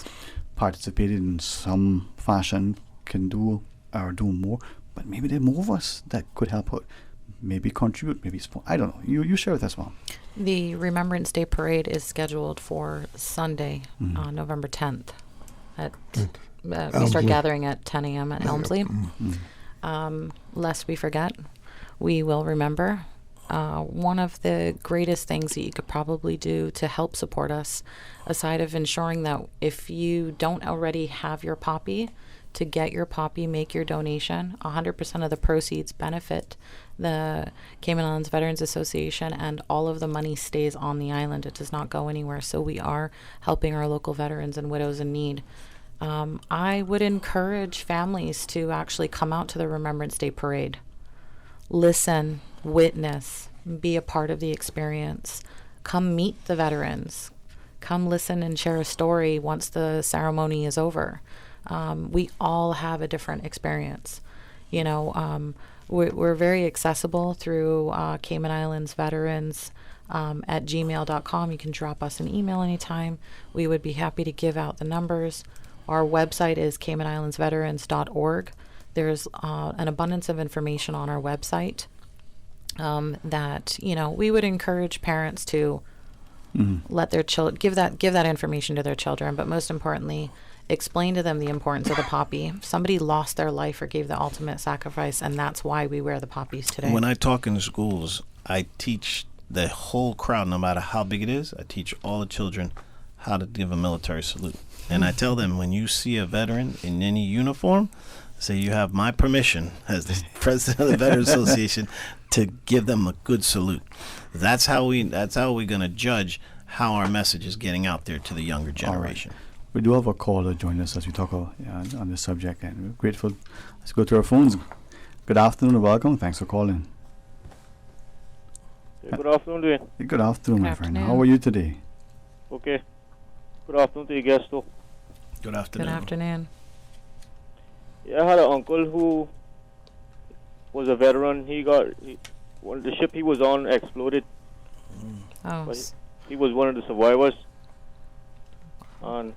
participated in some fashion can do or do more. But maybe there are more of us that could help out. Maybe contribute, maybe I don't know. You share with us, Mom. The Remembrance Day Parade is scheduled for Sunday, November 10th. We start gathering at 10 a.m. at Elmsley. Lest we forget, we will remember. One of the greatest things that you could probably do to help support us, aside of ensuring that if you don't already have your poppy, to get your poppy, make your donation. 100% of the proceeds benefit the Cayman Islands Veterans Association, and all of the money stays on the island. It does not go anywhere. So we are helping our local veterans and widows in need. I would encourage families to actually come out to the Remembrance Day Parade. Listen, witness, be a part of the experience. Come meet the veterans. Come listen and share a story once the ceremony is over. We all have a different experience. We're very accessible through Cayman Islands Veterans at gmail.com. You can drop us an email anytime. We would be happy to give out the numbers. Our website is CaymanIslandsVeterans.org. There's an abundance of information on our website that we would encourage parents to let their children give that information to their children, but most importantly, explain to them the importance of the poppy. Somebody lost their life or gave the ultimate sacrifice, and that's why we wear the poppies today. When I talk in the schools, I teach the whole crowd, no matter how big it is, I teach all the children how to give a military salute. And I tell them, when you see a veteran in any uniform, say you have my permission as the president of the Veterans Association to give them a good salute. That's how we're going to judge how our message is getting out there to the younger generation. Right. We do have a caller join us as we talk on this subject, and we're grateful. Let's go to our phones. Good afternoon and welcome. Thanks for calling. Good afternoon, Dwayne. Good afternoon, my friend. How are you today? Okay. Good afternoon to your guest, too. Good afternoon. Good afternoon. Yeah, I had an uncle who was a veteran. The ship he was on exploded. Oh. But he was one of the survivors. And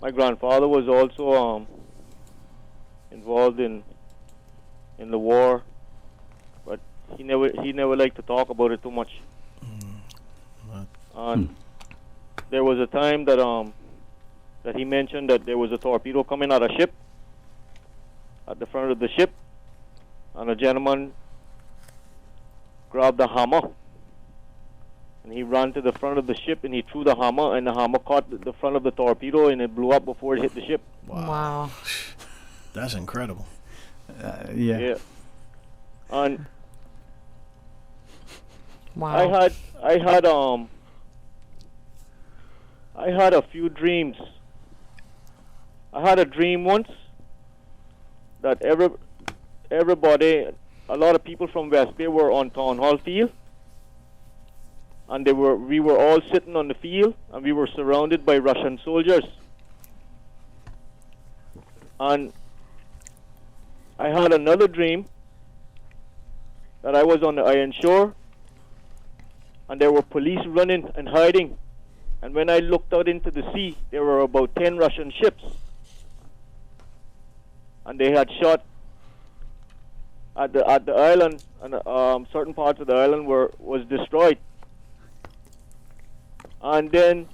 my grandfather was also involved in the war, but he never liked to talk about it too much. And there was a time that he mentioned that there was a torpedo coming at a ship, at the front of the ship, and a gentleman grabbed a hammer. And he ran to the front of the ship and he threw the hammer, and the hammer caught the front of the torpedo and it blew up before it hit the ship. Wow. That's incredible. Yeah. And wow. I had a few dreams. I had a dream once that everybody, a lot of people from West Bay were on Town Hall Field. and we were all sitting on the field, and we were surrounded by Russian soldiers. And I had another dream that I was on the Iron Shore, and there were police running and hiding. And when I looked out into the sea, there were about 10 Russian ships, and they had shot at the island, and certain parts of the island was destroyed. And then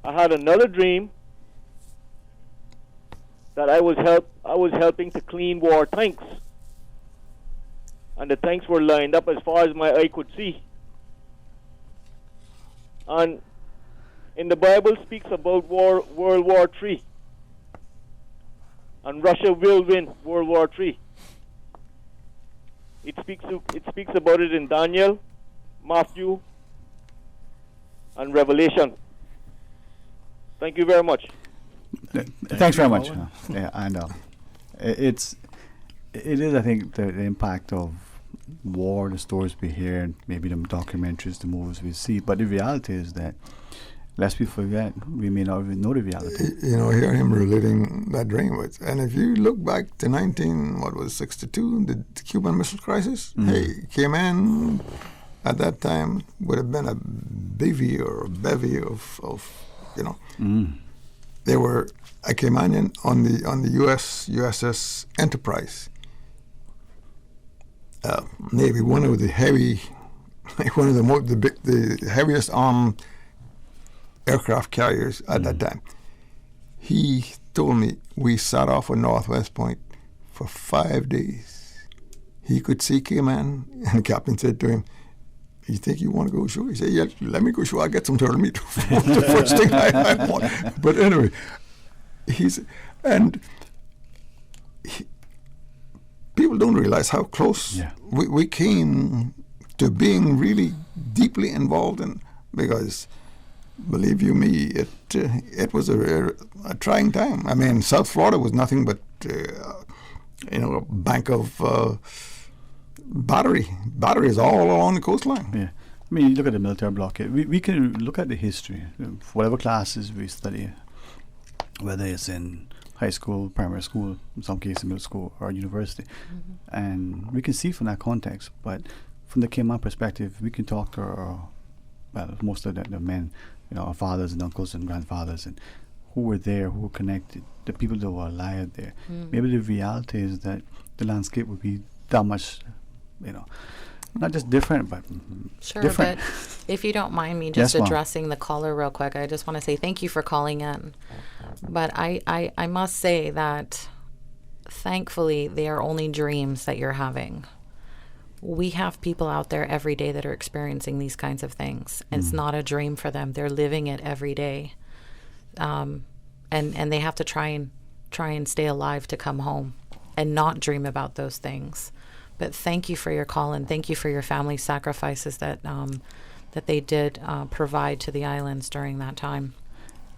I had another dream that I was helping to clean war tanks, and the tanks were lined up as far as my eye could see. And in the Bible speaks about World War III, and Russia will win World War III. It speaks about it in Daniel, Matthew, and Revelation. Thank you very much. Thanks very much. Yeah, and it is, I think, the impact of war, the stories we hear, and maybe the documentaries, the movies we see. But the reality is that, lest we forget, we may not even know the reality. Hear him relating that dream. And if you look back to 1962, the Cuban Missile Crisis, Cayman at that time would have been a bevy of They were a Caymanian on the USS Enterprise Navy, one of the heaviest armed aircraft carriers at that time. He told me we sat off of Northwest Point for 5 days. He could see Cayman, and the captain said to him, "You think you want to go ashore?" He said, "Yeah, let me go ashore. I'll get some turtle meat." The first thing I want. But anyway, people don't realize how close we came to being really deeply involved in, because believe you me, it was a trying time. I mean, South Florida was nothing but a bank of batteries all along the coastline. Yeah, I mean, you look at the military blockade. We can look at the history, whatever classes we study, whether it's in high school, primary school, in some cases middle school or university, and we can see from that context. But from the Cayman perspective, we can talk to most of the men, our fathers and uncles and grandfathers, and who were there, who were connected, the people that were alive there. Maybe the reality is that the landscape would be that much, not just different, but different. But if you don't mind me just addressing the caller real quick, I just want to say thank you for calling in. But I must say that thankfully they are only dreams that you're having. We have people out there every day that are experiencing these kinds of things. And it's not a dream for them. They're living it every day. And they have to try and stay alive to come home and not dream about those things. But thank you for your call, and thank you for your family sacrifices that they did provide to the islands during that time.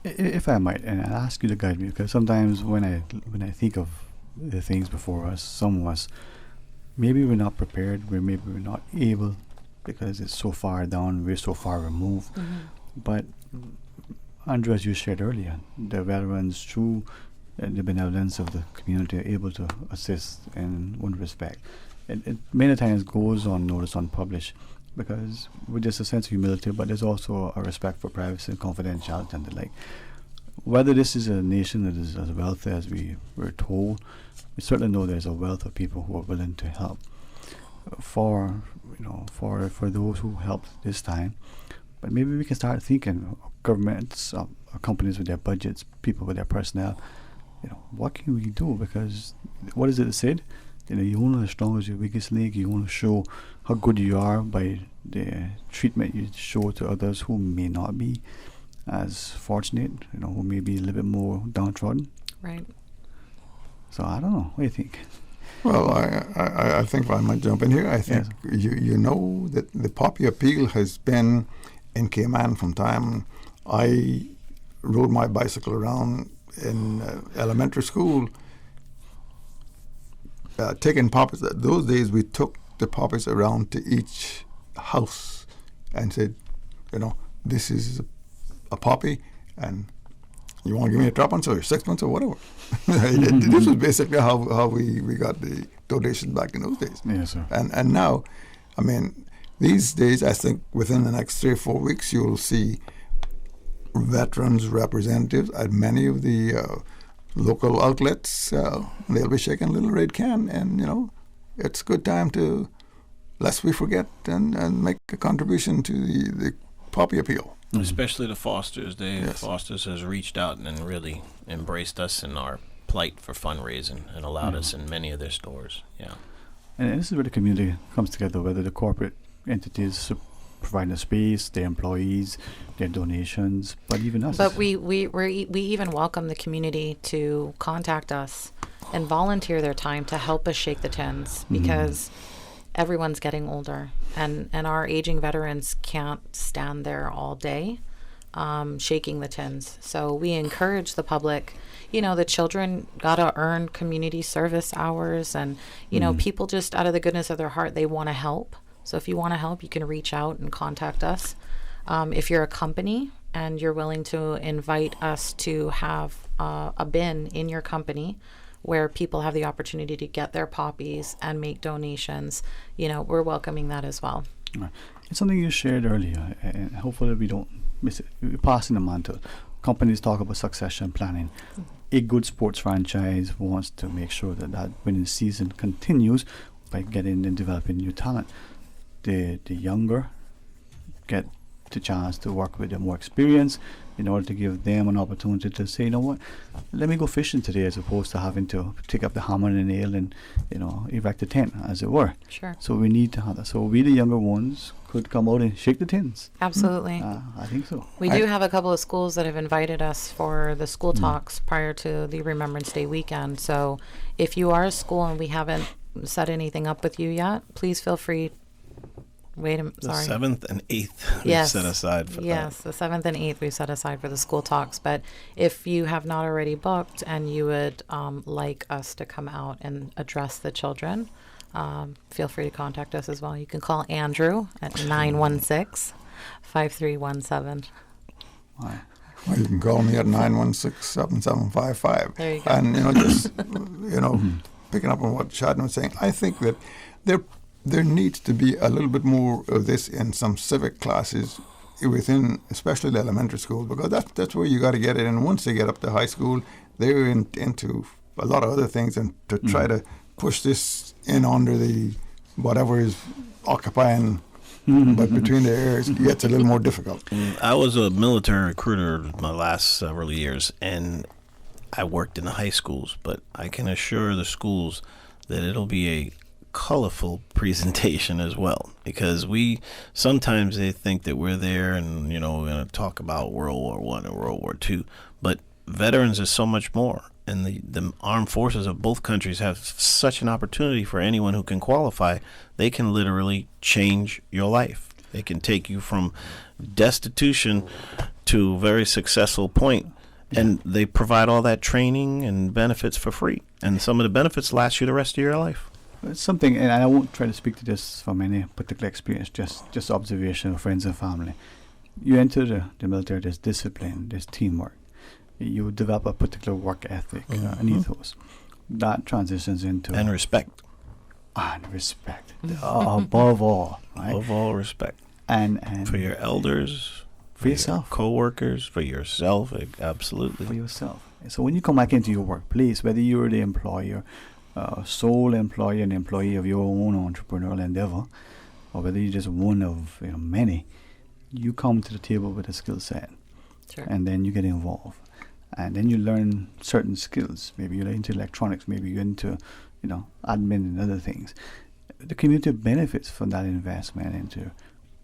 If I might, and I'll ask you to guide me, because sometimes when I think of the things before us, some of us, maybe we're not prepared, maybe we're not able, because it's so far down, we're so far removed. But Andrew, as you shared earlier, the veterans, through the benevolence of the community, are able to assist in one respect. It many times goes unnoticed, unpublished, because with just a sense of humility, but there's also a respect for privacy and confidentiality and the like. Whether this is a nation that is as wealthy as we were told, we certainly know there's a wealth of people who are willing to help for those who helped this time. But maybe we can start thinking, governments, companies with their budgets, people with their personnel, what can we do? Because what is it that said? You only as strong as your weakest link. You want to show how good you are by the treatment you show to others who may not be as fortunate, who may be a little bit more downtrodden. Right. So I don't know. What do you think? Well, I think if I might jump in here, I think you know that the poppy appeal has been in Cayman from time I rode my bicycle around in elementary school. Taking poppies. Those days we took the poppies around to each house and said, this is a puppy, and you want to give me a 3 or 6 months or whatever. This was basically how we got the donations back in those days. Yes, sir. And now, I mean, these days, I think within the next 3 or 4 weeks, you'll see veterans representatives at many of the local outlets. They'll be shaking a little red can, and it's a good time to, lest we forget, and make a contribution to the puppy appeal. Especially the Fosters. Fosters has reached out and really embraced us in our plight for fundraising and allowed us in many of their stores. Yeah. And this is where the community comes together, whether the corporate entities providing the space, their employees, their donations, but even us. But we even welcome the community to contact us and volunteer their time to help us shake the tins, because everyone's getting older, and our aging veterans can't stand there all day shaking the tins. So we encourage the public. The children gotta earn community service hours, and people just out of the goodness of their heart, they want to help. So if you want to help, you can reach out and contact us. If you're a company and you're willing to invite us to have a bin in your company where people have the opportunity to get their poppies and make donations, we're welcoming that as well. Right. It's something you shared earlier, and hopefully we don't miss it. We're passing the mantle. Companies talk about succession planning. A good sports franchise wants to make sure that winning season continues by getting and developing new talent. The younger get the chance to work with the more experienced in order to give them an opportunity to say, let me go fishing today, as opposed to having to take up the hammer and the nail and, erect the tent, as it were. Sure. So we need to have that. So we, the younger ones, could come out and shake the tins. Absolutely. I think so. We do have a couple of schools that have invited us for the school talks prior to the Remembrance Day weekend. So if you are a school and we haven't set anything up with you yet, please feel free. The 7th and 8th we've set aside for that. Yes, the 7th and 8th we've set aside for the school talks. But if you have not already booked and you would like us to come out and address the children, feel free to contact us as well. You can call Andrew at 916-5317. Or you can call me at 916-7755. There you go. And, just, picking up on what Shadman was saying, I think that there needs to be a little bit more of this in some civic classes within, especially the elementary school, because that's where you got to get it. And once they get up to high school, they're into a lot of other things, and to try to push this in under the whatever is occupying, but between the ears, gets a little more difficult. I was a military recruiter my last several years, and I worked in the high schools, but I can assure the schools that it'll be a colorful presentation as well, because sometimes they think that we're there and we're going to talk about World War I and World War II, but veterans is so much more, and the armed forces of both countries have such an opportunity for anyone who can qualify. They can literally change your life. They can take you from destitution to a very successful point, and they provide all that training and benefits for free, and some of the benefits last you the rest of your life. It's something, and I won't try to speak to this from any particular experience, just observation of friends and family. You enter the military, there's discipline, there's teamwork. You develop a particular work ethic, an ethos. That transitions into... And respect. And respect. Above all, right? Above all, respect. And for your elders, for yourself. Co-workers, for yourself, absolutely. For yourself. So when you come back into your workplace, whether you're the employer, sole employer and employee of your own entrepreneurial endeavor, or whether you're just one of many, you come to the table with a skill set. Sure. And then you get involved, and then you learn certain skills. Maybe you're into electronics, maybe you're into admin and other things. The community benefits from that investment into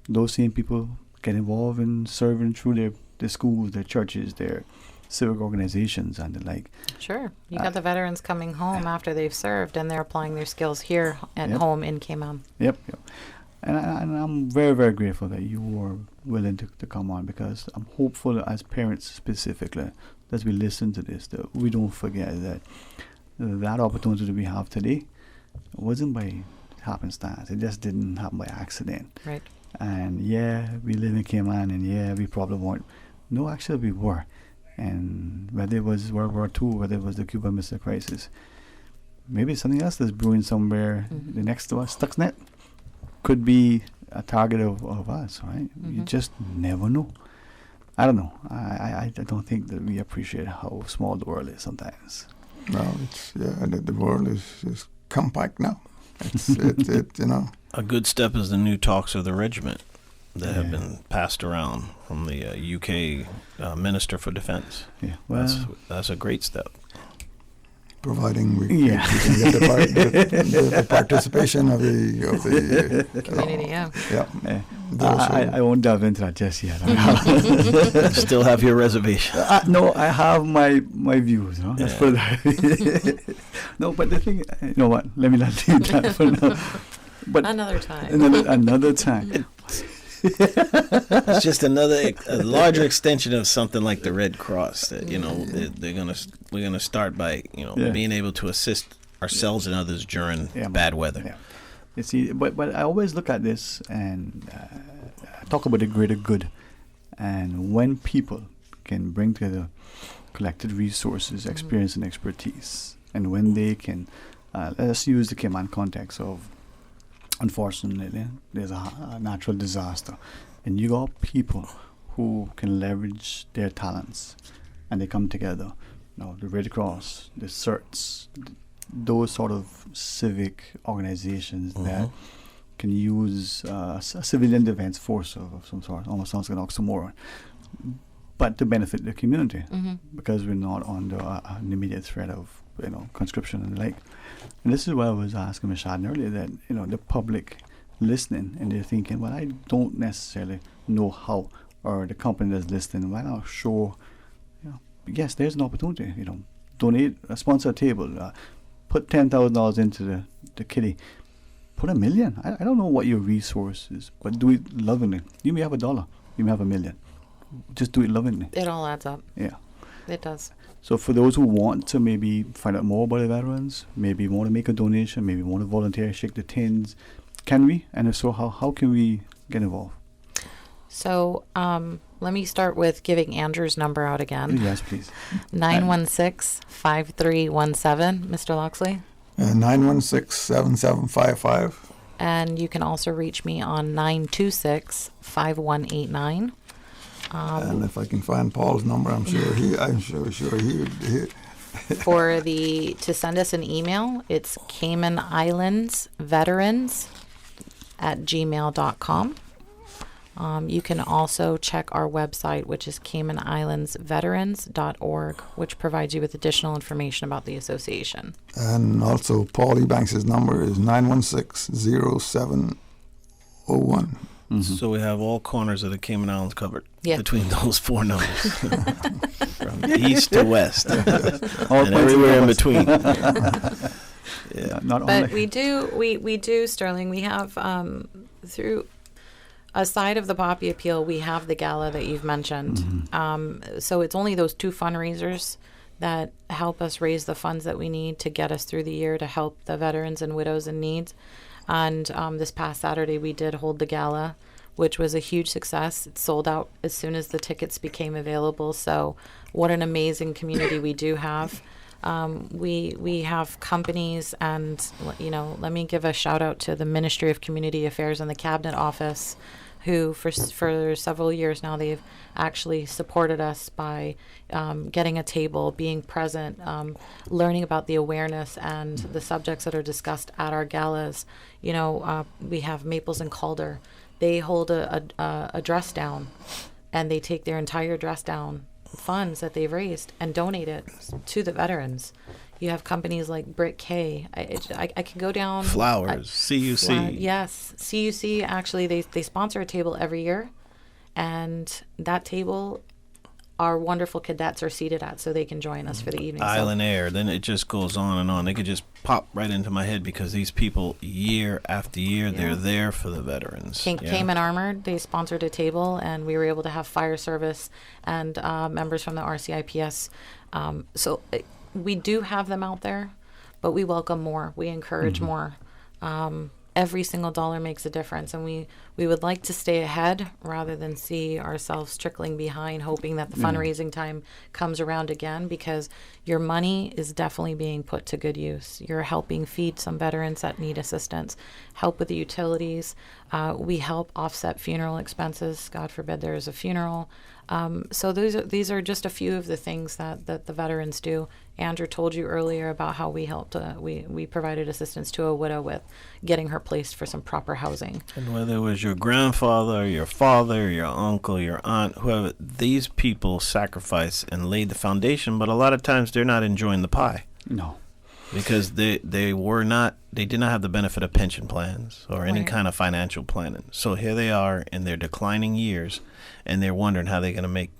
those same people get involved in serving through their schools, their churches, their civic organizations and the like. Sure. You got the veterans coming home after they've served, and they're applying their skills here at home in Cayman. Yep. And I'm very, very grateful that you were willing to come on, because I'm hopeful that as parents specifically, as we listen to this, that we don't forget that opportunity that we have today wasn't by happenstance. It just didn't happen by accident. Right. And yeah, we live in Cayman, and yeah, we probably weren't. No, actually, we were. And whether it was World War II, whether it was the Cuban Missile Crisis, maybe something else that's brewing somewhere the next to us. Stuxnet could be a target of us, right? You just never know. I don't know. I don't think that we appreciate how small the world is sometimes. No, the world is compact now. It's you know. A good step is the new talks of the regiment that have been passed around from the UK Minister for Defence. Yeah, well, that's a great step. Providing we can get the participation of the community. I won't delve into that just yet. Still have your reservation? No, I have my views. No? Let's put it that. No, but the thing, you know what? Let me not do that for now. But another time. Another time. It's just a larger extension of something like the Red Cross. That we're gonna start by being able to assist ourselves and others during bad weather. Yeah. You see, but I always look at this and talk about the greater good, and when people can bring together collected resources, experience, and expertise, and when they can, let's use the Cayman context of. Unfortunately, there's a natural disaster, and you got people who can leverage their talents, and they come together. The Red Cross, the CERTs, those sort of civic organizations that can use a civilian defense force of some sort. Almost sounds like an oxymoron, but to benefit the community because we're not under an immediate threat of conscription and the like. And this is what I was asking Mashad earlier, that the public listening and they're thinking, well, I don't necessarily know how, or the company that's listening, why not show, yes, there's an opportunity, donate, sponsor a table, put $10,000 into the kitty, put $1 million. I don't know what your resource is, but do it lovingly. You may have $1, you may have $1 million. Just do it lovingly. It all adds up. Yeah. It does. So for those who want to maybe find out more about the veterans, maybe want to make a donation, maybe want to volunteer, shake the tins, can we? And if so, how can we get involved? So let me start with giving Andrew's number out again. Yes, please. 916-5317, Mr. Loxley. 916-7755. And you can also reach me on 926-5189. And if I can find Paul's number, I'm sure he would. To send us an email, it's Cayman Islands Veterans @gmail.com. You can also check our website, which is CaymanIslandsVeterans.org, which provides you with additional information about the association. And also, Paul Ebanks' number is 916-0701. So we have all corners of the Cayman Islands covered between those four numbers, from east to west, and everywhere in between. But we do, Sterling. We have through. Aside of the Poppy Appeal, we have the gala that you've mentioned. So it's only those two fundraisers that help us raise the funds that we need to get us through the year to help the veterans and widows in need. And this past Saturday, we did hold the gala, which was a huge success. It sold out as soon as the tickets became available. So what an amazing community we do have. We have companies, and let me give a shout out to the Ministry of Community Affairs and the Cabinet Office, who for several years now, they've actually supported us by getting a table, being present, learning about the awareness and the subjects that are discussed at our galas. We have Maples and Calder. They hold a dress down, and they take their entire dress down funds that they've raised and donate it to the veterans. You have companies like Brick K. I can go down. Flowers, CUC. Yes, CUC. Actually, they sponsor a table every year, and that table, our wonderful cadets are seated at, so they can join us for the evening. Island Air. Then it just goes on and on. They could just pop right into my head because these people, year after year, they're there for the veterans. Cayman Armored, they sponsored a table, and we were able to have fire service and members from the RCIPS. So we do have them out there, but we welcome more. We encourage more. every single dollar makes a difference, and we would like to stay ahead rather than see ourselves trickling behind, hoping that the fundraising time comes around again, because your money is definitely being put to good use. You're helping feed some veterans that need assistance, help with the utilities. We help offset funeral expenses. God forbid there is a funeral. So these are just a few of the things that the veterans do. Andrew told you earlier about how we helped, we provided assistance to a widow with getting her placed for some proper housing. And whether it was your grandfather, or your father, or your uncle, your aunt, whoever, these people sacrificed and laid the foundation, but a lot of times they're not enjoying the pie. No. Because they did not have the benefit of pension plans or any kind of financial planning. So here they are in their declining years, and they're wondering how they're going to make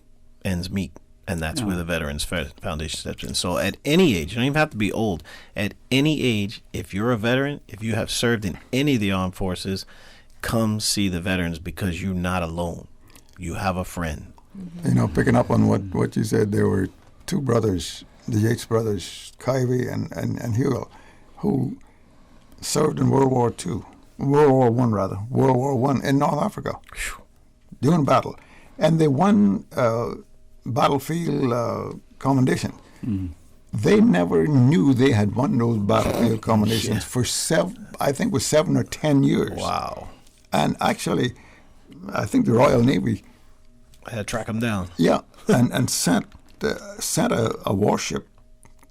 ends meet. And that's where the Veterans Foundation steps in. So at any age, you don't even have to be old. At any age, if you're a veteran, if you have served in any of the armed forces, come see the veterans, because you're not alone. You have a friend. You know, picking up on what you said, there were two brothers, the Yates brothers, Kyvie and Hugo, who served in World War I in North Africa during battle. And they won battlefield commendation. They never knew they had won those battlefield commendations for 7 or 10 years. Wow. And actually, I think the Royal Navy had to track them down. Yeah, and sent a warship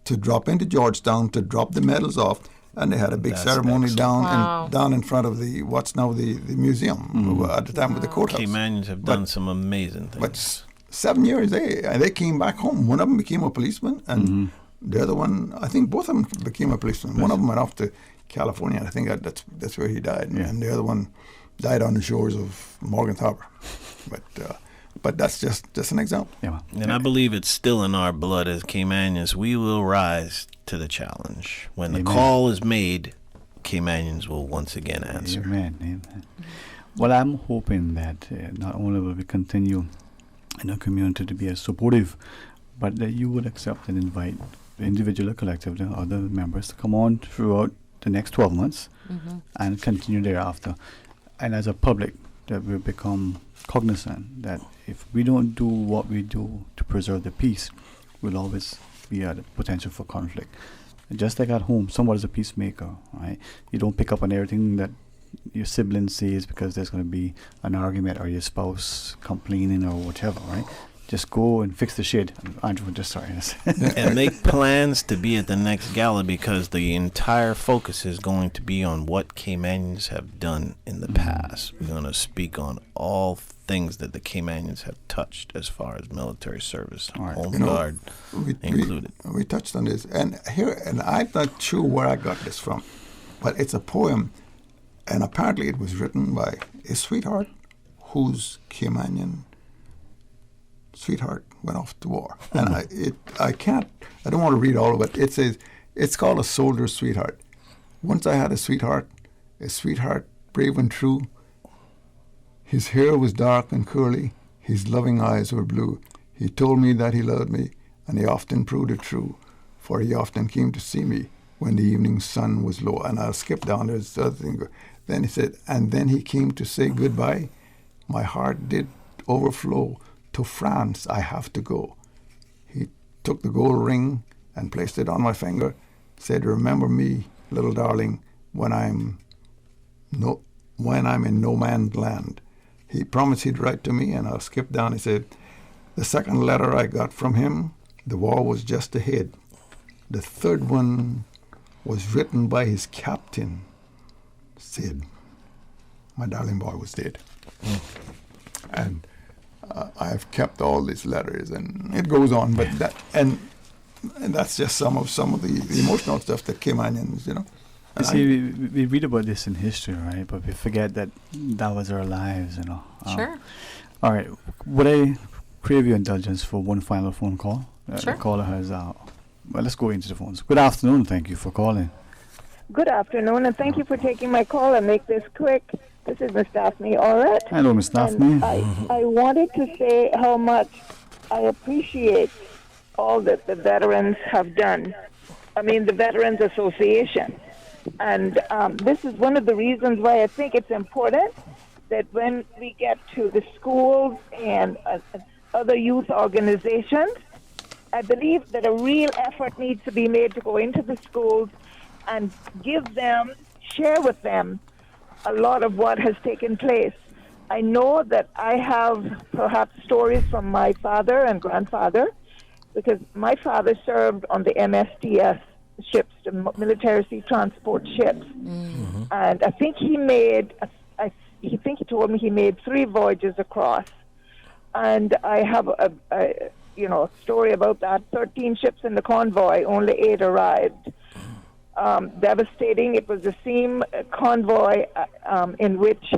to drop into Georgetown to drop the medals off, and they had a big ceremony down in front of what's now the museum at the time of the courthouse. Caymanians have done some amazing things. But 7 years, they came back home. One of them became a policeman, and the other one, I think both of them became a policeman. One of them went off to California, and I think that's where he died, and the other one died on the shores of Morgan's Harbor. But that's just an example. Yeah. And I believe it's still in our blood as Caymanians. We will rise to the challenge. When the call is made, Caymanians will once again answer. Amen. Well, I'm hoping that not only will we continue in our community to be as supportive, but that you would accept and invite individual or collective the other members to come on throughout the next 12 months and continue thereafter. And as a public, that we become cognizant that if we don't do what we do to preserve the peace, we'll always be at the potential for conflict. Just like at home, somebody's a peacemaker, right? You don't pick up on everything that your sibling says because there's going to be an argument or your spouse complaining or whatever, right? Just go and fix the shit. Andrew, just sorry. And make plans to be at the next gala, because the entire focus is going to be on what Caymanians have done in the past. We're going to speak on all things that the Caymanians have touched as far as military service, Home Guard included. We touched on this, and I'm not sure where I got this from, but it's a poem, and apparently it was written by a sweetheart whose Caymanian sweetheart went off to war. And I don't want to read all of it. It says, it's called A Soldier's Sweetheart. Once I had a sweetheart brave and true. His hair was dark and curly, his loving eyes were blue. He told me that he loved me, and he often proved it true, for he often came to see me when the evening sun was low. And I'll skip down, there's the other thing. Then he said, and then he came to say goodbye. My heart did overflow. To France I have to go. He took the gold ring and placed it on my finger, said, remember me, little darling, when I'm in no man's land. He promised he'd write to me, and I'll skip down. He said, the second letter I got from him, the war was just ahead. The third one was written by his captain, said, my darling boy was dead. And I've kept all these letters, and it goes on, but that's just some of the emotional stuff that Caymanians, you know. You see, we read about this in history, right? But we forget that was our lives, you know. Sure. All right. Would I crave your indulgence for one final phone call? Sure. The caller has. Well, let's go into the phones. Good afternoon. Thank you for calling. Good afternoon, and thank you for taking my call. And make this quick. This is Miss Daphne Allred. Hello, Miss Daphne. I wanted to say how much I appreciate all that the veterans have done. I mean, the Veterans Association. And this is one of the reasons why I think it's important that when we get to the schools and other youth organizations, I believe that a real effort needs to be made to go into the schools and share with them a lot of what has taken place. I know that I have perhaps stories from my father and grandfather, because my father served on the MSTS ships, the military sea transport ships. Mm-hmm. And I think he told me he made 3 voyages across. And I have a story about that. 13 ships in the convoy, only 8 arrived. Devastating. It was the same convoy in which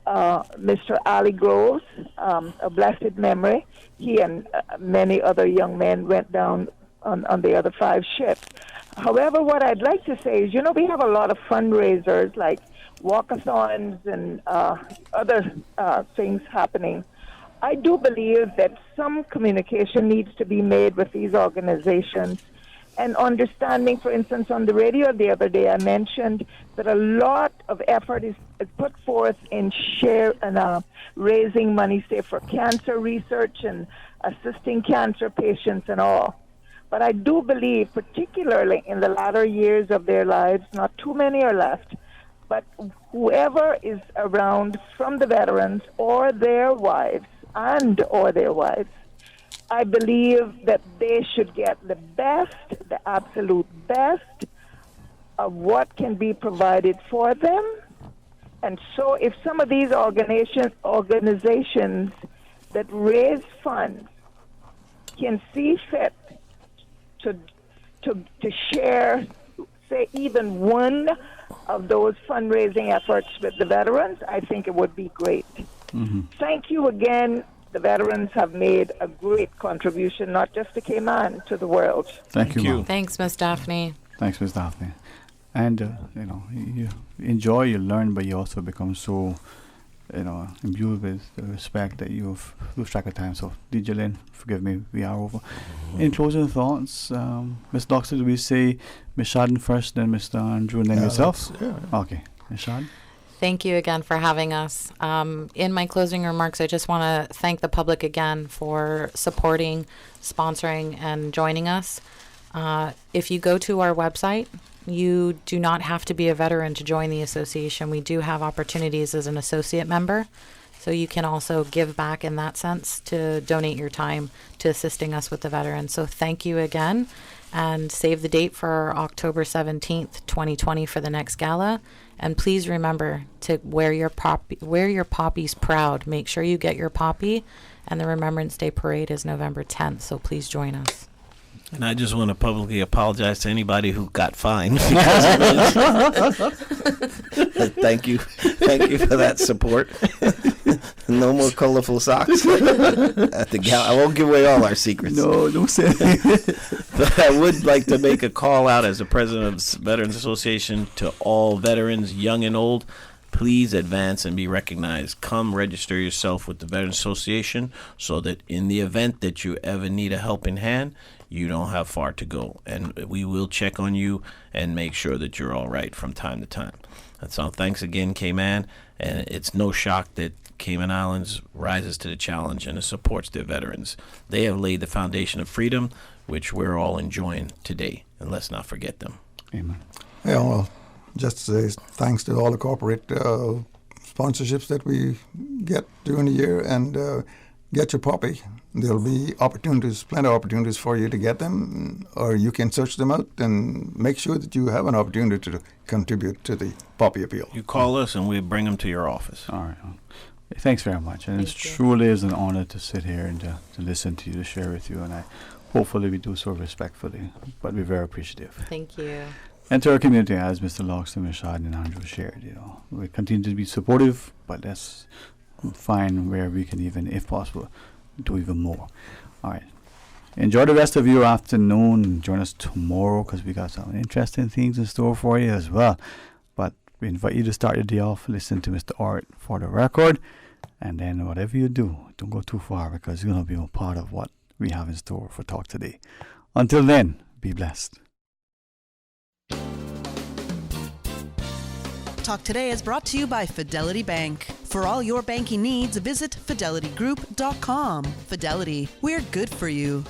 Mr. Ali Groves, a blessed memory, he and many other young men went down on the other 5 ships. However, what I'd like to say is, we have a lot of fundraisers like walkathons and other things happening. I do believe that some communication needs to be made with these organizations and understanding. For instance, on the radio the other day, I mentioned that a lot of effort is put forth in raising money, say, for cancer research and assisting cancer patients and all. But I do believe, particularly in the latter years of their lives, not too many are left, but whoever is around from the veterans or their wives or their wives, I believe that they should get the absolute best of what can be provided for them. And so if some of these organizations that raise funds can see fit to share, say, even one of those fundraising efforts with the veterans, I think it would be great. Mm-hmm. Thank you again. The veterans have made a great contribution, not just to Cayman, to the world. Thank you. Thanks, Miss Daphne. Thanks, Miss Daphne. And, you enjoy, you learn, but you also become so, imbued with the respect that you've lost track of time. So, DJ Lynn, forgive me, we are over. Mm-hmm. In closing thoughts, Miss Doxter, do we say Miss Shadden first, then Mr. Andrew, and then yourself? Yeah. Okay. Miss Shadden? Thank you again for having us. In my closing remarks, I just want to thank the public again for supporting, sponsoring, and joining us. If you go to our website, you do not have to be a veteran to join the association. We do have opportunities as an associate member, so you can also give back in that sense to donate your time to assisting us with the veterans. So thank you again, and save the date for October 17th, 2020 for the next gala. And please remember to wear your poppies proud. Make sure you get your poppy, and the Remembrance Day Parade is November 10th, so please join us. And I just want to publicly apologize to anybody who got fined because of this. Thank you for that support. No more colorful socks at the gala. I won't give away all our secrets. No, don't say it. But I would like to make a call out as the president of the Veterans Association to all veterans, young and old. Please advance and be recognized. Come register yourself with the Veterans Association so that in the event that you ever need a helping hand, you don't have far to go. And we will check on you and make sure that you're all right from time to time. That's all. Thanks again, Cayman. And it's no shock that Cayman Islands rises to the challenge and supports their veterans. They have laid the foundation of freedom, which we're all enjoying today. And let's not forget them. Amen. Yeah, well, just to say thanks to all the corporate sponsorships that we get during the year, and get your poppy. There'll be opportunities, plenty of opportunities for you to get them, or you can search them out and make sure that you have an opportunity to contribute to the poppy appeal. You call us and we'll bring them to your office. All right. Thanks very much. And it truly is an honor to sit here and to listen to you, to share with you. And hopefully we do so respectfully, but we're very appreciative. Thank you. And to our community, as Mr. Loxton, Mishad, and Andrew shared, we continue to be supportive, but let's find where we can even, if possible, do even more. All right. Enjoy the rest of your afternoon. Join us tomorrow because we got some interesting things in store for you as well. But we invite you to start your day off, listen to Mr. Art for the record, and then whatever you do, don't go too far because you're going to be a part of what we have in store for Talk Today. Until then, be blessed. Talk Today is brought to you by Fidelity Bank. For all your banking needs, visit fidelitygroup.com. Fidelity, we're good for you.